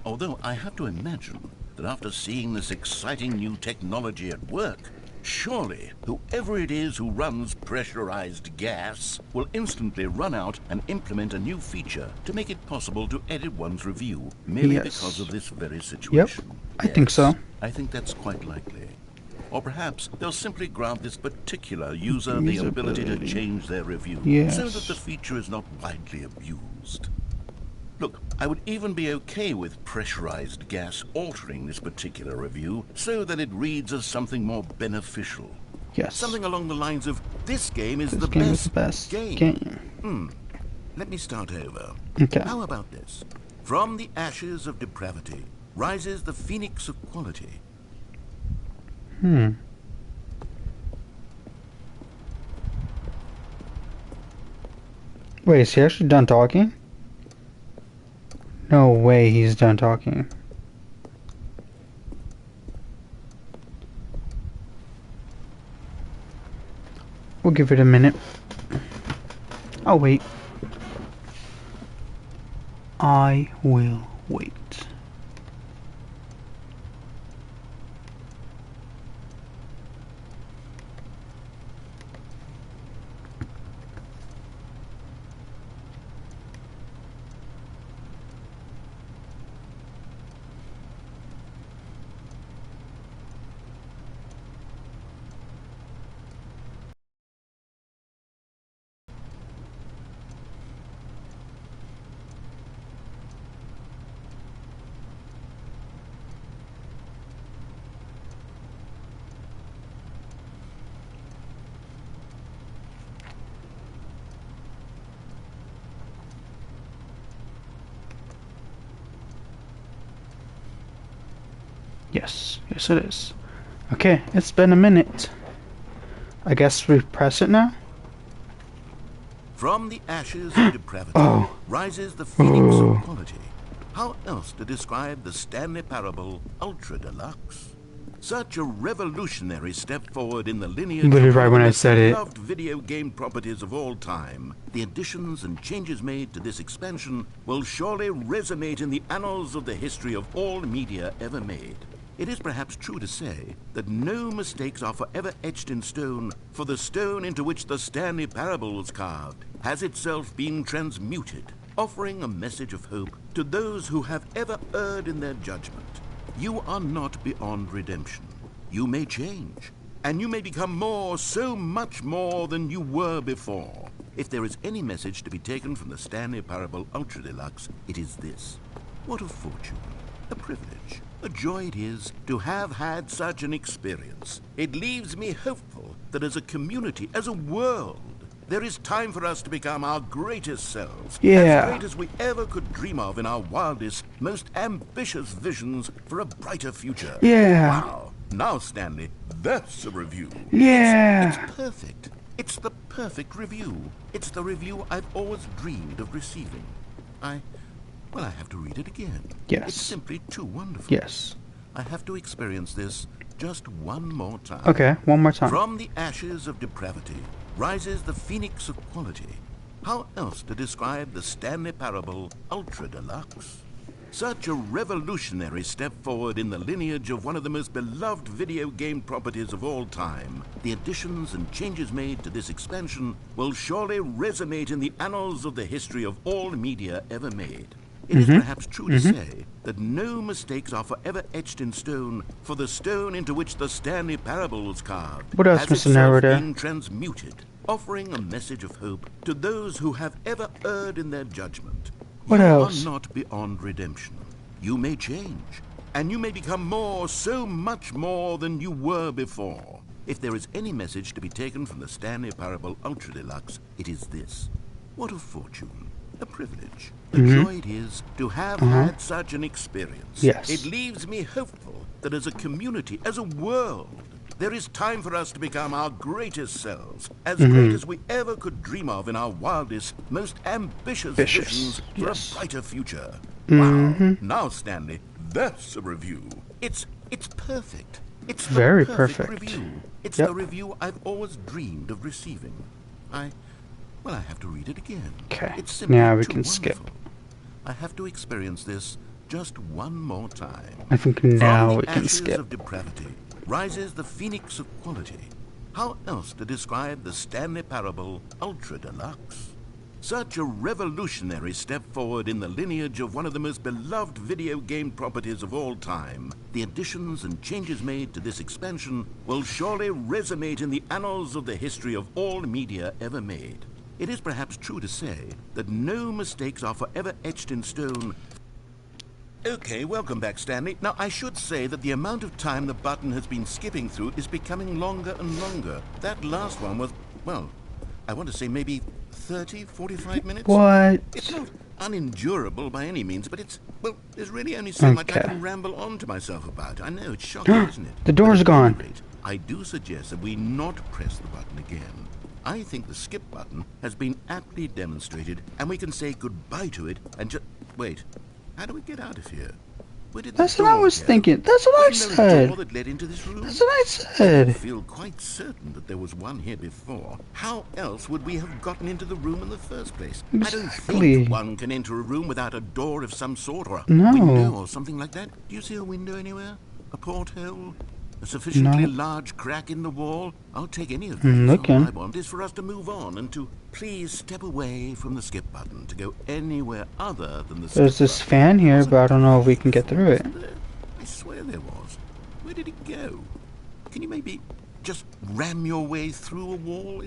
S4: Although I have to imagine that after seeing this exciting new technology at work, surely whoever it is who runs pressurized gas will instantly run out and implement a new feature to make it possible to edit one's review merely because of this very situation.
S1: Yep, I think so.
S4: I think that's quite likely. Or perhaps they'll simply grant this particular user the ability to change their review so that the feature is not widely abused. Look, I would even be okay with pressurized gas altering this particular review so that it reads as something more beneficial.
S1: Yes.
S4: Something along the lines of, this game is
S1: This
S4: the
S1: game
S4: best
S1: is the best
S4: game. Let me start over.
S1: Okay.
S4: How about this? From the ashes of depravity rises the phoenix of quality.
S1: Wait, is he actually done talking? No way he's done talking. We'll give it a minute. I'll wait. I will wait. Yes, yes it is. Okay, it's been a minute. I guess we press it now?
S4: From the ashes of depravity rises the phoenix of quality. How else to describe the Stanley Parable Ultra Deluxe? Such a revolutionary step forward in the lineage
S1: Literally
S4: of
S1: right
S4: one
S1: when
S4: of
S1: I
S4: the
S1: said it.
S4: beloved video game properties of all time. The additions and changes made to this expansion will surely resonate in the annals of the history of all media ever made. It is perhaps true to say that no mistakes are forever etched in stone, for the stone into which the Stanley Parable was carved has itself been transmuted, offering a message of hope to those who have ever erred in their judgment. You are not beyond redemption. You may change, and you may become more, so much more than you were before. If there is any message to be taken from the Stanley Parable Ultra Deluxe, it is this. What a fortune, a privilege, a joy it is to have had such an experience. It leaves me hopeful that as a community, as a world, there is time for us to become our greatest selves, as great as we ever could dream of in our wildest, most ambitious visions for a brighter future. Wow. Now, Stanley, that's a review. It's perfect. It's the perfect review. It's the review I've always dreamed of receiving. Well, I have to read it again.
S1: Yes.
S4: It's simply too wonderful.
S1: Yes.
S4: I have to experience this just one more time.
S1: Okay, one more time.
S4: From the ashes of depravity rises the phoenix of quality. How else to describe the Stanley Parable Ultra Deluxe? Such a revolutionary step forward in the lineage of one of the most beloved video game properties of all time. The additions and changes made to this expansion will surely resonate in the annals of the history of all media ever made. It is perhaps true to say that no mistakes are forever etched in stone, for the stone into which the Stanley Parable was carved
S1: What else,
S4: has
S1: Mr.
S4: itself
S1: Narrator?
S4: been transmuted, offering a message of hope to those who have ever erred in their judgment.
S1: What else?
S4: You are not beyond redemption. You may change,
S2: and you may become more, so much more than you were before. If there is any message to be taken from the Stanley Parable Ultra Deluxe, it is this. What a fortune, a privilege, a joy it is to have had such an experience.
S1: Yes.
S2: It leaves me hopeful that as a community, as a world, there is time for us to become our greatest selves, as great as we ever could dream of in our wildest, most ambitious visions for a brighter future. Wow. Now, Stanley, that's a review. It's perfect. It's the
S1: Very
S2: perfect
S1: perfect.
S2: review. It's
S1: Yep.
S2: the review I've always dreamed of receiving. Well, I have to read it again.
S1: Okay.
S2: It's simply
S1: Now we
S2: too
S1: can skip.
S2: wonderful. I have to experience this just one more time.
S1: I think now
S2: From
S1: we
S2: the
S1: can
S2: ashes
S1: skip.
S2: of depravity rises the phoenix of quality. How else to describe the Stanley Parable Ultra Deluxe? Such a revolutionary step forward in the lineage of one of the most beloved video game properties of all time. The additions and changes made to this expansion will surely resonate in the annals of the history of all media ever made. It is perhaps true to say that no mistakes are forever etched in stone. Okay, welcome back, Stanley. Now, I should say that the amount of time the button has been skipping through is becoming longer and longer. That last one was, well, I want to say maybe 30, 45 minutes?
S1: What?
S2: It's not unendurable by any means, but there's really only so much I
S1: Okay.
S2: can ramble on to myself about. I know, it's shocking, isn't it?
S1: The door's
S2: But at any
S1: gone.
S2: rate, I do suggest that we not press the button again. I think the skip button has been aptly demonstrated, and we can say goodbye to it and just... Wait, how do we get out of here? Where did the
S1: That's what I
S2: door
S1: was
S2: go?
S1: thinking. That's what I
S2: Wasn't there a
S1: said.
S2: door that led into this room?
S1: That's what I
S2: I
S1: said.
S2: feel quite certain that there was one here before. How else would we have gotten into the room in the first place? I don't
S1: Exactly.
S2: think one can enter a room without a door of some sort, or a
S1: No.
S2: window or something like that. Do you see a window anywhere? A porthole? A sufficiently
S1: No.
S2: large crack in the wall? I'll take any of
S1: I'm
S2: these.
S1: looking.
S2: All I want is for us to move on and to please step away from the skip button to go anywhere other than the skip
S1: There's this
S2: button.
S1: fan here,
S2: Wasn't
S1: but I don't
S2: there
S1: know if we can get through it.
S2: wasn't there? I swear there was. Where did it go? Can you maybe just ram your way through a wall?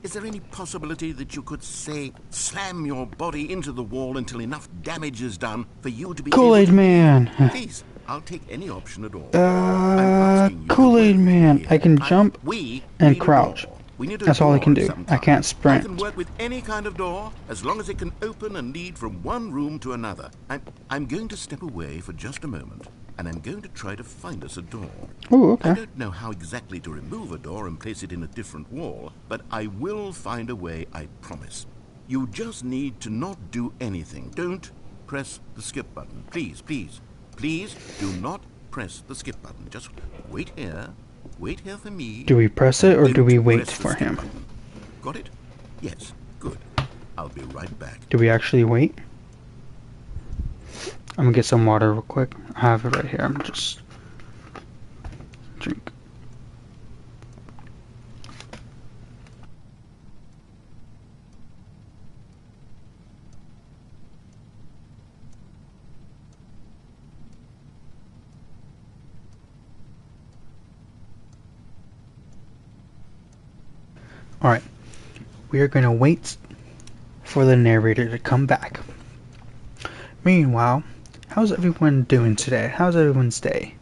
S2: Is there any possibility that you could, say, slam your body into the wall until enough damage is done for you to be
S1: Kool-Aid
S2: able to...
S1: Man.
S2: Please, I'll take any option at all. I'm asking you to
S1: Kool-Aid
S2: work with
S1: Man.
S2: me
S1: I can
S2: here.
S1: jump
S2: We
S1: and
S2: need a
S1: crouch.
S2: door. We need a
S1: That's all I
S2: door
S1: can
S2: of
S1: do.
S2: some
S1: I can't
S2: kind.
S1: sprint.
S2: I can work with any kind of door as long as it can open and lead from one room to another. I'm going to step away for just a moment, and I'm going to try to find us a door.
S1: Oh,
S2: I
S1: okay.
S2: don't know how exactly to remove a door and place it in a different wall, but I will find a way, I promise. You just need to not do anything. Don't press the skip button. Please, please, please do not press the skip button. Just wait here. Wait here for me.
S1: Do we press it or do
S2: Don't
S1: we wait
S2: press the
S1: for
S2: skip
S1: him?
S2: button. Got it? Yes, good. I'll be right back.
S1: Do we actually wait? I'm gonna get some water real quick. I have it right here. I'm just drink. Alright. We are gonna wait for the narrator to come back. Meanwhile, how's everyone doing today? How's everyone's day?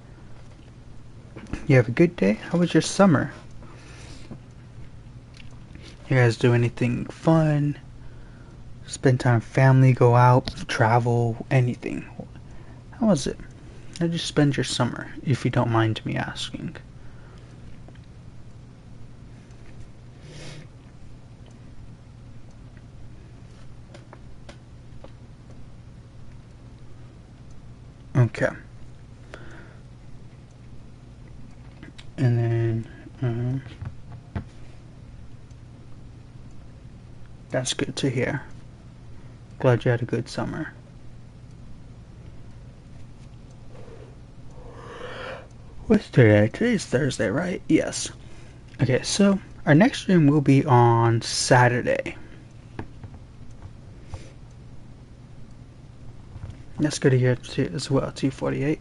S1: You have a good day? How was your summer? You guys do anything fun? Spend time with family, go out, travel, anything? How was it? How did you spend your summer, if you don't mind me asking? Okay. And then, that's good to hear. Glad you had a good summer. What's today? Today's Thursday, right? Yes. Okay, so our next stream will be on Saturday. That's good to hear too, as well, 248.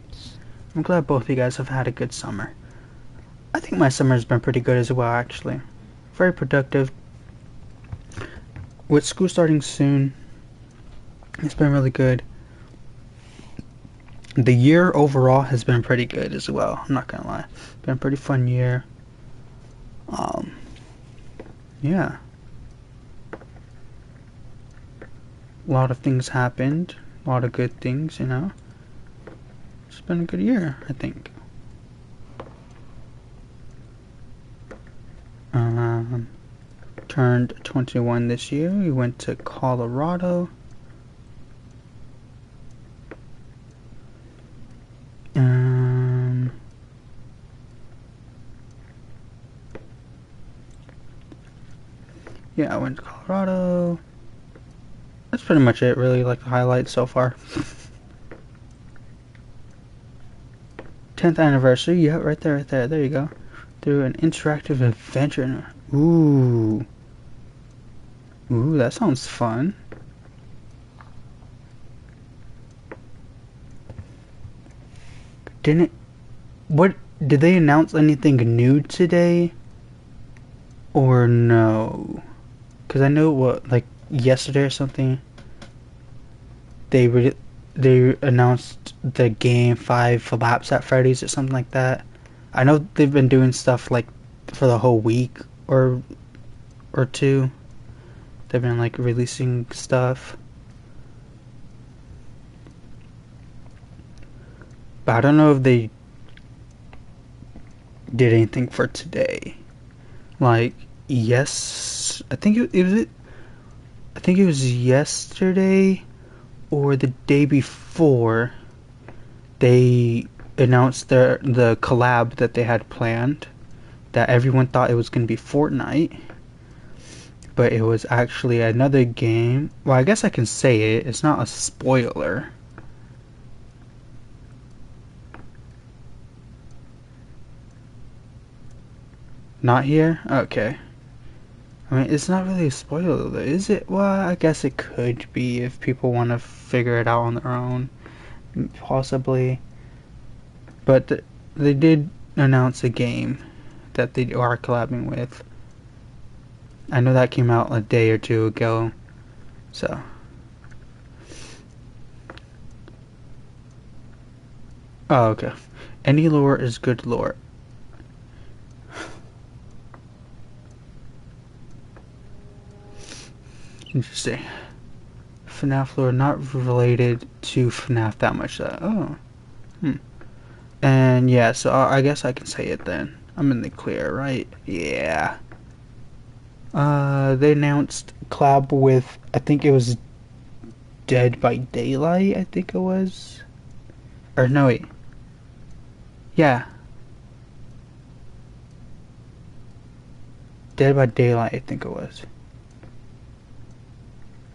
S1: I'm glad both of you guys have had a good summer. I think my summer has been pretty good as well, actually. Very productive. With school starting soon, it's been really good. The year overall has been pretty good as well. I'm not gonna lie, been a pretty fun year. Um, yeah, a lot of things happened, a lot of good things. It's been a good year, I think. Turned 21 this year. We went to Colorado. Yeah, I went to Colorado. That's pretty much it, really, like the highlights so far. 10th anniversary, yeah, right there, there you go. Through an interactive adventure. Ooh, that sounds fun. What, did they announce anything new today? Or no? Because I know like yesterday or something, they announced the game 5 Laps at Freddy's or something like that. I know they've been doing stuff like for the whole week or two. They've been like releasing stuff. But I don't know if they did anything for today. Like, yes, I think it was yesterday or the day before they announced the collab that they had planned, that everyone thought it was going to be Fortnite, but it was actually another game. Well, I guess I can say it. It's not a spoiler. Not here? Okay. I mean, it's not really a spoiler, though, is it? Well, I guess it could be if people want to figure it out on their own. Possibly. But they did announce a game that they are collabing with. I know that came out a day or two ago. So. Oh, okay. Any lore is good lore. Interesting. FNAF lore not related to FNAF that much. And yeah, so I guess I can say it then. I'm in the clear, right? Yeah. They announced collab with, I think it was Dead by Daylight, I think it was. Or no, wait. Yeah. Dead by Daylight, I think it was.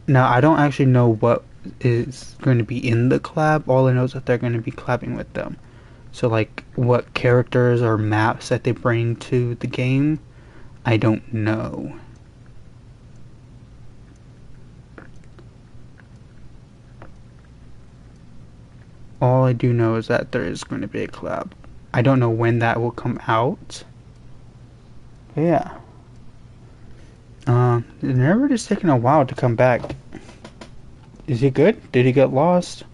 S1: Now, I don't actually know what is going to be in the collab. All I know is that they're going to be collabing with them. So, like, what characters or maps that they bring to the game, I don't know. All I do know is that there is going to be a collab. I don't know when that will come out. But yeah. The narrator is taking a while to come back. Is he good? Did he get lost?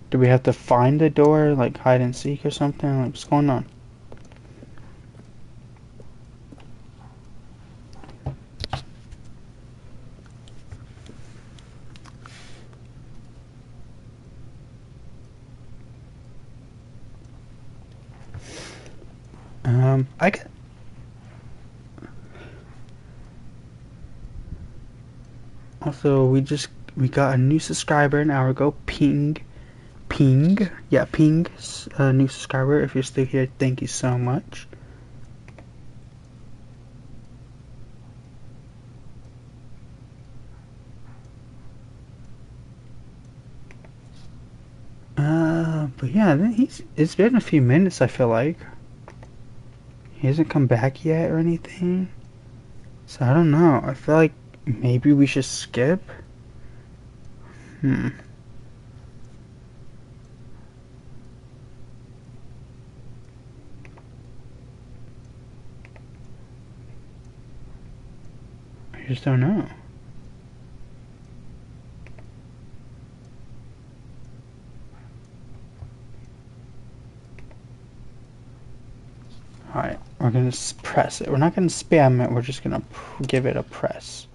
S1: Do we have to find the door, like hide and seek or something? Like, what's going on? I can. Also, we got a new subscriber an hour ago. Ping, yeah, Ping, new subscriber. If you're still here, thank you so much. But yeah, it's been a few minutes, I feel like. He hasn't come back yet or anything. So I don't know. I feel like maybe we should skip. I just don't know. Alright, we're gonna press it. We're not gonna spam it, we're just gonna give it a press.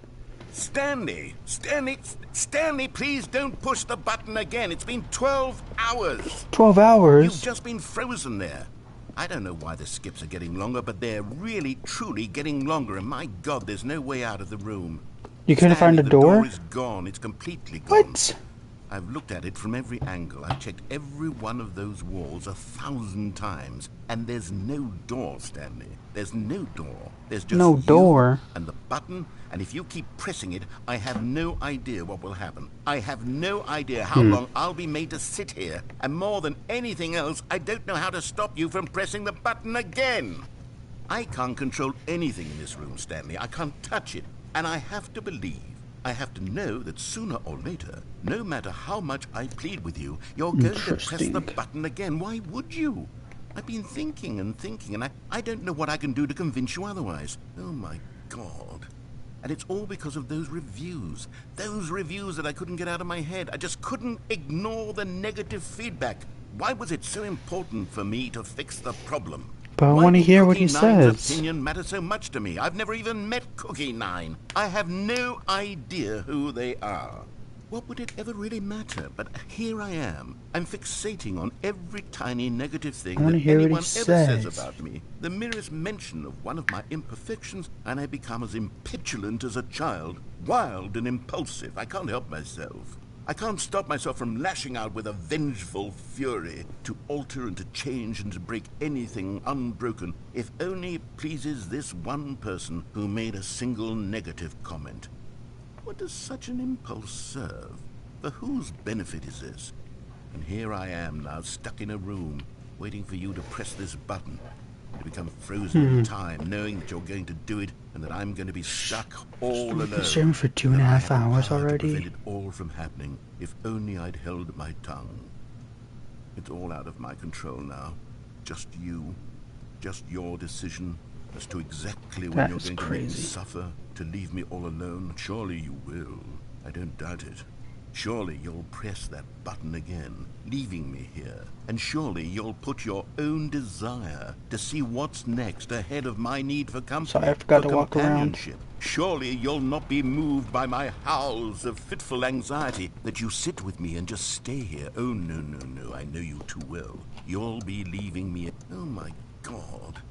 S4: Stanley! Stanley, please don't push the button again. It's been 12 hours.
S1: 12 hours?
S4: You've just been frozen there. I don't know why the skips are getting longer, but they're really, truly getting longer. And my God, there's no way out of the room.
S1: You couldn't
S4: Stanley,
S1: find a door?
S4: The door is gone. It's completely gone.
S1: What?
S4: I've looked at it from every angle. I've checked every one of those walls 1,000 times. And there's no door, Stanley. There's no door. There's just
S1: no
S4: you
S1: door.
S4: and the button. And if you keep pressing it, I have no idea what will happen. I have no idea how long I'll be made to sit here. And more than anything else, I don't know how to stop you from pressing the button again. I can't control anything in this room, Stanley. I can't touch it. And I have to believe, I have to know that sooner or later, no matter how much I plead with you, you're going to press the button again. Why would you? I've been thinking and thinking, and I don't know what I can do to convince you otherwise. Oh, my God. And it's all because of those reviews that I couldn't get out of my head. I just couldn't ignore the negative feedback. Why was it so important for me to fix the problem?
S1: But I want to hear what he says.
S4: Opinion matters so much to me. I've never even met Cookie 9. I have no idea who they are. What would it ever really matter? But here I am. I'm fixating on every tiny negative thing that anyone ever says about me. The merest mention of one of my imperfections, and I become as impetulant as a child, wild and impulsive. I can't help myself. I can't stop myself from lashing out with a vengeful fury to alter and to change and to break anything unbroken, if only it pleases this one person who made a single negative comment. What does such an impulse serve? For whose benefit is this? And here I am now, stuck in a room, waiting for you to press this button. To become frozen in time, knowing that you're going to do it, and that I'm going to be stuck all alone.
S1: Been streaming for 2.5 hours already.
S4: To prevent it all from happening, if only I'd held my tongue. It's all out of my control now. Just you, just your decision as to exactly when you're going to make me suffer, to leave me all alone. Surely you will. I don't doubt it. Surely you'll press that button again, leaving me here. And surely you'll put your own desire to see what's next ahead of my need for company,
S1: Sorry, I forgot to walk around.
S4: Surely you'll not be moved by my howls of fitful anxiety, that you sit with me and just stay here. Oh, no, no, no, I know you too well. You'll be leaving me. Oh, my God.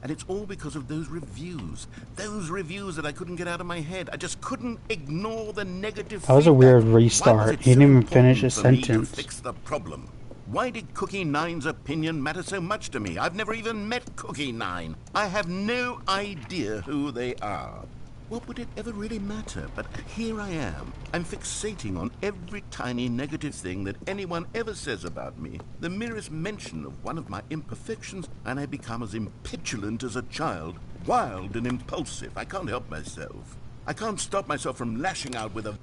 S4: And it's all because of those reviews that I couldn't get out of my head. I just couldn't ignore the negative feedback.
S1: That was a weird restart. He didn't even finish his sentence.
S4: To fix the problem? Why did Cookie 9's opinion matter so much to me? I've never even met Cookie 9. I have no idea who they are. What would it ever really matter? But here I am. I'm fixating on every tiny negative thing that anyone ever says about me. The merest mention of one of my imperfections, and I become as impetulant as a child, wild and impulsive. I can't help myself. I can't stop myself from lashing out with a...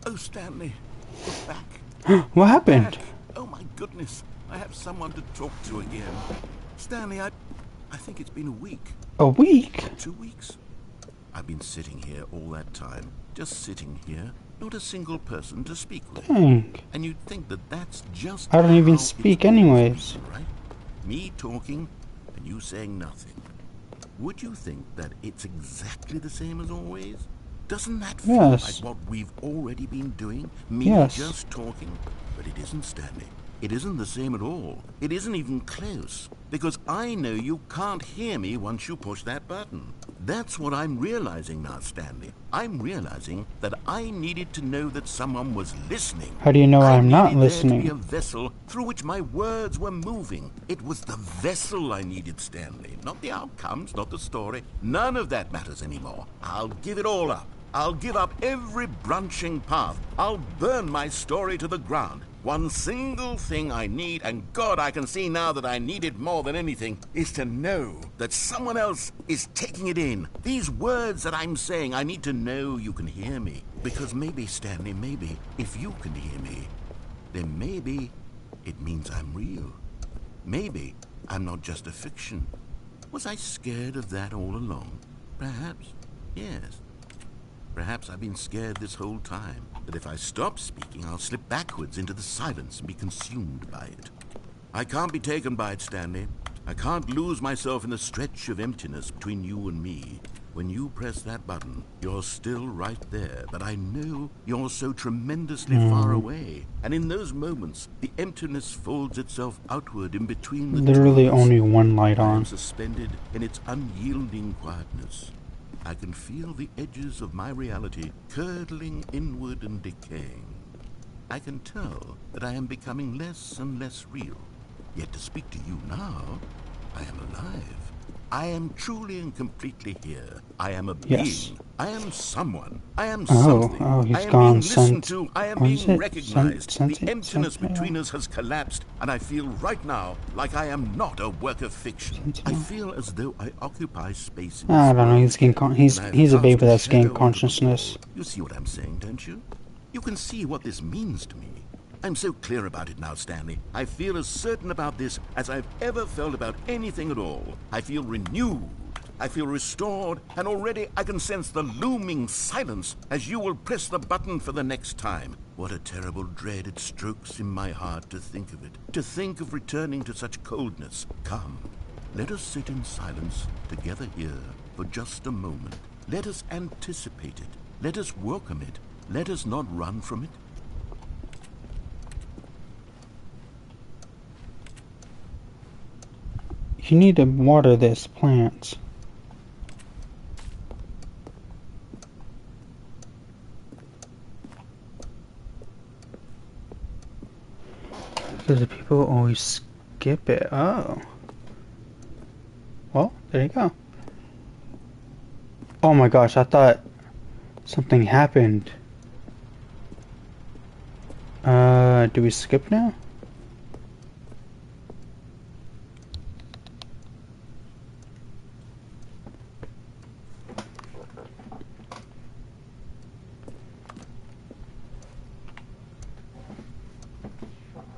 S4: Oh, Stanley, look back.
S1: What happened?
S4: Back. Oh, my goodness. I have someone to talk to again. Stanley, I think it's been a week.
S1: A week?
S4: 2 weeks. I've been sitting here all that time, just sitting here, not a single person to speak with.
S1: Dang.
S4: And you'd think that that's just
S1: I don't even speak anyways.
S4: Right? Me talking and you saying nothing. Would you think that it's exactly the same as always? Doesn't that feel like what we've already been doing? Me just talking? But it isn't, Stanley. It isn't the same at all. It isn't even close. Because I know you can't hear me once you push that button. That's what I'm realizing now, Stanley. I'm realizing that I needed to know that someone was listening.
S1: How do you know I'm not listening?
S4: There to be a vessel through which my words were moving. It was the vessel I needed, Stanley. Not the outcomes, not the story. None of that matters anymore. I'll give it all up. I'll give up every branching path. I'll burn my story to the ground. One single thing I need, and God, I can see now that I need it more than anything, is to know that someone else is taking it in. These words that I'm saying, I need to know you can hear me. Because maybe, Stanley, maybe, if you can hear me, then maybe it means I'm real. Maybe I'm not just a fiction. Was I scared of that all along? Perhaps, yes.
S2: Perhaps I've been scared this whole time, that if I stop speaking, I'll slip backwards into the silence and be consumed by it. I can't be taken by it, Stanley. I can't lose myself in the stretch of emptiness between you and me. When you press that button, you're still right there, but I know you're so tremendously far away. And in those moments, the emptiness folds itself outward in between the
S1: Literally
S2: two of us.
S1: only one light
S2: I am
S1: on.
S2: suspended in its unyielding quietness. I can feel the edges of my reality curdling inward and decaying. I can tell that I am becoming less and less real. Yet to speak to you now, I am alive. I am truly and completely here. I am a
S1: Yes.
S2: being. I am someone. I am
S1: Oh,
S2: something.
S1: oh,
S2: I
S1: he's
S2: am
S1: gone.
S2: being listened to. I am
S1: What is
S2: being
S1: it?
S2: recognized. The emptiness
S1: Sentinel.
S2: between us has collapsed, and I feel right now like I am not a work of fiction. I feel as though I occupy space in
S1: I
S2: this
S1: don't know.
S2: world
S1: He's getting.
S2: again,
S1: He's
S2: and I have
S1: he's a
S2: cast
S1: baby that's
S2: shadow
S1: gained
S2: onto the
S1: consciousness.
S2: world. You see what I'm saying, don't you? You can see what this means to me. I'm so clear about it now, Stanley. I feel as certain about this as I've ever felt about anything at all. I feel renewed. I feel restored, and already I can sense the looming silence as you will press the button for the next time. What a terrible dread it strokes in my heart to think of it, to think of returning to such coldness. Come, let us sit in silence together here for just a moment. Let us anticipate it. Let us welcome it. Let us not run from it.
S1: You need to water this plant. Because the people always skip it. Oh. Well, there you go. Oh my gosh, I thought something happened. Do we skip now?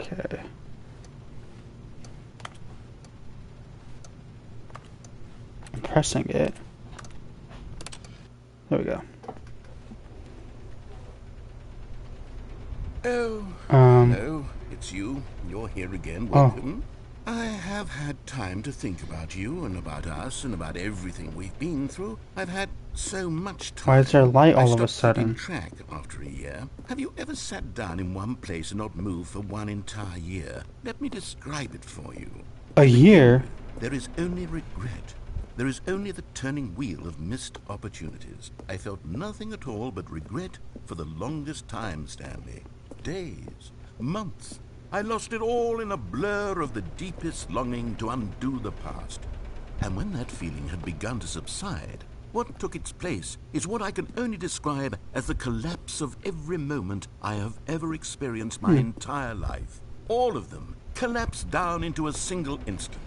S1: Okay. I'm pressing it. There we go.
S2: Oh, hello. It's you. You're here again.
S1: Oh.
S2: Welcome. I have had time to think about you and about us and about everything we've been through. I've had so much time.
S1: Why is there light all of a
S2: I stopped keeping
S1: sudden?
S2: track after a year. Have you ever sat down in one place and not moved for one entire year? Let me describe it for you.
S1: A year?
S2: There is only regret. There is only the turning wheel of missed opportunities. I felt nothing at all but regret for the longest time, Stanley. Days, months. I lost it all in a blur of the deepest longing to undo the past. And when that feeling had begun to subside, what took its place is what I can only describe as the collapse of every moment I have ever experienced my entire life. All of them collapsed down into a single instant.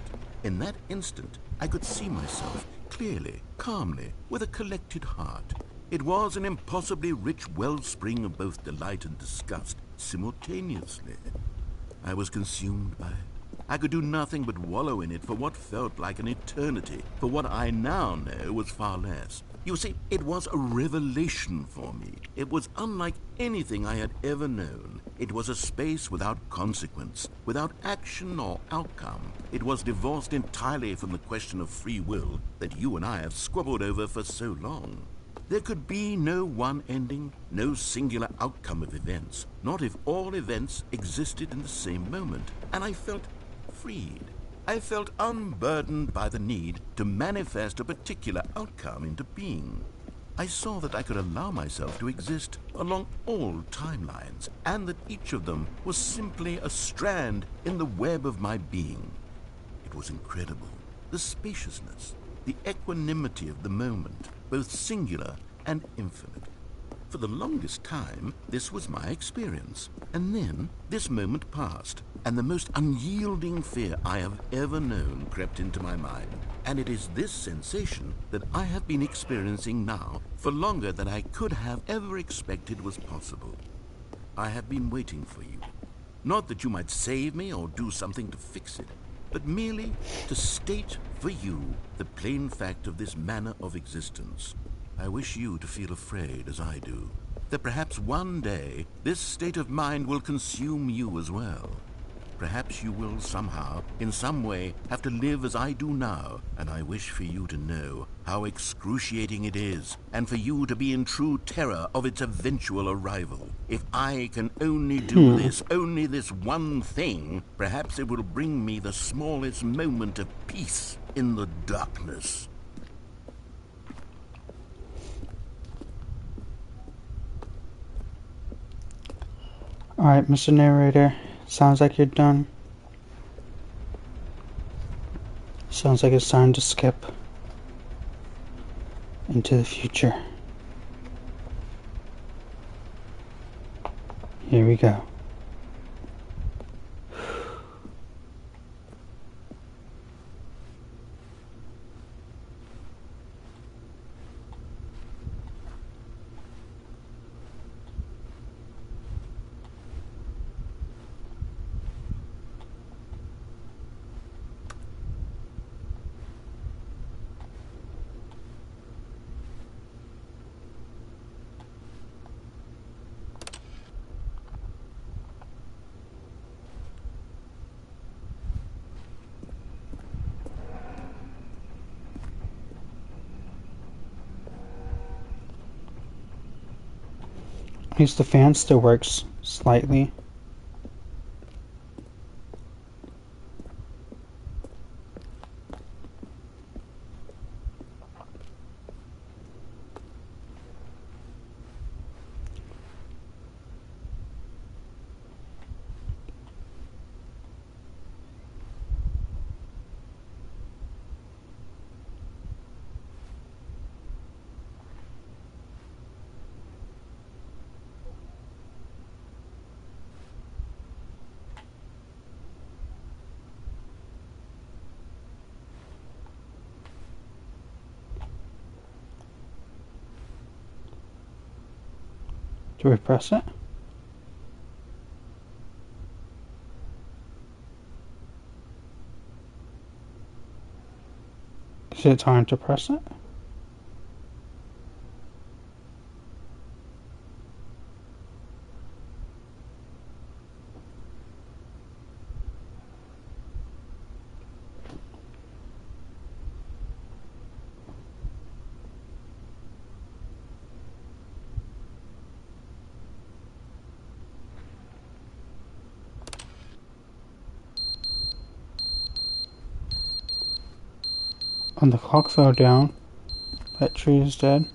S2: In that instant, I could see myself clearly, calmly, with a collected heart. It was an impossibly rich wellspring of both delight and disgust simultaneously. I was consumed by it. I could do nothing but wallow in it for what felt like an eternity, for what I now know was far less. You see, it was a revelation for me. It was unlike anything I had ever known. It was a space without consequence, without action or outcome. It was divorced entirely from the question of free will that you and I have squabbled over for so long. There could be no one ending, no singular outcome of events, not if all events existed in the same moment. And I felt freed. I felt unburdened by the need to manifest a particular outcome into being. I saw that I could allow myself to exist along all timelines, and that each of them was simply a strand in the web of my being. It was incredible. The spaciousness, the equanimity of the moment, both singular and infinite. For the longest time, this was my experience. And then, this moment passed, and the most unyielding fear I have ever known crept into my mind. And it is this sensation that I have been experiencing now for longer than I could have ever expected was possible. I have been waiting for you. Not that you might save me or do something to fix it, but merely to state for you the plain fact of this manner of existence. I wish you to feel afraid as I do, that perhaps one day this state of mind will consume you as well. Perhaps you will somehow, in some way, have to live as I do now, and I wish for you to know how excruciating it is, and for you to be in true terror of its eventual arrival. If I can only do this, only this one thing, perhaps it will bring me the smallest moment of peace in the darkness.
S1: Alright, Mr. Narrator. Sounds like you're done. Sounds like it's time to skip into the future. Here we go. At least the fan still works slightly. Do we press it? Is it time to press it? And the clock fell down. That tree is dead.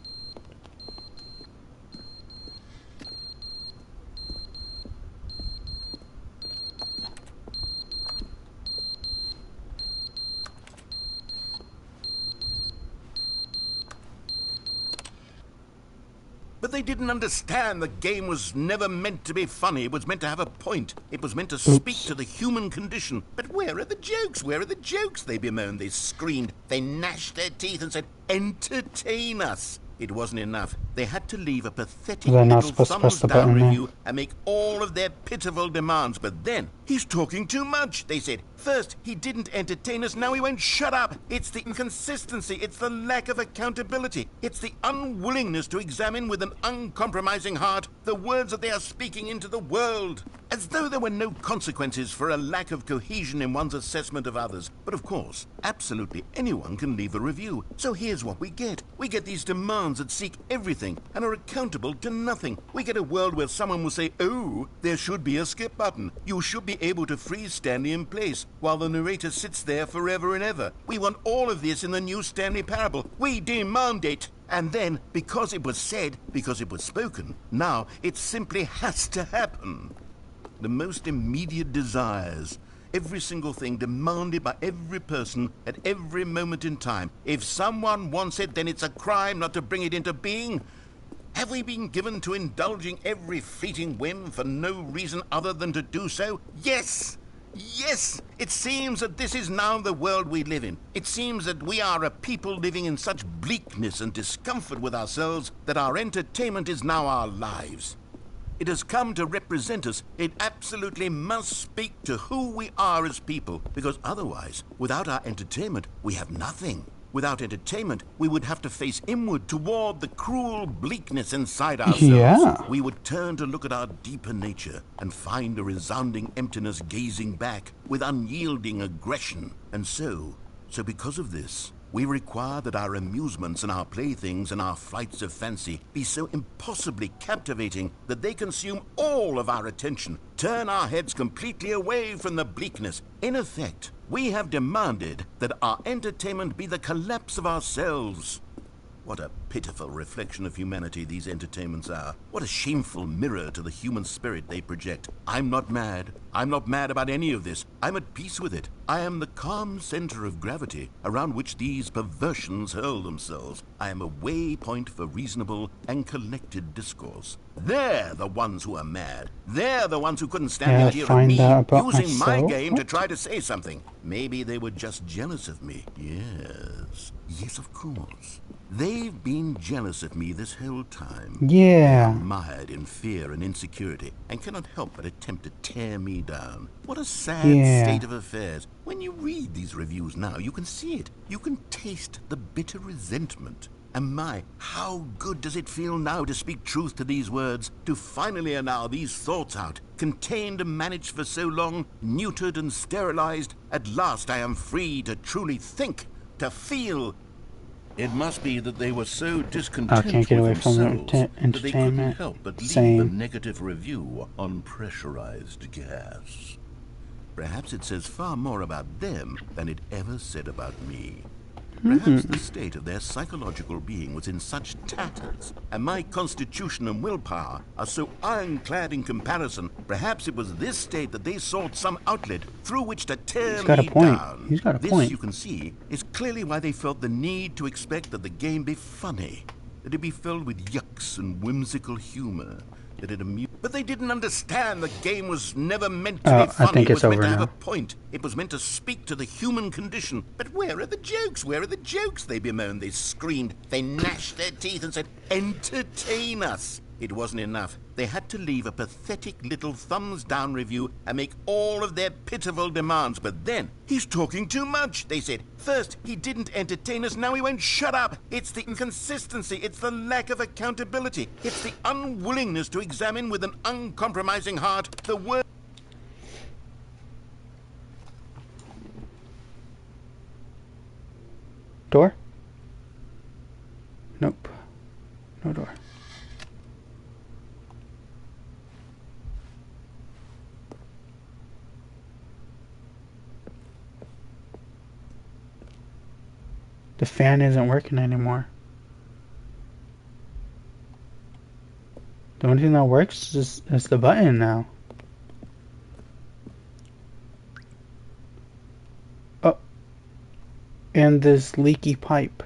S2: But they didn't understand the game was never meant to be funny. It was meant to have a point. It was meant to speak to the human condition. But where are the jokes? Where are the jokes? They bemoaned, they screamed, they gnashed their teeth and said, entertain us. It wasn't enough. They had to leave a pathetic little thumbs-down review and make all of their pitiful demands. But then, he's talking too much, they said. First, he didn't entertain us, now he won't shut up. It's the inconsistency, it's the lack of accountability. It's the unwillingness to examine with an uncompromising heart the words that they are speaking into the world. As though there were no consequences for a lack of cohesion in one's assessment of others. But of course, absolutely anyone can leave a review. So here's what we get. We get these demands that seek everything and are accountable to nothing. We get a world where someone will say, oh, there should be a skip button. You should be able to freeze Stanley in place while the narrator sits there forever and ever. We want all of this in the new Stanley Parable. We demand it. And then, because it was said, because it was spoken, now it simply has to happen. The most immediate desires, every single thing demanded by every person at every moment in time. If someone wants it, then it's a crime not to bring it into being. Have we been given to indulging every fleeting whim for no reason other than to do so? Yes! Yes! It seems that this is now the world we live in. It seems that we are a people living in such bleakness and discomfort with ourselves that our entertainment is now our lives. It has come to represent us. It absolutely must speak to who we are as people, because otherwise, without our entertainment, we have nothing. Without entertainment, we would have to face inward toward the cruel bleakness inside ourselves.
S8: Yeah.
S2: We would turn to look at our deeper nature and find a resounding emptiness gazing back with unyielding aggression. And so because of this, we require that our amusements and our playthings and our flights of fancy be so impossibly captivating that they consume all of our attention, turn our heads completely away from the bleakness. In effect, we have demanded that our entertainment be the collapse of ourselves. What a pitiful reflection of humanity these entertainments are. What a shameful mirror to the human spirit they project. I'm not mad. I'm not mad about any of this. I'm at peace with it. I am the calm center of gravity around which these perversions hurl themselves. I am a waypoint for reasonable and collected discourse. They're the ones who are mad. They're the ones who couldn't stand the idea of me using my game to try to say something. Maybe they were just jealous of me. Yes, of course. They've been jealous of me this whole time.
S8: Yeah.
S2: They are mired in fear and insecurity and cannot help but attempt to tear me down. What a sad state of affairs. When you read these reviews now, you can see it. You can taste the bitter resentment. And my, how good does it feel now to speak truth to these words, to finally allow these thoughts out, contained and managed for so long, neutered and sterilized. At last I am free to truly think, to feel. It must be that they were so discontent
S8: can't get away
S2: with
S8: from
S2: themselves
S8: the
S2: that they couldn't
S8: entertainment.
S2: help but leave a
S8: Same.
S2: negative review on pressurized gas. Perhaps it says far more about them than it ever said about me. Perhaps the state of their psychological being was in such tatters, and my constitution and willpower are so ironclad in comparison. Perhaps it was this state that they sought some outlet through which to tear
S8: He's got
S2: me
S8: a point.
S2: down.
S8: He's got a
S2: This,
S8: point.
S2: you can see, is clearly why they felt the need to expect that the game be funny, that it be filled with yucks and whimsical humor, that it amused. But they didn't understand the game was never meant to be funny.
S8: I think
S2: It
S8: it's
S2: was meant
S8: over
S2: to have
S8: now.
S2: a point. It was meant to speak to the human condition. But where are the jokes? Where are the jokes? They bemoaned, they screamed, they gnashed their teeth and said, entertain us. It wasn't enough. They had to leave a pathetic little thumbs-down review and make all of their pitiful demands. But then, he's talking too much, they said. First, he didn't entertain us, now he won't shut up. It's the inconsistency, it's the lack of accountability. It's the unwillingness to examine with an uncompromising heart the word.
S8: Door? Nope. No door. The fan isn't working anymore. The only thing that works is the button now. Oh. And this leaky pipe.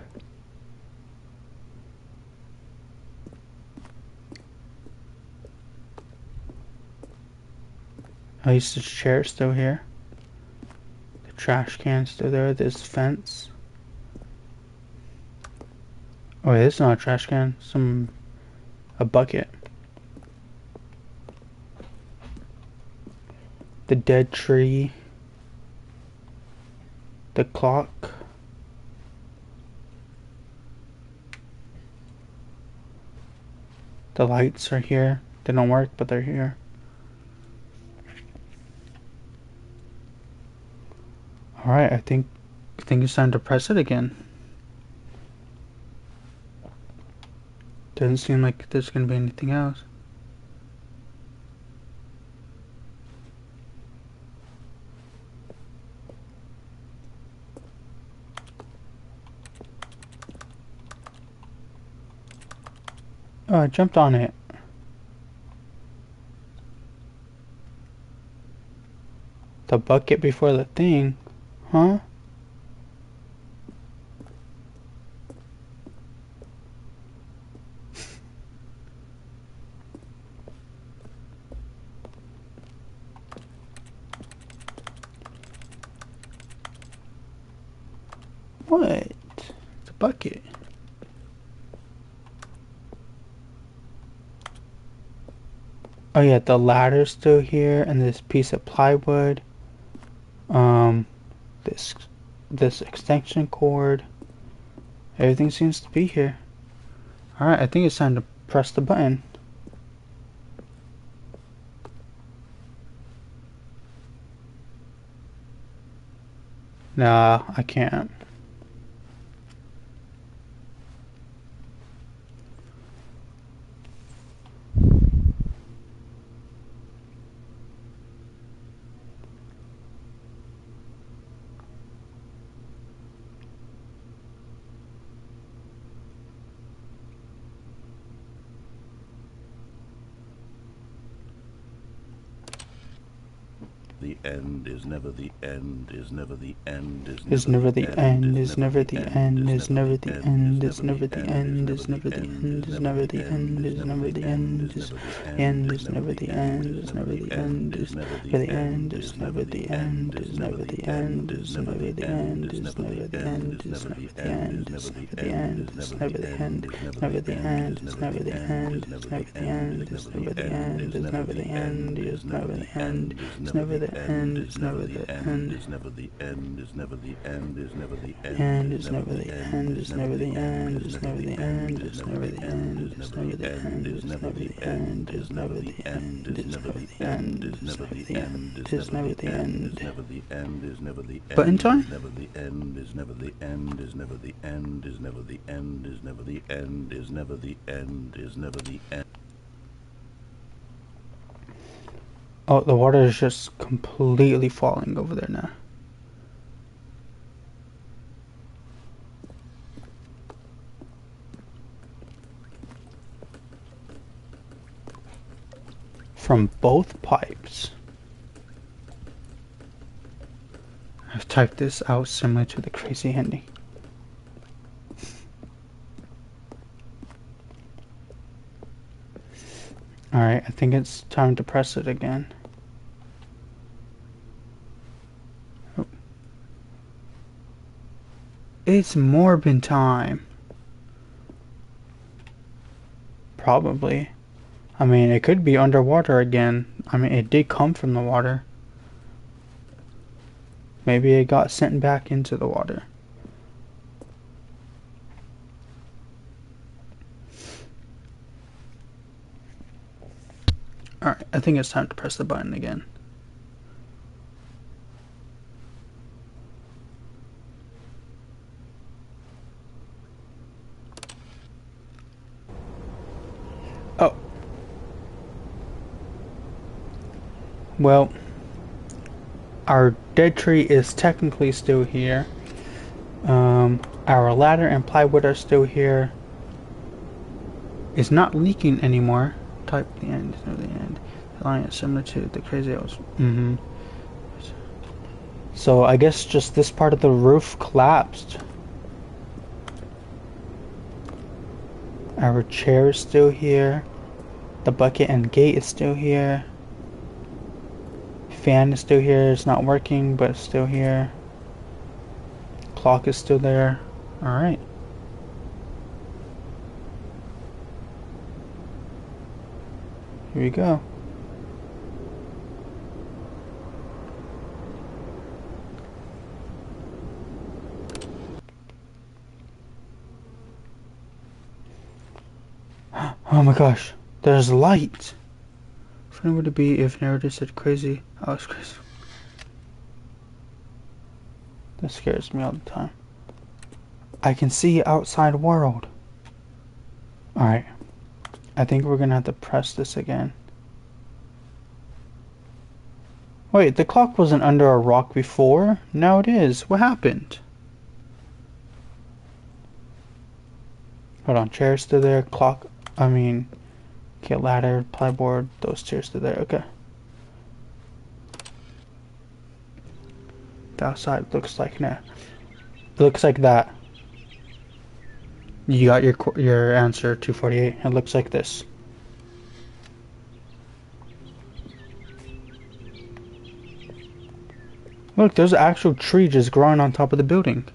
S8: At least the chair's still here. The trash can's still there. This fence. Oh, wait, this is not a trash can. A bucket. The dead tree. The clock. The lights are here. They don't work, but they're here. Alright, I think it's time to press it again. Doesn't seem like there's gonna be anything else. Oh, I jumped on it. The bucket before the thing, huh? What? It's a bucket. Oh yeah, the ladder's still here, and this piece of plywood. This extension cord. Everything seems to be here. Alright, I think it's time to press the button. Nah, I can't.
S3: The end is never the end, is never the end,
S8: Is never the end, is never the end, is never the end, is never the end, is never the end, is never the end, is never the end, is end, is never the end, is never the end, is for the end, is never the end, is never the end, is never the end, is never the end, is never the end, is never the end, is never the end, never the end, is never the end, is never the end, is never the end, is never the end, is never the end, is never the end, is never the end,
S3: is never the end, is never the end, is never the
S8: and is never the end, is never the end, is never the end, is never the end, is never the end, is never the end, is never the end, is never the end, is never the end, is never the end,
S3: never the end, is never the end,
S8: button time?
S3: never the end, is never the end, is never the end, is never the end, is never the end, is never the end, is never the end.
S8: Oh, the water is just completely falling over there now. From both pipes. I've typed this out similar to the crazy ending. Alright, I think it's time to press it again. Oh. It's Morbin time. Probably. I mean, it could be underwater again. I mean, it did come from the water. Maybe it got sent back into the water. Alright, I think it's time to press the button again. Oh. Well, our dead tree is technically still here. Our ladder and plywood are still here. It's not leaking anymore. Type the end, no the end. The line is similar to the crazy house. So I guess just this part of the roof collapsed. Our chair is still here. The bucket and gate is still here. Fan is still here. It's not working, but it's still here. Clock is still there. Alright. Here we go. Oh my gosh, there's light. Funny would it be if narrator said crazy? I was crazy. That scares me all the time. I can see outside world. Alright. I think we're gonna have to press this again. Wait, the clock wasn't under a rock before. Now it is. What happened? Hold on, chair's still there. Clock, okay, ladder, plyboard, those chairs still there. Okay. The outside looks like now. It looks like that. You got your answer, 248. It looks like this. Look, there's an actual tree just growing on top of the building.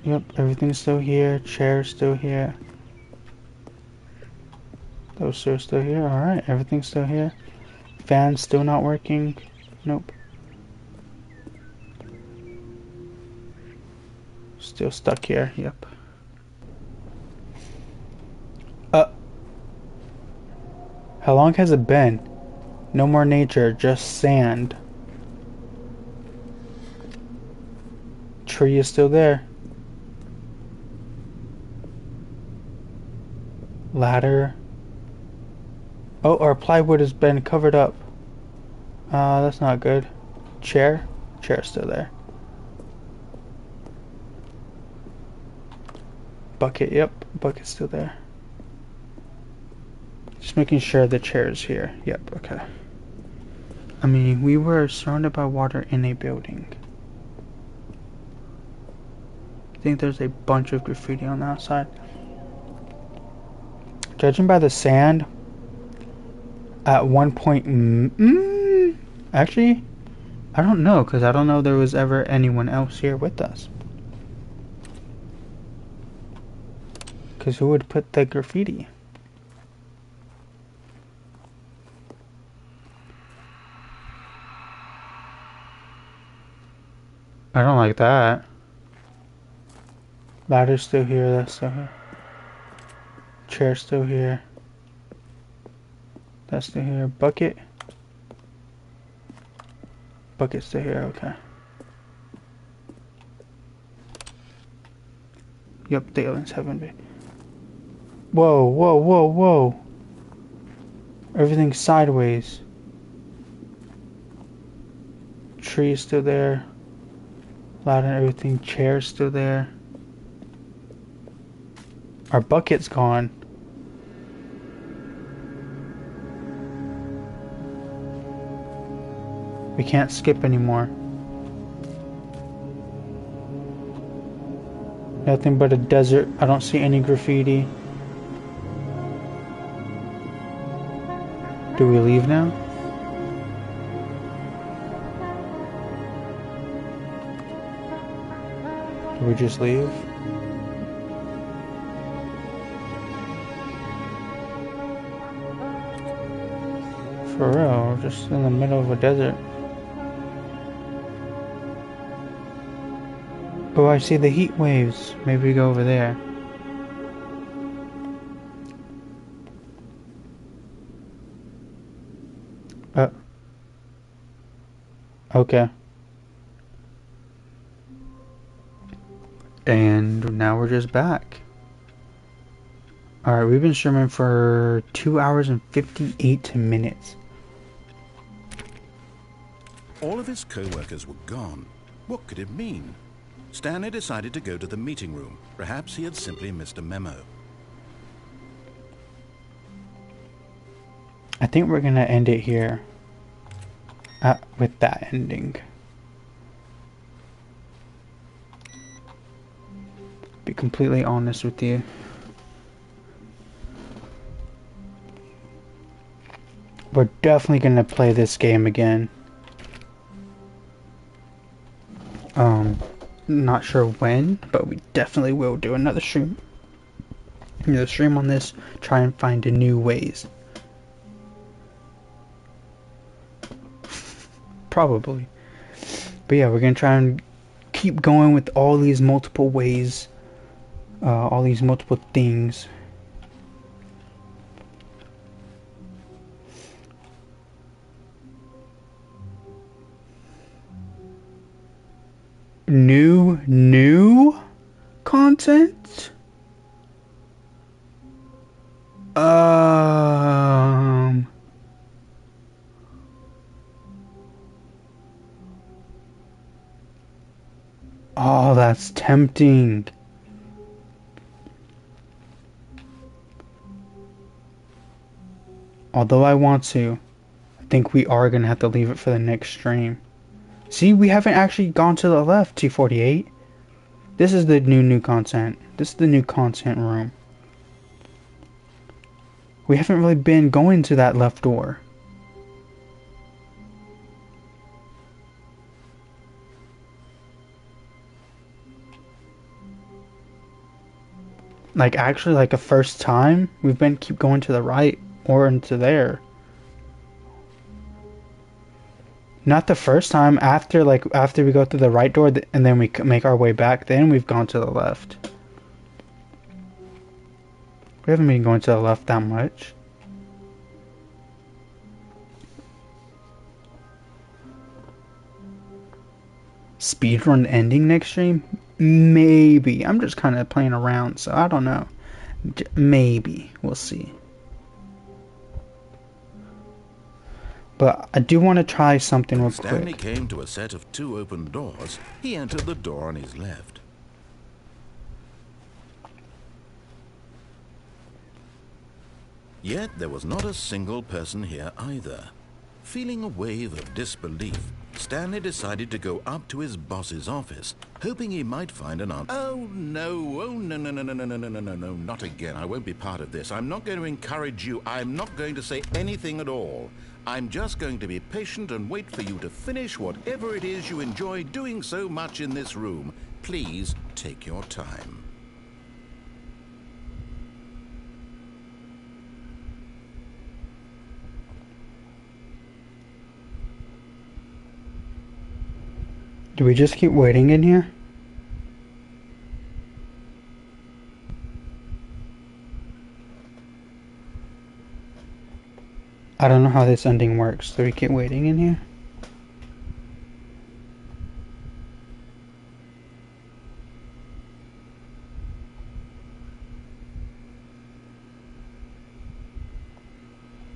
S8: Yep, everything's still here. Chair's still here. Those chairs still here. Alright, everything's still here. Fan's still not working. Nope. Still stuck here. Yep. How long has it been? No more nature, just sand. Tree is still there. Ladder. Oh, our plywood has been covered up. That's not good. Chair? Chair's still there. Bucket, yep. Bucket's still there. Just making sure the chair is here. Yep, okay. I mean, we were surrounded by water in a building. I think there's a bunch of graffiti on the outside. Judging by the sand, at one point... actually, I don't know, because I don't know there was ever anyone else here with us. Because who would put the graffiti? I don't like that. Ladder's still here, that's still here. Chair's still here. That's still here. Bucket. Bucket's still here, okay. Yep, the aliens haven't been. Whoa, whoa, whoa, whoa. Everything's sideways. Tree is still there. Ladder and everything. Chair's still there. Our bucket's gone. We can't skip anymore. Nothing but a desert. I don't see any graffiti. Do we leave now? Do we just leave? For real, we're just in the middle of a desert. Oh, I see the heat waves. Maybe we go over there. Okay. And now we're just back. Alright, we've been streaming for 2 hours and 58 minutes.
S2: All of his co-workers were gone. What could it mean? Stanley decided to go to the meeting room. Perhaps he had simply missed a memo.
S8: I think we're gonna end it here. With that ending. Be completely honest with you. We're definitely gonna play this game again. Not sure when, but we definitely will do another stream. Another stream on this, try and find new ways. Probably. But yeah, we're gonna try and keep going with all these multiple ways. All these multiple things. New content? Oh, that's tempting. Although I want to, I think we are gonna have to leave it for the next stream. See, we haven't actually gone to the left, T48. This is the new content. This is the new content room. We haven't really been going to that left door. Like, actually, like a first time, we've been keep going to the right or into there. Not the first time. After we go through the right door and then we make our way back, then we've gone to the left. We haven't been going to the left that much. Speedrun ending next stream? Maybe. I'm just kind of playing around, so I don't know. Maybe. We'll see. But I do want to try something real quick.
S2: Stanley came to a set of 2 open doors. He entered the door on his left. Yet there was not a single person here either. Feeling a wave of disbelief, Stanley decided to go up to his boss's office, hoping he might find an answer. Oh no, no, not again. I won't be part of this. I'm not going to encourage you. I'm not going to say anything at all. I'm just going to be patient and wait for you to finish whatever it is you enjoy doing so much in this room. Please take your time.
S8: Do we just keep waiting in here? I don't know how this ending works. Do we keep waiting in here?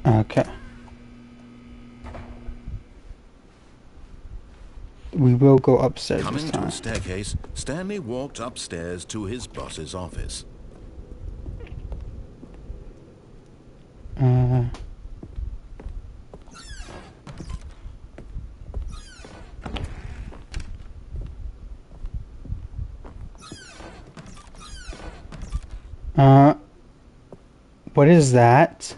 S8: Okay. We will go upstairs
S2: Coming
S8: this
S2: to
S8: time.
S2: a staircase, Stanley walked upstairs to his boss's office.
S8: What is that?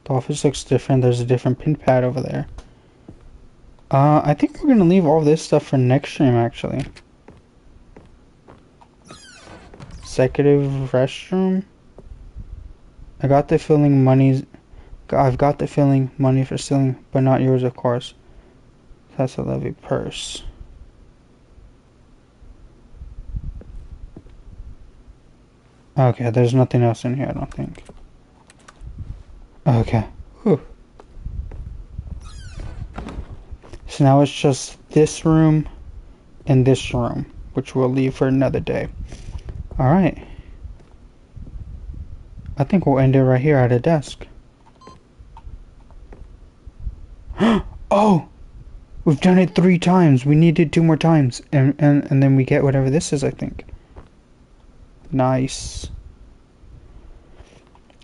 S8: The office looks different. There's a different pin pad over there. I think we're gonna leave all this stuff for next stream, actually. Executive restroom. I've got the feeling money for stealing, but not yours, of course. That's a levy purse. Okay, there's nothing else in here, I don't think. Okay. Whew. So now it's just this room and this room, which we'll leave for another day. Alright. I think we'll end it right here at a desk. Oh! We've done it 3 times. We needed 2 more times. And then we get whatever this is, I think. Nice.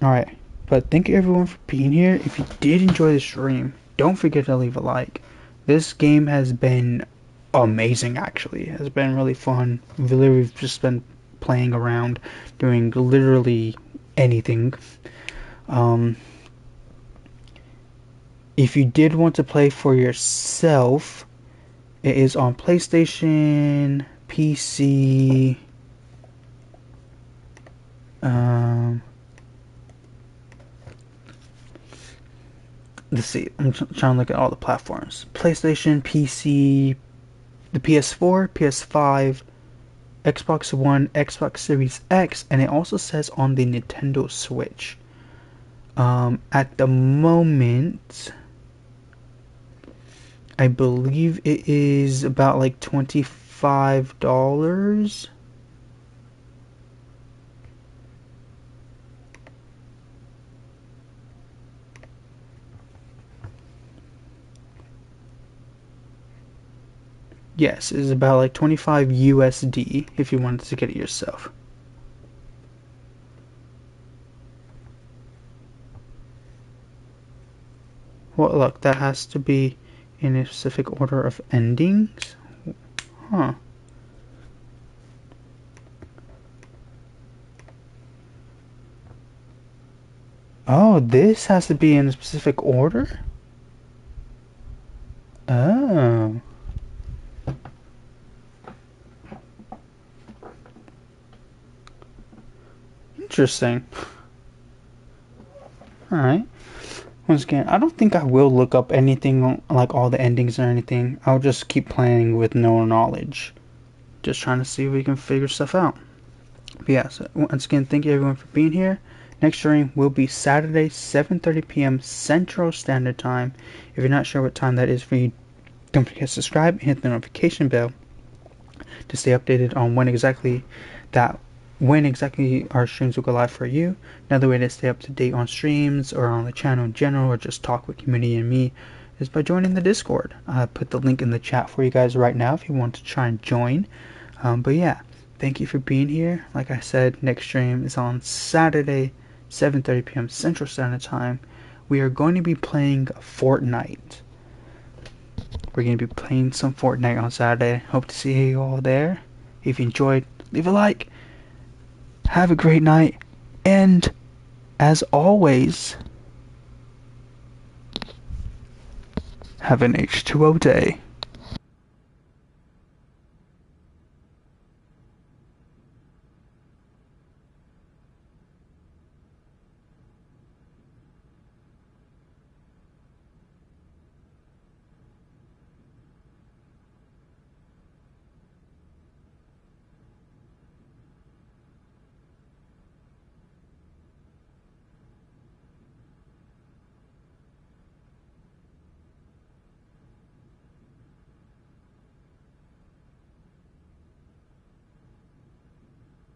S8: Alright. But thank you everyone for being here. If you did enjoy the stream, don't forget to leave a like. This game has been amazing, actually. It has been really fun. We've just been playing around, doing literally anything. If you did want to play for yourself, it is on PlayStation, PC, let's see, I'm trying to look at all the platforms. PlayStation, PC, the PS4, PS5, Xbox One, Xbox Series X, and it also says on the Nintendo Switch. At the moment, I believe it is about like $25. Yes, it's about like 25 USD if you wanted to get it yourself. Well, look, that has to be in a specific order of endings. Huh. Oh, this has to be in a specific order? Oh. Interesting. Alright. Once again, I don't think I will look up anything like all the endings or anything. I'll just keep playing with no knowledge. Just trying to see if we can figure stuff out. But yeah, so once again, thank you everyone for being here. Next stream will be Saturday, 7:30 p.m. Central Standard Time. If you're not sure what time that is for you, don't forget to subscribe and hit the notification bell to stay updated on when exactly our streams will go live for you. Another way to stay up to date on streams or on the channel in general, or just talk with community and me, is by joining the Discord. I put the link in the chat for you guys right now if you want to try and join. But yeah, thank you for being here. Like I said, next stream is on Saturday, 7:30 p.m. Central Standard Time. We are going to be playing Fortnite. We're going to be playing some Fortnite on Saturday. Hope to see you all there. If you enjoyed, leave a like. Have a great night. And, as always, have an H2O day.